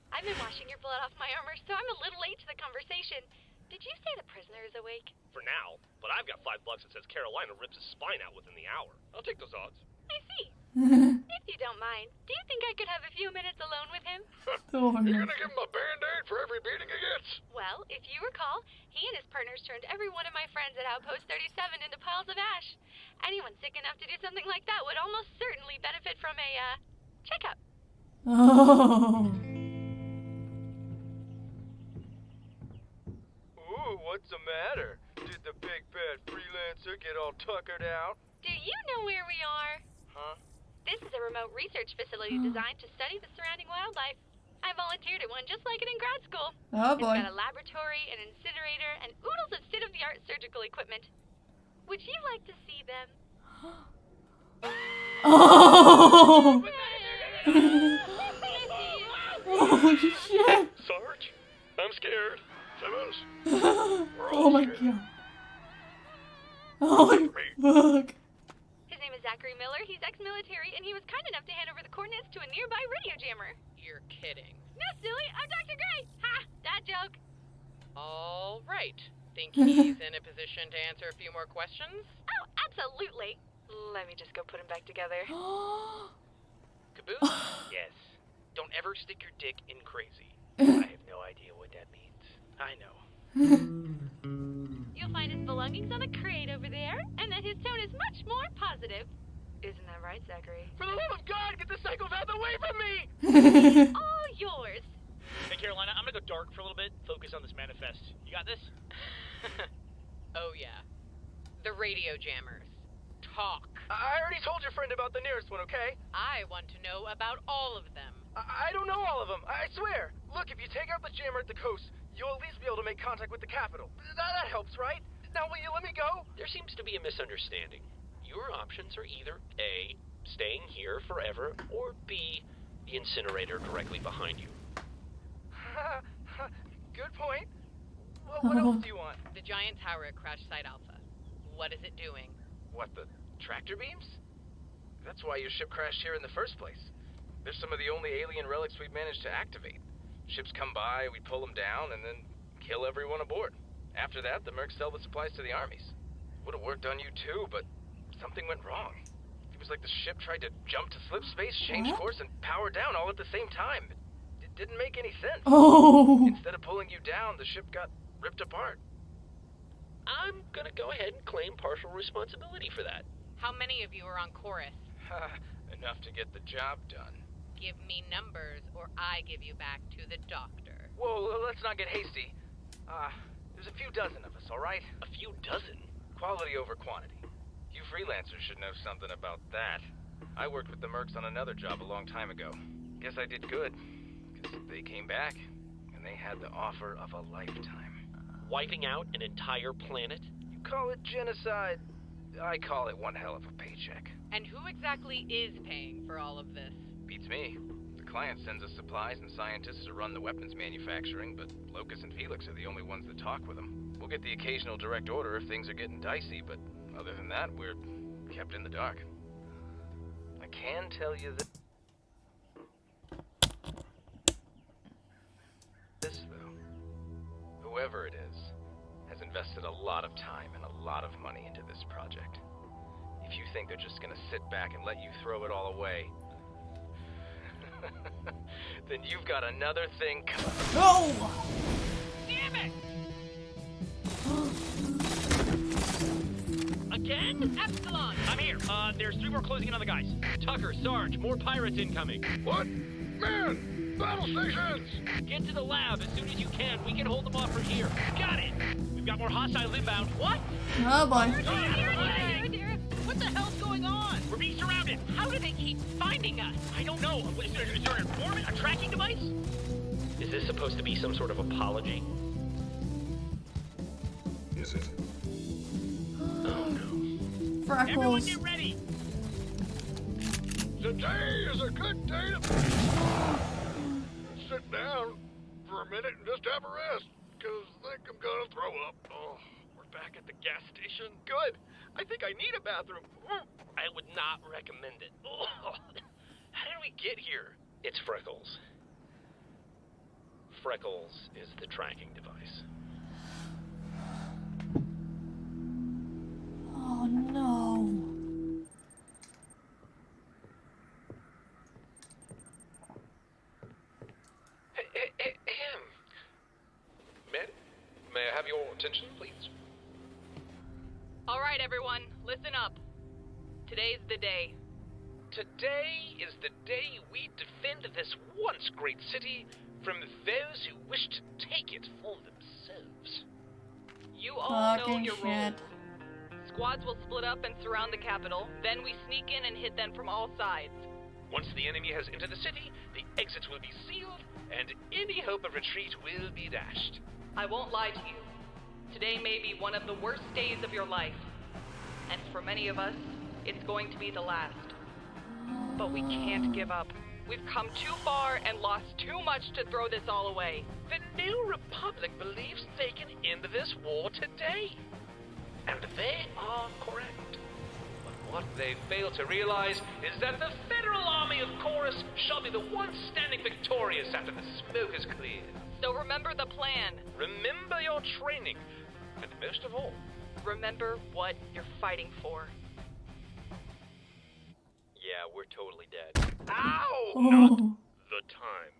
I've been washing your blood off my armor, so I'm a little late to the conversation. Did you say the prisoner is awake? For now, but I've got $5 that says Carolina rips his spine out within the hour. I'll take those odds. I see. If you don't mind, do you think I could have a few minutes alone with him? You're gonna give him a band-aid for every beating he gets? Well, if you recall, he and his partners turned every one of my friends at Outpost 37 into piles of ash. Anyone sick enough to do something like that would almost certainly benefit from a, checkup. Oh. Ooh, what's the matter? Did the big bad freelancer get all tuckered out? Do you know where we are? Huh? This is a remote research facility designed to study the surrounding wildlife. I volunteered at one just like it in grad school. Oh boy. It's got a laboratory, an incinerator, and oodles of state-of-the-art surgical equipment. Would you like to see them? Oh! Oh shit! Sarge, I'm scared. Simmons? Oh my god. Oh my fuck. His name is Zachary Miller. He's ex-military, and he was kind enough to hand over the coordinates to a nearby radio jammer. You're kidding. No, silly. I'm Dr. Gray. Ha! That joke. All right. Think he's in a position to answer a few more questions? Oh, absolutely. Let me just go put him back together. Caboose? Yes. Don't ever stick your dick in crazy. I have no idea what that means. I know. You'll find his belongings on the crate over there, and that his tone is much more positive. Isn't that right, Zachary? For the love of God, get the psychopath away from me! All yours. Hey, Carolina, I'm gonna go dark for a little bit. Focus on this manifest. You got this? Oh, yeah. The radio jammers. Talk. I already told your friend about the nearest one, okay? I want to know about all of them. I don't know all of them, I swear. Look, if you take out the jammer at the coast, you'll at least be able to make contact with the capital. That helps, right? Now, will you let me go? There seems to be a misunderstanding. Your options are either A, staying here forever, or B, the incinerator directly behind you. Good point. Well, what else do you want? The giant tower at Crash Site Alpha. What is it doing? What, the tractor beams? That's why your ship crashed here in the first place. They're some of the only alien relics we've managed to activate. Ships come by, we pull them down, and then kill everyone aboard. After that, the mercs sell the supplies to the armies. Would have worked on you too, but something went wrong. It was like the ship tried to jump to slip space, change course, and power down all at the same time. It didn't make any sense. Oh. Instead of pulling you down, the ship got ripped apart. I'm gonna go ahead and claim partial responsibility for that. How many of you are on chorus? Enough to get the job done. Give me numbers, or I give you back to the doctor. Whoa, let's not get hasty. There's a few dozen of us, all right? A few dozen? Quality over quantity. You freelancers should know something about that. I worked with the Mercs on another job a long time ago. Guess I did good, because they came back, and they had the offer of a lifetime. Wiping out an entire planet? You call it genocide, I call it one hell of a paycheck. And who exactly is paying for all of this? Beats me. The client sends us supplies and scientists to run the weapons manufacturing, but Locus and Felix are the only ones that talk with them. We'll get the occasional direct order if things are getting dicey, but other than that, we're kept in the dark. I can tell you this, though. Whoever it is has invested a lot of time and a lot of money into this project. If you think they're just gonna sit back and let you throw it all away, then you've got another thing coming. No! Damn it! Again? Epsilon! I'm here. There's 3 more closing in on the guys. Tucker, Sarge, more pirates incoming. What? Man! Battle stations! Get to the lab as soon as you can. We can hold them off from here. Got it! We've got more hostile inbound. What? Oh boy. What the hell's going on? We're being surrounded. How do they keep finding us? I don't know. Is there an informant? A tracking device? Is this supposed to be some sort of apology? Is it? Oh no. Freckles. Everyone get ready! Today is a good day to sit down for a minute and just have a rest, because I think I'm gonna throw up. Oh, we're back at the gas station? Good. I think I need a bathroom. I would not recommend it. Oh, how did we get here? It's Freckles. Freckles is the tracking device. Oh no. May I have your attention, please? All right, everyone, listen up. Today's the day. Today is the day we defend this once great city from those who wish to take it for themselves. You all know Fucking your shit. roles. Squads will split up and surround the capital. Then we sneak in and hit them from all sides. Once the enemy has entered the city, the exits will be sealed, and any hope of retreat will be dashed. I won't lie to you. Today may be one of the worst days of your life. And for many of us, it's going to be the last. But we can't give up. We've come too far and lost too much to throw this all away. The New Republic believes they can end this war today. And they are correct. But what they fail to realize is that the Federal Army of Chorus shall be the one standing victorious after the smoke is cleared. So remember the plan. Remember your training. And most of all, remember what you're fighting for. Yeah, we're totally dead. Ow! Oh. Not the time.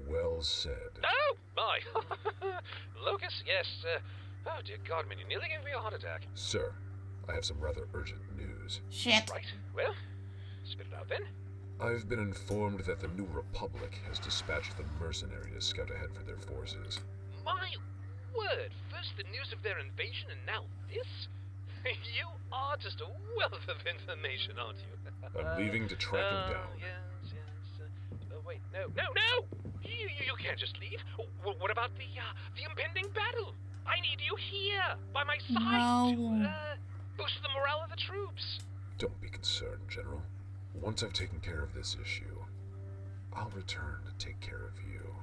Well said. Oh, my. Locus, yes. Oh, dear God, man, you nearly gave me a heart attack. Sir, I have some rather urgent news. Shit. Right. Well, spit it out then. I've been informed that the New Republic has dispatched the mercenary to scout ahead for their forces. My word. First the news of their invasion, and now this? You are just a wealth of information, aren't you? I'm leaving to track him down. Yes. Wait, no! You can't just leave. What about the impending battle? I need you here, by my side, No. to boost the morale of the troops. Don't be concerned, General. Once I've taken care of this issue, I'll return to take care of you.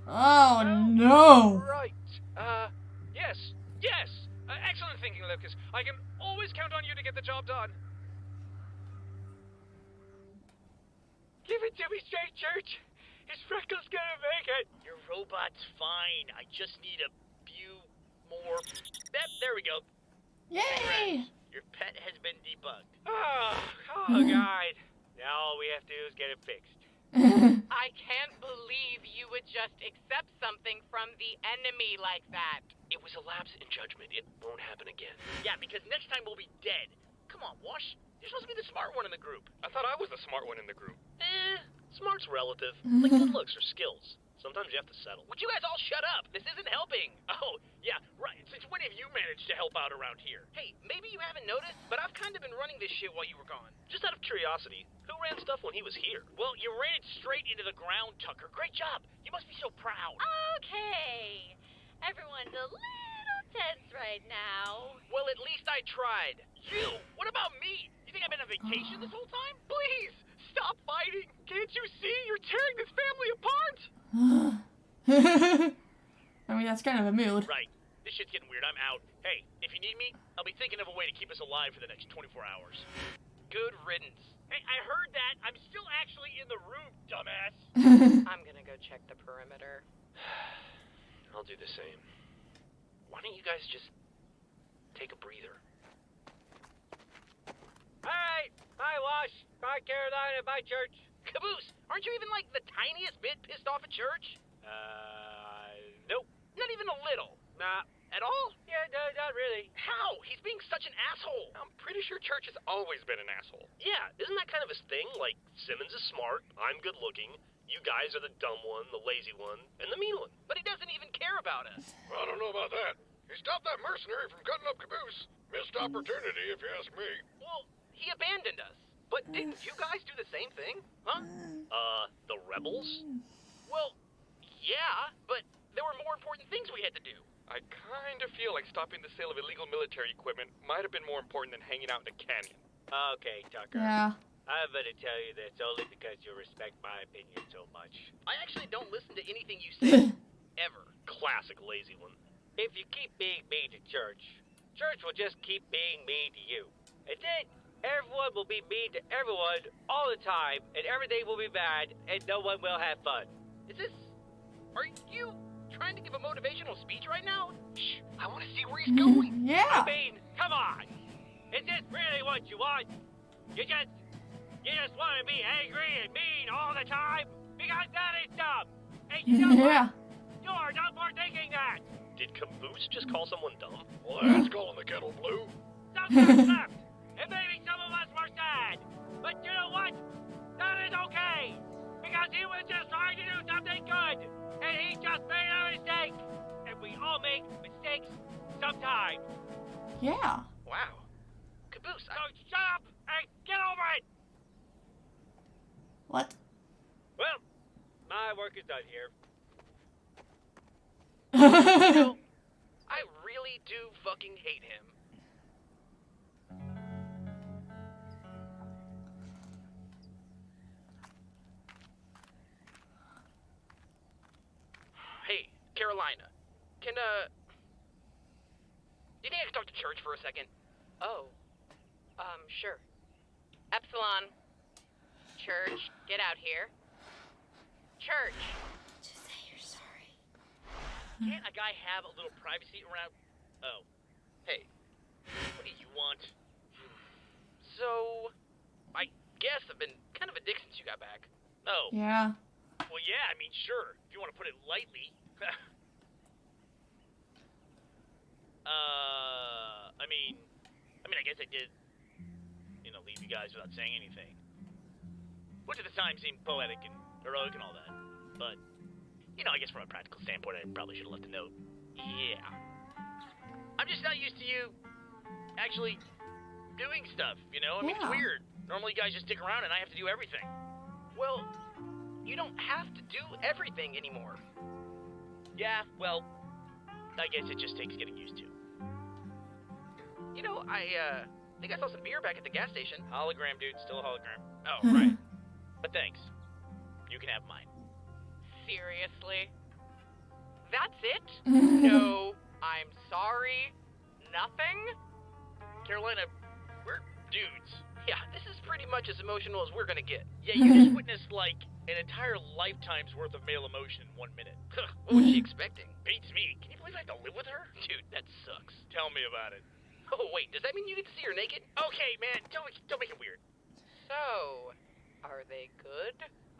Oh no. Right. Yes. Excellent thinking, Lucas. I can always count on you to get the job done. Give it to me straight, Church. Is Freckles gonna make it? Your robot's fine. I just need a few more. There we go. Yay! Your pet has been debugged. Oh, God. Now all we have to do is get it fixed. I can't believe you would just accept something from the enemy like that. It was a lapse in judgment. It won't happen again. Yeah, because next time we'll be dead. Come on, Wash. You're supposed to be the smart one in the group. I thought I was the smart one in the group. Smart's relative. Like good looks or skills. Sometimes you have to settle. Would you guys all shut up? This isn't helping. Oh, yeah, right. Since when have you managed to help out around here? Hey, maybe you haven't noticed, but I've kind of been running this shit while you were gone. Just out of curiosity, who ran stuff when he was here? Well, you ran it straight into the ground, Tucker. Great job. You must be so proud. Okay. Everyone's a little tense right now. Well, at least I tried. You? What about me? You think I've been on vacation this whole time? Please, stop fighting. Can't you see? You're tearing this family apart. I mean, that's kind of a mood. Right. This shit's getting weird. I'm out. Hey, if you need me, I'll be thinking of a way to keep us alive for the next 24 hours. Good riddance. Hey, I heard that. I'm still actually in the room, dumbass. I'm gonna go check the perimeter. I'll do the same. Why don't you guys just take a breather? All right. Bye, Wash. Bye, Carolina. Bye, Church. Caboose, aren't you even like the tiniest bit pissed off at Church? Nope. Not even a little. Nah. At all? Yeah, no, not really. How? He's being such an asshole. I'm pretty sure Church has always been an asshole. Yeah, isn't that kind of his thing? Like, Simmons is smart, I'm good looking, you guys are the dumb one, the lazy one, and the mean one. But he doesn't even care about us. I don't know about that. He stopped that mercenary from cutting up Caboose. Missed opportunity, if you ask me. Well, he abandoned us. But didn't you guys do the same thing? Huh? The rebels? Well, yeah, but there were more important things we had to do. I kind of feel like stopping the sale of illegal military equipment might have been more important than hanging out in a canyon. Okay, Tucker. Yeah. I'm gonna tell you this only because you respect my opinion so much. I actually don't listen to anything you say. Ever. Classic lazy one. If you keep being mean to Church, Church will just keep being mean to you. And then everyone will be mean to everyone all the time, and everything will be bad, and no one will have fun. Is this... Are you trying to give a motivational speech right now? Shh, I want to see where he's going. Yeah. I mean, come on. Is this really what you want? You just want to be angry and mean all the time? Because that is dumb. And you know Yeah. what? You are dumb for thinking that. Did Caboose just call someone dumb? Well, that's calling the kettle blue. Sometimes left. And maybe some of us were sad. But you know what? That is okay. Because he was just trying to do something good. And he just made a mistake. And we all make mistakes sometimes. Yeah. Wow. Caboose, So shut up and get over it. What? Well, my work is done here. I really do fucking hate him. Hey, Carolina. Do you think I could talk to Church for a second? Oh. Sure. Epsilon. Church, get out here. Church. Just say you're sorry. Can't a guy have a little privacy around? Oh. Hey. What do you want? So, I guess I've been kind of a dick since you got back. Oh. Yeah. Well, yeah, I mean, sure. If you want to put it lightly. I guess I did, leave you guys without saying anything. Which at the time seemed poetic and heroic and all that. But, I guess from a practical standpoint, I probably should have left a note. Yeah. I'm just not used to you actually doing stuff, I mean, it's weird. Normally you guys just stick around and I have to do everything. Well, you don't have to do everything anymore. Yeah, well, I guess it just takes getting used to. I think I saw some beer back at the gas station. Hologram, dude. Still a hologram. Oh, right. But thanks. You can have mine. Seriously? That's it? No, I'm sorry. Nothing? Carolina, we're dudes. Yeah, this is pretty much as emotional as we're gonna get. Yeah, you just witnessed, an entire lifetime's worth of male emotion in 1 minute. What was she expecting? Beats me. Can you believe I have to live with her? Dude, that sucks. Tell me about it. Oh, wait, does that mean you get to see her naked? Okay, man, don't make it weird. So, are they good?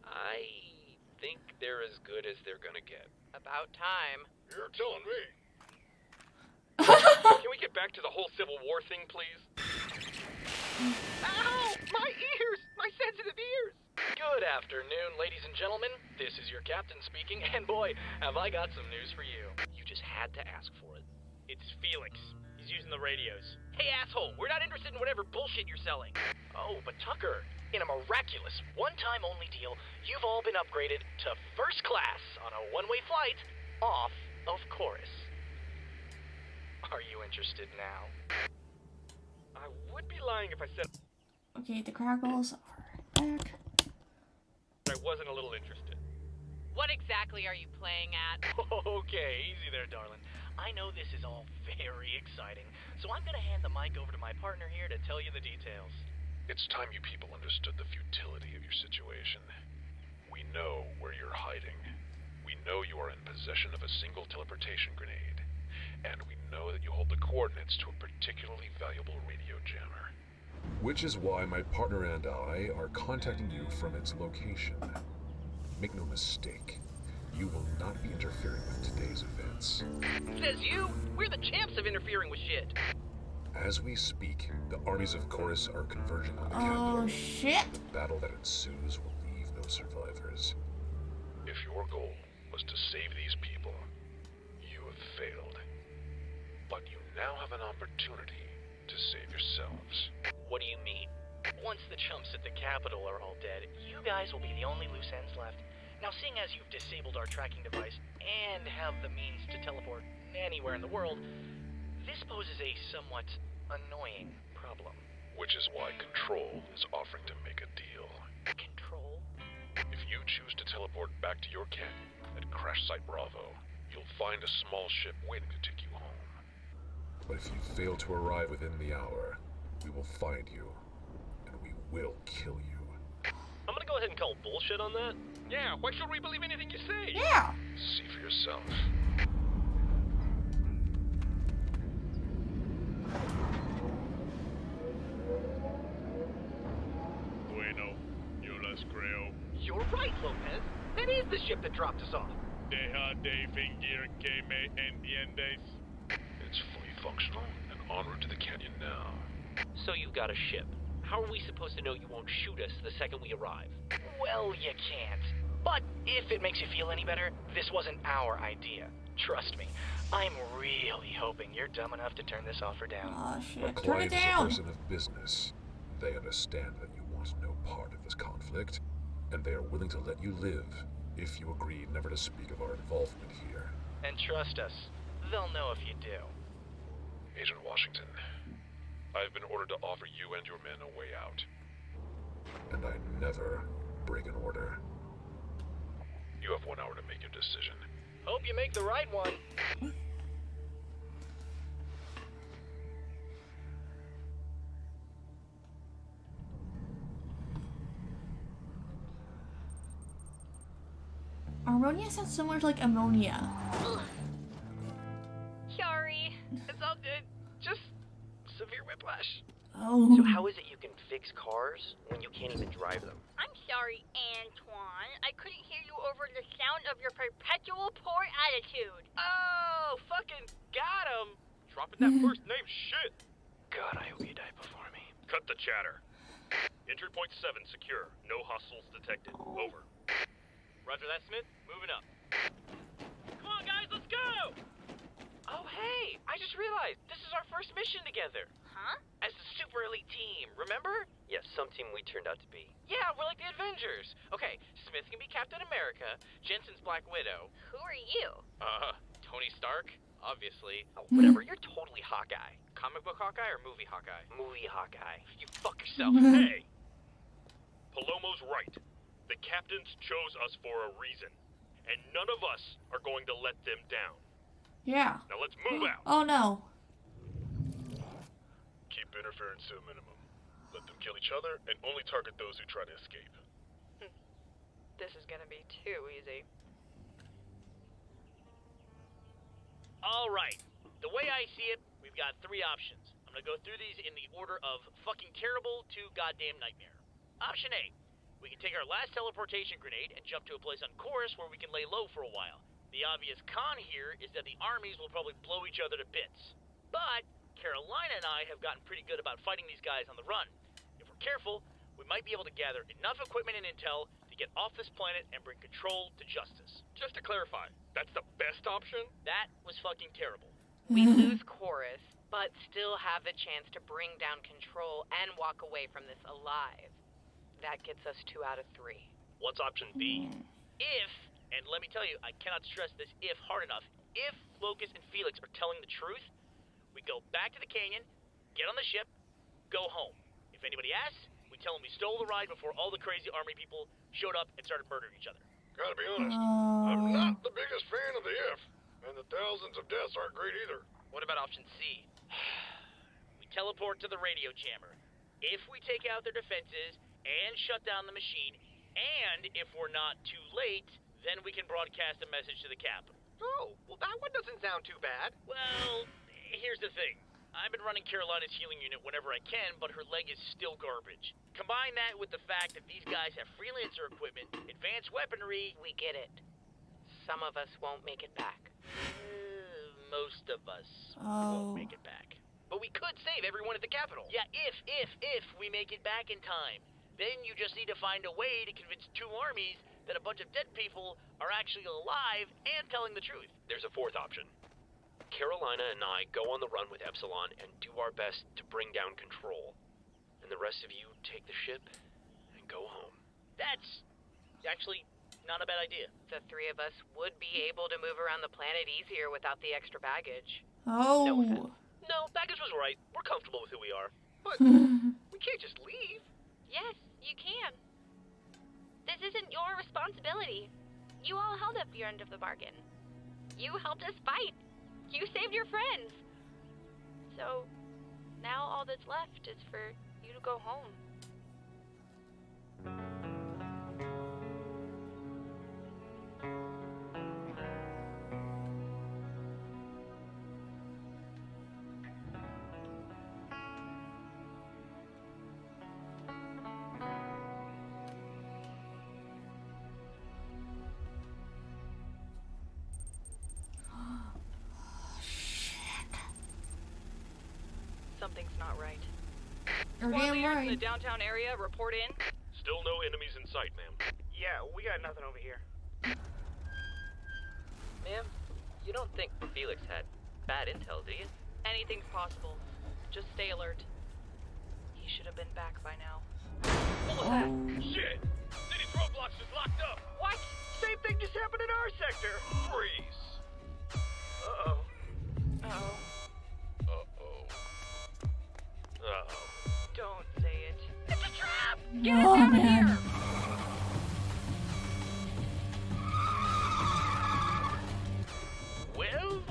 I think they're as good as they're gonna get. About time. You're telling me. Can we get back to the whole Civil War thing, please? Ow! My ears! My sensitive ears! Good, Afternoon, ladies and gentlemen. This is your captain speaking, and boy, have I got some news for you. You just had to ask for it. It's Felix. He's using the radios. Hey, asshole, we're not interested in whatever bullshit you're selling. Oh, but Tucker, in a miraculous, one-time only deal, you've all been upgraded to first class on a one-way flight off of Chorus. Are you interested now? I would be lying if I said Okay, the Crackles are back. I wasn't a little interested. What exactly are you playing at? Okay, easy there, darling. I know this is all very exciting, so I'm gonna hand the mic over to my partner here to tell you the details. It's time you people understood the futility of your situation. We know where you're hiding. We know you are in possession of a single teleportation grenade. And we know that you hold the coordinates to a particularly valuable radio jammer. Which is why my partner and I are contacting you from its location. Make no mistake, you will not be interfering with today's events. Says you? We're the champs of interfering with shit. As we speak, the armies of Chorus are converging on the Oh, capital. shit. The battle that ensues will leave no survivors. If your goal was to save these people, you have failed. But you now have an opportunity to save yourselves. What do you mean? Once the chumps at the Capitol are all dead, you guys will be the only loose ends left. Now, seeing as you've disabled our tracking device and have the means to teleport anywhere in the world, this poses a somewhat annoying problem. Which is why Control is offering to make a deal. Control? If you choose to teleport back to your canyon at Crash Site Bravo, you'll find a small ship waiting to take you home. But if you fail to arrive within the hour, we will find you, and we will kill you. I'm gonna go ahead and call bullshit on that. Yeah, why should we believe anything you say? Yeah. See for yourself. Bueno, yo las creo. You're right, Lopez. That is the ship that dropped us off. Deja de fingir que me entiendes. It's fully functional and en route to the canyon now. So you've got a ship. How are we supposed to know you won't shoot us the second we arrive? Well, you can't. But if it makes you feel any better, this wasn't our idea. Trust me, I'm really hoping you're dumb enough to turn this offer down. Oh, A shit. Turn it client is a down. person of business. They understand that you want no part of this conflict, and they are willing to let you live if you agree never to speak of our involvement here. And trust us, they'll know if you do. Agent Washington, I've been ordered to offer you and your men a way out. And I never break an order. You have 1 hour to make your decision. Hope you make the right one. Ammonia sounds similar to like ammonia. Sorry. It's all good. Just severe whiplash. Oh. So how is it you can fix cars when you can't even drive them? I'm sorry, Antoine. I couldn't hear you over the sound of your perpetual poor attitude. Oh, fucking got him. Dropping that first name shit. God, I hope you die before me. Cut the chatter. Entry point 7 secure. No hostiles detected. Over. Roger that, Smith. Moving up. Come on, guys, let's go! Oh, hey, I just realized this is our first mission together. Huh? As a super elite team, remember? Yes, some team we turned out to be. Yeah, we're like the Avengers. Okay, Smith can be Captain America, Jensen's Black Widow. Who are you? Tony Stark, obviously. Oh, whatever, you're totally Hawkeye. Comic book Hawkeye or movie Hawkeye? Movie Hawkeye. You fuck yourself. Hey! Palomo's right. The captains chose us for a reason. And none of us are going to let them down. Yeah. Now let's move out. Oh no. Keep interference to a minimum. Let them kill each other and only target those who try to escape. This is gonna be too easy. All right. The way I see it, we've got 3 options. I'm gonna go through these in the order of fucking terrible to goddamn nightmare. Option A. We can take our last teleportation grenade and jump to a place on Chorus where we can lay low for a while. The obvious con here is that the armies will probably blow each other to bits. But Carolina and I have gotten pretty good about fighting these guys on the run. If we're careful, we might be able to gather enough equipment and intel to to get off this planet and bring control to justice. Just to clarify, that's the best option? That was fucking terrible. We lose Chorus, but still have the chance to bring down control and walk away from this alive. That gets us 2 out of 3. What's option B? If, and let me tell you, I cannot stress this if hard enough, if Locust and Felix are telling the truth, we go back to the canyon, get on the ship, go home. If anybody asks, we tell them we stole the ride before all the crazy army people showed up and started murdering each other. Gotta be honest, I'm not the biggest fan of the if, and the thousands of deaths aren't great either. What about option C? We teleport to the radio jammer. If we take out their defenses and shut down the machine, and if we're not too late, then we can broadcast a message to the Capitol. Oh, well that one doesn't sound too bad. Well, here's the thing. I've been running Carolina's healing unit whenever I can, but her leg is still garbage. Combine that with the fact that these guys have freelancer equipment, advanced weaponry. We get it. Some of us won't make it back. Most of us won't make it back. But we could save everyone at the Capitol. Yeah, if we make it back in time. Then you just need to find a way to convince 2 armies that a bunch of dead people are actually alive and telling the truth. There's a fourth option. Carolina and I go on the run with Epsilon and do our best to bring down control. And the rest of you take the ship and go home. That's actually not a bad idea. The 3 of us would be able to move around the planet easier without the extra baggage. Oh. No, baggage was right. We're comfortable with who we are. But we can't just leave. Yes, you can. This isn't your responsibility. You all held up your end of the bargain. You helped us fight. You saved your friends. So, now all that's left is for you to go home. Something's not right. You're Squad damn leaders in right. the downtown area, report in. Still no enemies in sight, ma'am. Yeah, we got nothing over here. Ma'am, you don't think Felix had bad intel, do you? Anything's possible. Just stay alert. He should have been back by now. What was that? Shit! City's roadblocks just locked up! What? Same thing just happened in our sector. Freeze! Uh-oh. Uh-oh. Don't say it. It's a trap! Get us out of here! Well.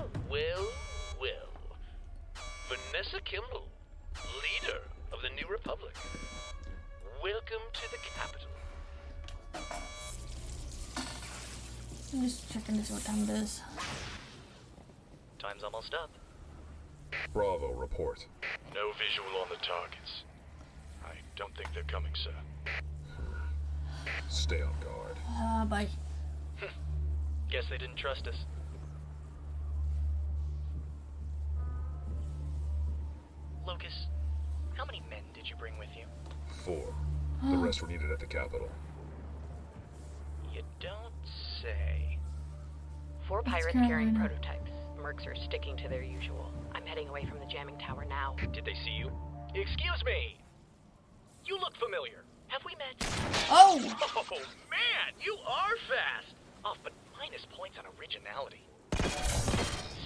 Vanessa Kimball, leader of the New Republic. Welcome to the Capitol. I'm just checking to see what time it is. Time's almost up. Bravo, report. No visual on the targets. I don't think they're coming, sir. Stay on guard. Bye. Guess they didn't trust us. Lucas, how many men did you bring with you? 4. The rest were needed at the Capitol. You don't say. 4 That's pirates carrying Carolina. prototypes. Mercs are sticking to their usual. I'm heading away from the jamming tower now. Did they see you? Excuse me! You look familiar. Have we met? Oh! Oh, man! You are fast! Off, but minus points on originality.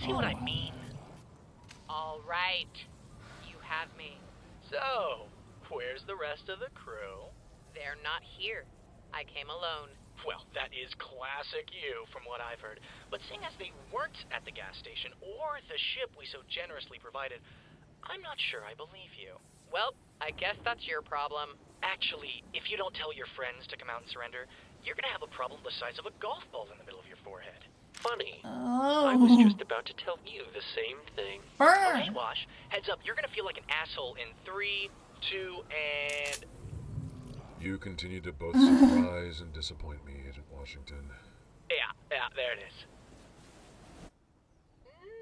See what I mean? All right. You have me. So, where's the rest of the crew? They're not here. I came alone. Well, that is classic you, from what I've heard. But seeing as they weren't at the gas station or the ship we so generously provided, I'm not sure I believe you. Well, I guess that's your problem. Actually, if you don't tell your friends to come out and surrender, you're gonna have a problem the size of a golf ball in the middle of your forehead. Funny. Oh. I was just about to tell you the same thing. Okay, Wash. Heads up, you're gonna feel like an asshole in 3, 2, and... You continue to both surprise and disappoint me, Agent Washington. Yeah, there it is.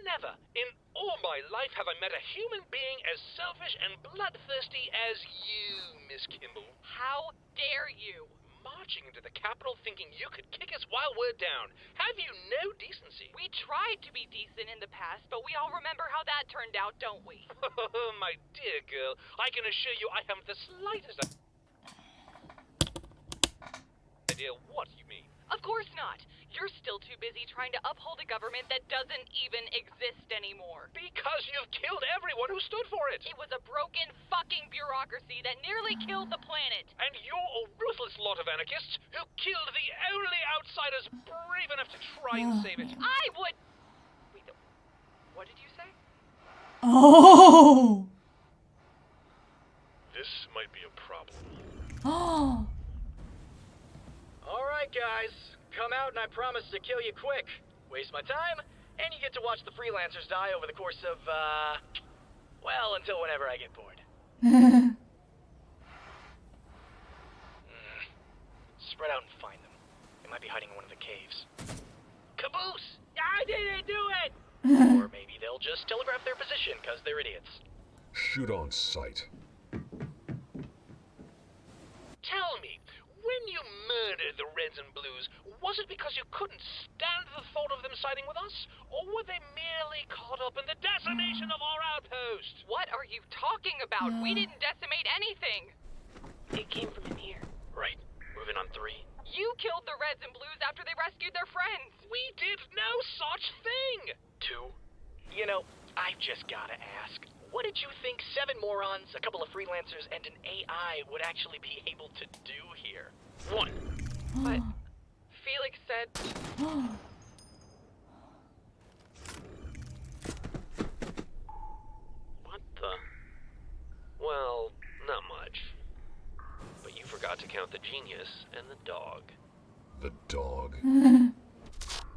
Never in all my life have I met a human being as selfish and bloodthirsty as you, Miss Kimball. How dare you? marching into the Capitol thinking you could kick us while we're down. Have you no decency? We tried to be decent in the past, but we all remember how that turned out, don't we? My dear girl, I can assure you I haven't the slightest idea what you mean. Of course not. You're still too busy trying to uphold a government that doesn't even exist anymore. Because you've killed everyone who stood for it. It was a broken fucking bureaucracy that nearly killed the planet. And you're a ruthless lot of anarchists who killed the only outsiders brave enough to try and save it. I would... Wait, what did you say? Oh! This might be a problem. Oh! Alright, guys. Come out and I promise to kill you quick. Waste my time, and you get to watch the freelancers die over the course of, well, until whenever I get bored. Spread out and find them. They might be hiding in one of the caves. Caboose! I didn't do it! Or maybe they'll just telegraph their position, because they're idiots. Shoot on sight. Tell me, when you murdered the Reds and Blues, was it because you couldn't stand the thought of them siding with us? Or were they merely caught up in the decimation of our outpost? What are you talking about? We didn't decimate anything. It came from in here. Right. Moving on 3. You killed the Reds and Blues after they rescued their friends. We did no such thing. 2. You know, I've just gotta ask. What did you think 7 morons, a couple of freelancers, and an AI would actually be able to do here? 1. But Felix said... What the? Well, not much. But you forgot to count the genius and the dog. The dog?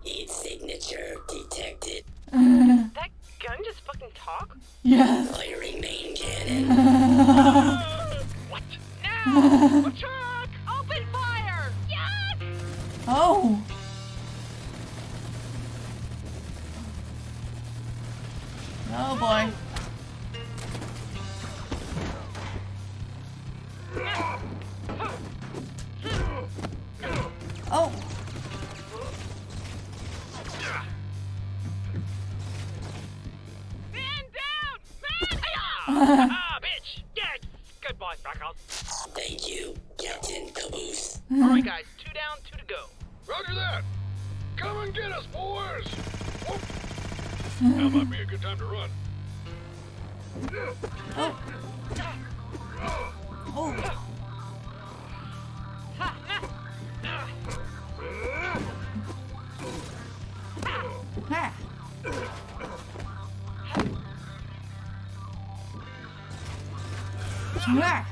Its signature detected. That gun just fucking talk? Yes. Firing main cannon. What? Now! Attack! Open fire! Yes! Oh. Oh boy. Oh. Man down! Man! Ah, bitch! Dead! Goodbye, Freckles. Thank you, Captain Caboose. Alright, guys. 2 down, 2 to go. Roger that. Come and get us, boys. Whoop. Now might be a good time to run. Oh. Oh. Ha. Ah.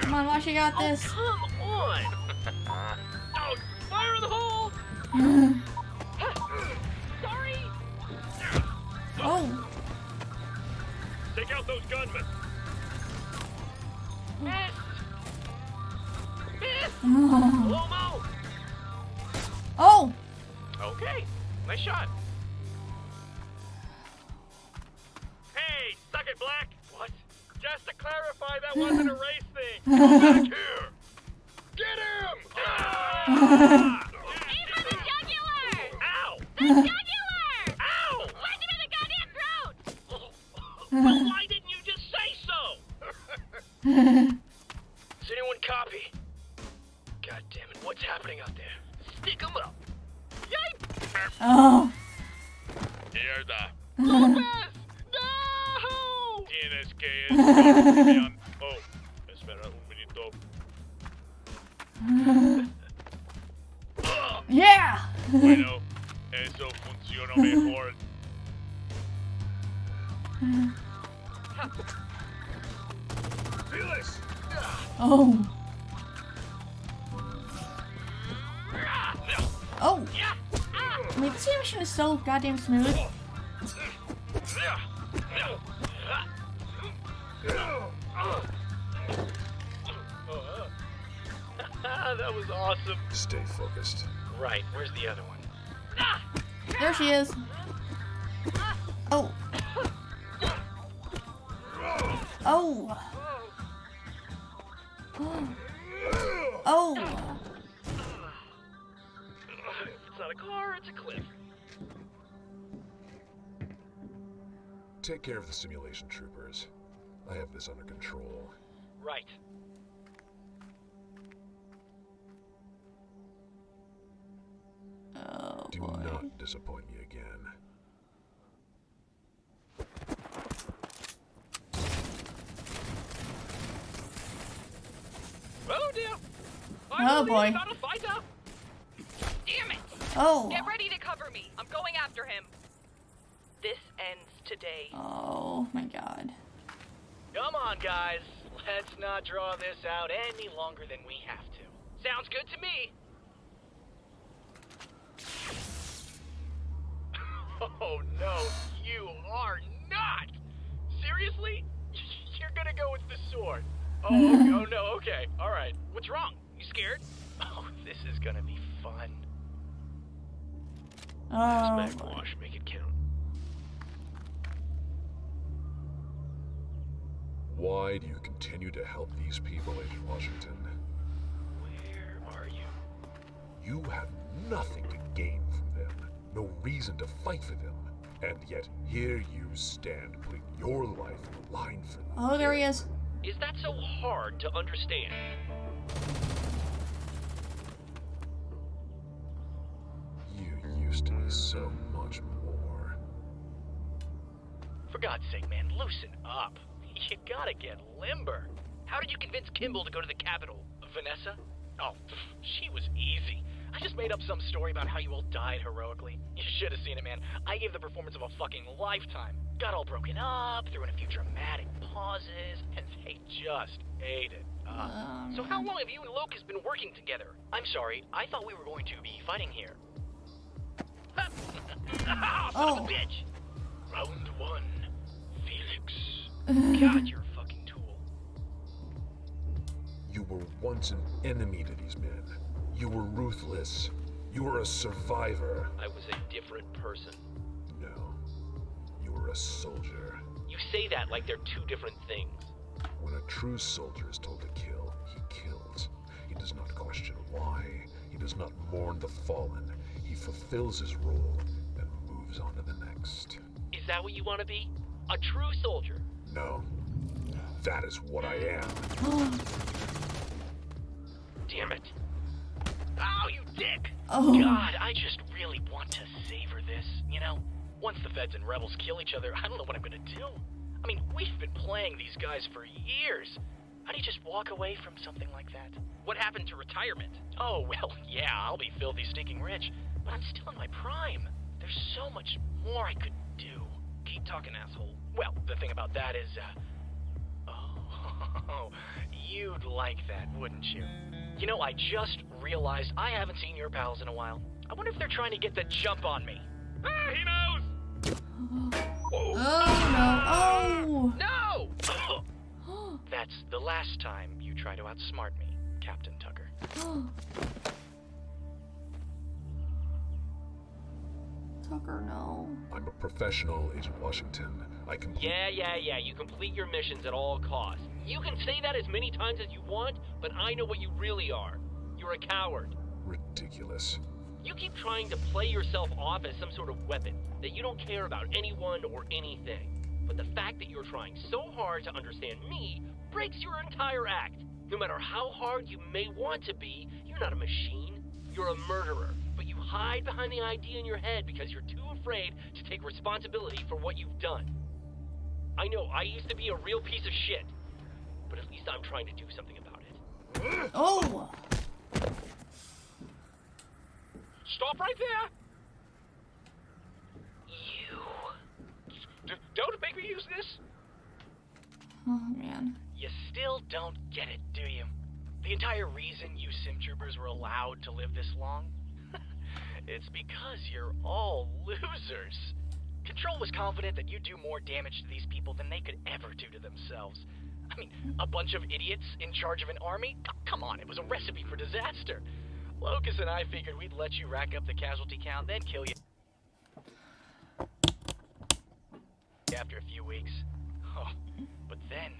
Come on, Wash, you got this. Come on! Oh, fire in the hole! Sorry! Oh. Take out those gunmen. Miss! Miss! Oh. Lomo! Oh. Okay, nice shot. Hey, suck it, Black. What? Just to clarify, that wasn't a race thing. Come back here. Get him! Ah! Aim for the jugular! Ow! The jugular! Ow! Punch him in the goddamn throat! Well, why didn't you just say so? Does anyone copy? God damn it, what's happening out there? Stick 'em up. Yipe! Oh. Mierda. Lopez! No! Tienes que esperar. Oh, espera un minuto. Yeah. Bueno, eso funciona mejor. Felix! Oh. Oh. I mean, this animation is so goddamn smooth. That was awesome. Stay focused. Right, where's the other one? There she is. Oh. Oh! Oh! It's not a car, it's a cliff. Take care of the simulation troopers. I have this under control. Right. Oh, Do boy. not disappoint me again. Oh dear! Oh, boy. Not a fighter! Damn it! Oh! Get ready to cover me. I'm going after him. This ends today. Oh, my God. Come on, guys. Let's not draw this out any longer than we have to. Sounds good to me. Oh, no, you are not! Seriously? You're gonna go with the sword? Oh, okay. Oh no, okay. Alright. What's wrong? You scared? Oh, this is gonna be fun. Oh, Backwash, make it count. Why do you continue to help these people, Agent Washington? Where are you? You have nothing to gain from them, no reason to fight for them, and yet here you stand putting your life on the line for them. Oh, there he is. Is that so hard to understand? You used to be so much more. For God's sake, man, loosen up. You gotta get limber. How did you convince Kimball to go to the Capitol? Vanessa? Oh, she was easy. I just made up some story about how you all died heroically. You should have seen it, man. I gave the performance of a fucking lifetime. Got all broken up, threw in a few dramatic pauses, and they just ate it up. So how long have you and Locust been working together? I'm sorry, I thought we were going to be fighting here. Son of a bitch! Round one, Felix. God, you're a fucking tool. You were once an enemy to these men. You were ruthless. You were a survivor. I was a different person. No. You were a soldier. You say that like they're two different things. When a true soldier is told to kill, he kills. He does not question why. He does not mourn the fallen. He fulfills his role and moves on to the next. Is that what you want to be? A true soldier? No. That is what I am. Damn it. Oh, you dick! Oh. God, I just really want to savor this, you know? Once the feds and rebels kill each other, I don't know what I'm gonna do. I mean, we've been playing these guys for years. How do you just walk away from something like that? What happened to retirement? Oh, well, yeah, I'll be filthy stinking rich, but I'm still in my prime. There's so much more I could do. Keep talking, asshole. Well, the thing about that is, oh, you'd like that, wouldn't you? You know, I just realized I haven't seen your pals in a while. I wonder if they're trying to get the jump on me. Ah, he knows! Oh, no. No! That's the last time you try to outsmart me, Captain Tucker. Tucker, no. I'm a professional, Agent Washington. I complete... Yeah, you complete your missions at all costs. You can say that as many times as you want, but I know what you really are. You're a coward. Ridiculous. You keep trying to play yourself off as some sort of weapon, that you don't care about anyone or anything. But the fact that you're trying so hard to understand me breaks your entire act. No matter how hard you may want to be, you're not a machine. You're a murderer. But you hide behind the idea in your head because you're too afraid to take responsibility for what you've done. I know, I used to be a real piece of shit. But at least I'm trying to do something about it. Oh! Stop right there! You... don't make me use this! Oh, man. You still don't get it, do you? The entire reason you sim troopers were allowed to live this long? It's because you're all losers. Control was confident that you'd do more damage to these people than they could ever do to themselves. I mean, a bunch of idiots in charge of an army? Come on, it was a recipe for disaster. Locust and I figured we'd let you rack up the casualty count, then kill you after a few weeks. Oh, but then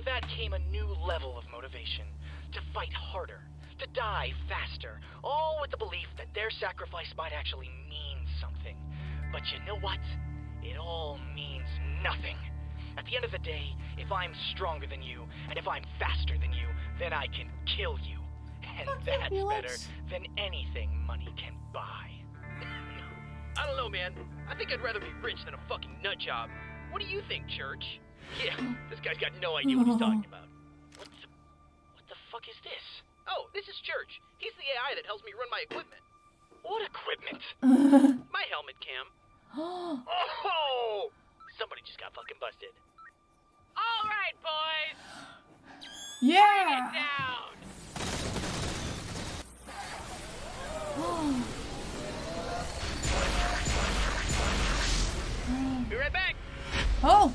with that came a new level of motivation. To fight harder. To die faster. All with the belief that their sacrifice might actually mean something. But you know what? It all means nothing. At the end of the day, if I'm stronger than you, and if I'm faster than you, then I can kill you. And that's better than anything money can buy. I don't know, man. I think I'd rather be rich than a fucking nut job. What do you think, Church? Yeah, this guy's got no idea what he's talking about. What the fuck is this? Oh, this is Church. He's the AI that helps me run my equipment. What equipment? My helmet cam. Oh! Somebody just got fucking busted. All right, boys. Yeah. Bring it down. Be right back. Oh.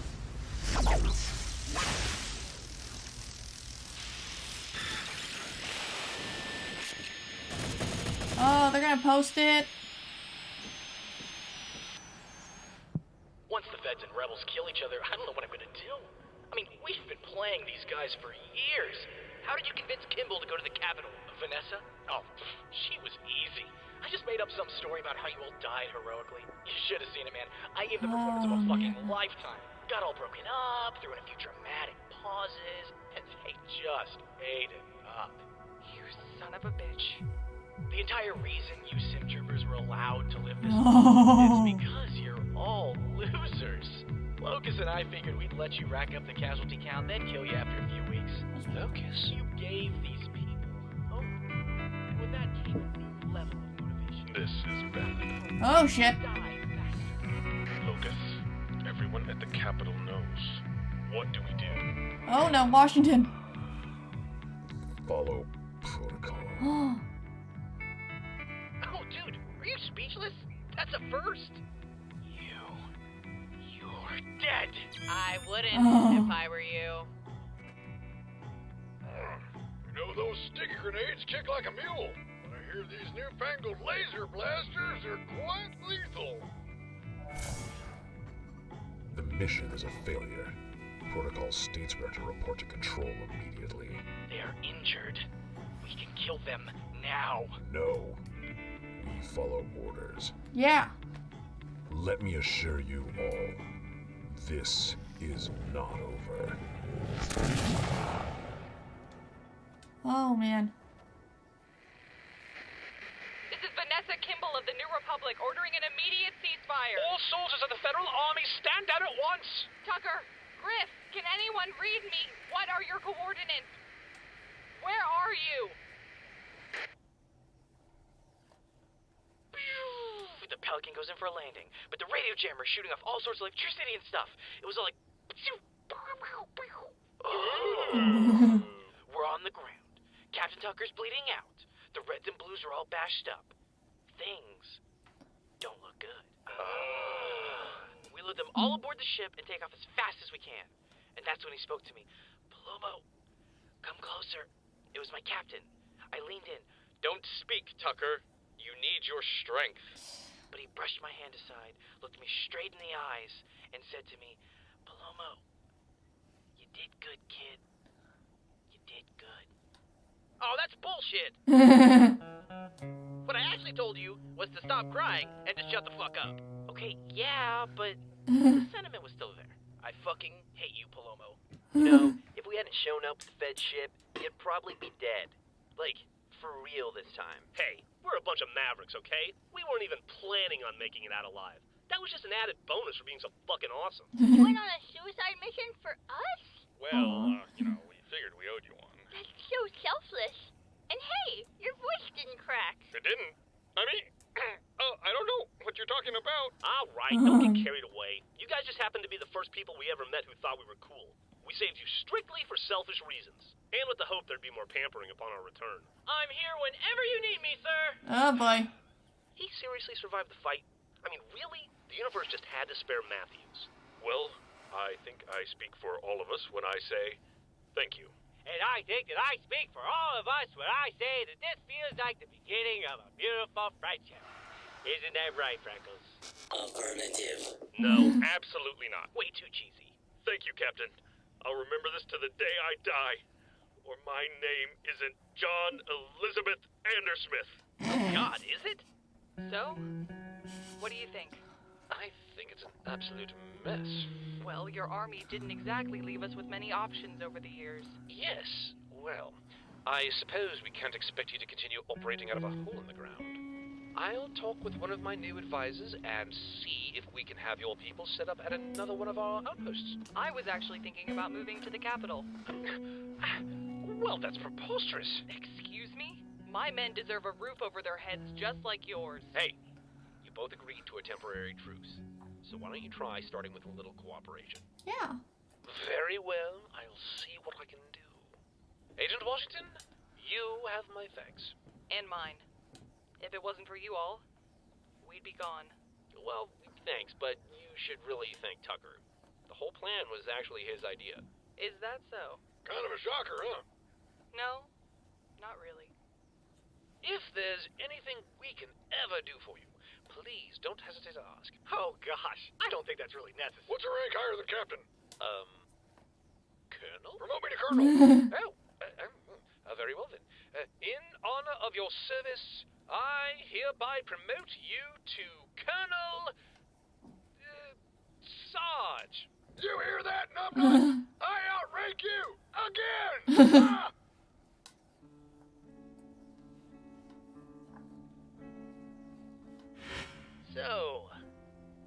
Oh, they're gonna post it. Once the feds and rebels kill each other, I don't know what I'm gonna do. I mean, we've been playing these guys for years. How did you convince Kimball to go to the Capitol? Vanessa? Oh, she was easy. I just made up some story about how you all died heroically. You should have seen it, man. I gave the performance of a fucking lifetime. Got all broken up, threw in a few dramatic pauses, and they just ate it up. You son of a bitch. The entire reason you sim troopers were allowed to live this long is because you're all losers. Locus and I figured we'd let you rack up the casualty count, then kill you after a few weeks. Locus, you gave these people hope. And with that came a new level of motivation. This is bad. Oh shit. Locus, everyone at the Capitol knows. What do we do? Oh no, Washington. Follow protocol. Oh, dude, are you speechless? That's a first. You're dead. I wouldn't if I were you. You know, those sticky grenades kick like a mule. But I hear these newfangled laser blasters are quite lethal. The mission is a failure. Protocol states we are to report to control immediately. They're injured. We can kill them now. No. We follow orders. Yeah. Let me assure you all, this is not over. Oh man. This is Vanessa Kimball of the New Republic ordering an immediate ceasefire. All soldiers of the Federal Army stand down at once! Tucker, Griff, can anyone read me? What are your coordinates? Where are you? The Pelican goes in for a landing, but the radio jammer is shooting off all sorts of electricity and stuff. It was all like... Oh. We're on the ground. Captain Tucker's bleeding out. The reds and blues are all bashed up. Things don't look good. We load them all aboard the ship and take off as fast as we can. And that's when he spoke to me. Palomo, come closer. It was my captain. I leaned in. Don't speak, Tucker. You need your strength. But he brushed my hand aside, looked me straight in the eyes, and said to me, Palomo, you did good, kid. You did good. Oh, that's bullshit. What I actually told you was to stop crying and to shut the fuck up. Okay, yeah, but the sentiment was still there. I fucking hate you, Palomo. You know, if we hadn't shown up with the Fed ship, you'd probably be dead. Like, for real this time. Hey, we're a bunch of mavericks, okay? We weren't even planning on making it out alive. That was just an added bonus for being so fucking awesome. You went on a suicide mission for us? Well, you know, we figured we owed you one. That's so selfless. And hey, your voice didn't crack. It didn't. I mean, I don't know what you're talking about. All right, don't get carried away. You guys just happened to be the first people we ever met who thought we were cool. We saved you strictly for selfish reasons, and with the hope there'd be more pampering upon our return. I'm here whenever you need me, sir. Oh boy. He seriously survived the fight? I mean, really? The universe just had to spare Matthews. Well, I think I speak for all of us when I say thank you. And I think that I speak for all of us when I say that this feels like the beginning of a beautiful friendship. Isn't that right, Freckles? Affirmative. No, absolutely not. Way too cheesy. Thank you, Captain. I'll remember this to the day I die. Or my name isn't John Elizabeth Andersmith. Oh God, is it? So, what do you think? I think it's an absolute mess. Well, your army didn't exactly leave us with many options over the years. Yes, well, I suppose we can't expect you to continue operating out of a hole in the ground. I'll talk with one of my new advisors and see if we can have your people set up at another one of our outposts. I was actually thinking about moving to the capital. Well, that's preposterous. Excuse me? My men deserve a roof over their heads just like yours. Hey, you both agreed to a temporary truce. So why don't you try starting with a little cooperation? Yeah. Very well, I'll see what I can do. Agent Washington, you have my thanks. And mine. If it wasn't for you all, we'd be gone. Well, thanks, but you should really thank Tucker. The whole plan was actually his idea. Is that so? Kind of a shocker, huh? No, not really. If there's anything we can ever do for you, please don't hesitate to ask. Oh, gosh. I don't think that's really necessary. What's a rank higher than captain? Colonel? Promote me to colonel. Very well then. In honor of your service, I hereby promote you to Colonel... Sarge. You hear that, Numbnuts? I outrank you! Again! Ah! So,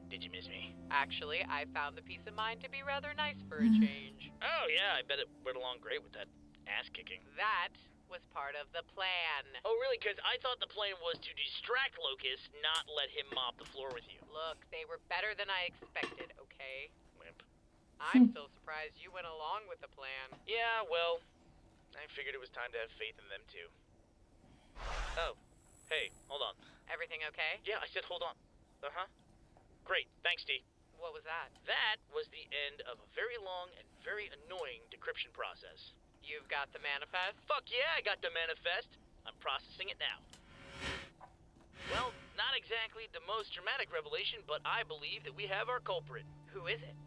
did you miss me? Actually, I found the peace of mind to be rather nice for a change. Oh, yeah, I bet it went along great with that ass-kicking. That was part of the plan. Oh, really? Because I thought the plan was to distract Locust, not let him mop the floor with you. Look, they were better than I expected, okay? Wimp. I'm still surprised you went along with the plan. Yeah, well, I figured it was time to have faith in them, too. Oh, hey, hold on. Everything okay? Yeah, I said hold on. Uh-huh. Great, thanks, T. What was that? That was the end of a very long and very annoying decryption process. You've got the manifest? Fuck yeah, I got the manifest. I'm processing it now. Well, not exactly the most dramatic revelation, but I believe that we have our culprit. Who is it?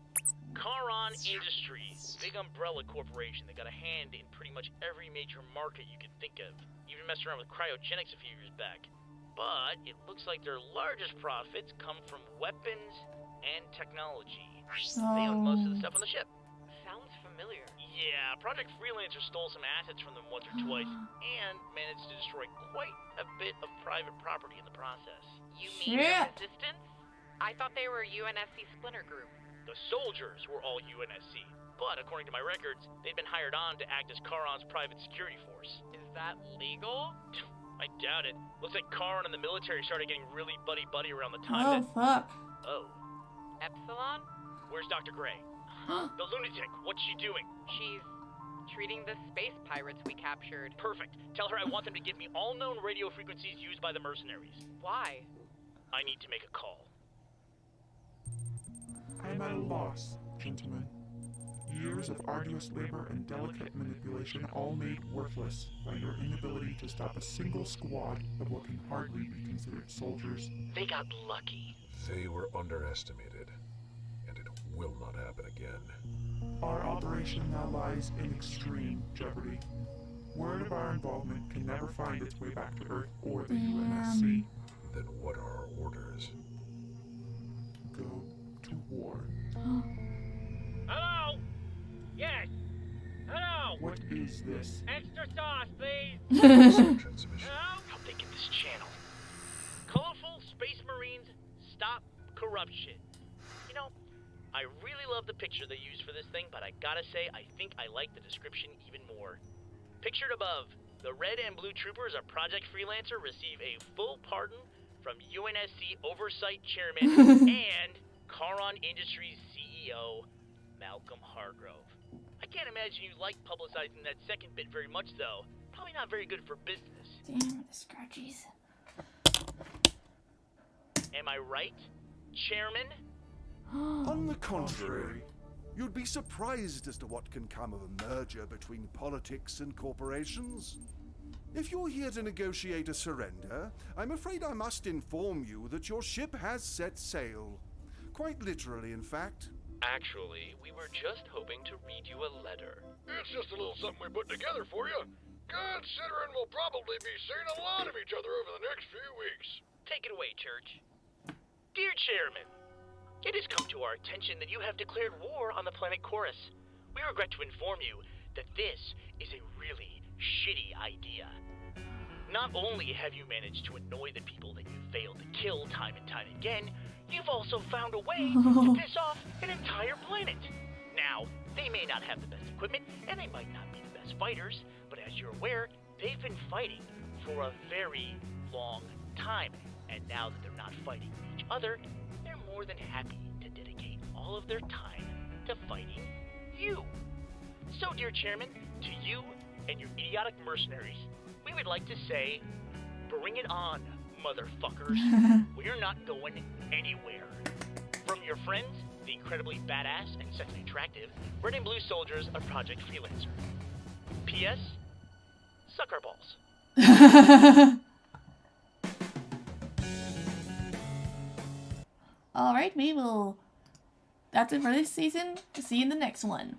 Charron Industries, big umbrella corporation that got a hand in pretty much every major market you could think of. Even messed around with cryogenics a few years back. But it looks like their largest profits come from weapons and technology. They own most of the stuff on the ship. Sounds familiar. Yeah, Project Freelancer stole some assets from them once or twice, and managed to destroy quite a bit of private property in the process. You mean the Resistance? I thought they were a UNSC splinter group. The soldiers were all UNSC, but according to my records, they'd been hired on to act as Charon's private security force. Is that legal? I doubt it. Looks like Charon and the military started getting really buddy-buddy around the time that... fuck. Oh. Epsilon? Where's Dr. Gray? The lunatic, what's she doing? She's treating the space pirates we captured. Perfect. Tell her I want them to give me all known radio frequencies used by the mercenaries. Why? I need to make a call. I am at a loss, gentlemen. Years of arduous labor and delicate manipulation all made worthless by your inability to stop a single squad of what can hardly be considered soldiers. They got lucky. They were underestimated, and it will not happen again. Our operation now lies in extreme jeopardy. Word of our involvement can never find its way back to Earth or the UNSC. Then what are our orders? Go to war. Hello? Yes. Hello? What is this? Extra sauce, please. Transmission. How'd they get this channel? Colorful Space Marines Stop Corruption. You know, I really love the picture they used for this thing, but I gotta say, I think I like the description even more. Pictured above, the red and blue troopers of Project Freelancer receive a full pardon from UNSC Oversight Chairman and Charron Industries CEO, Malcolm Hargrove. I can't imagine you like publicizing that second bit very much, though. Probably not very good for business. Damn, the scratchies. Am I right, Chairman? On the contrary, you'd be surprised as to what can come of a merger between politics and corporations. If you're here to negotiate a surrender, I'm afraid I must inform you that your ship has set sail. Quite literally, in fact. Actually, we were just hoping to read you a letter. It's just a little something we put together for you. Considering we'll probably be seeing a lot of each other over the next few weeks. Take it away, Church. Dear Chairman, it has come to our attention that you have declared war on the planet Chorus. We regret to inform you that this is a really shitty idea. Not only have you managed to annoy the people that you failed to kill time and time again, you've also found a way to piss off an entire planet. Now, they may not have the best equipment, and they might not be the best fighters, but as you're aware, they've been fighting for a very long time. And now that they're not fighting each other, they're more than happy to dedicate all of their time to fighting you. So, dear Chairman, to you and your idiotic mercenaries, we would like to say, bring it on, motherfuckers. We're not going anywhere. From your friends, the incredibly badass and sexually attractive Red and Blue Soldiers of Project Freelancer. P.S. Suck our balls. Alright, maybe we'll... That's it for this season. See you in the next one.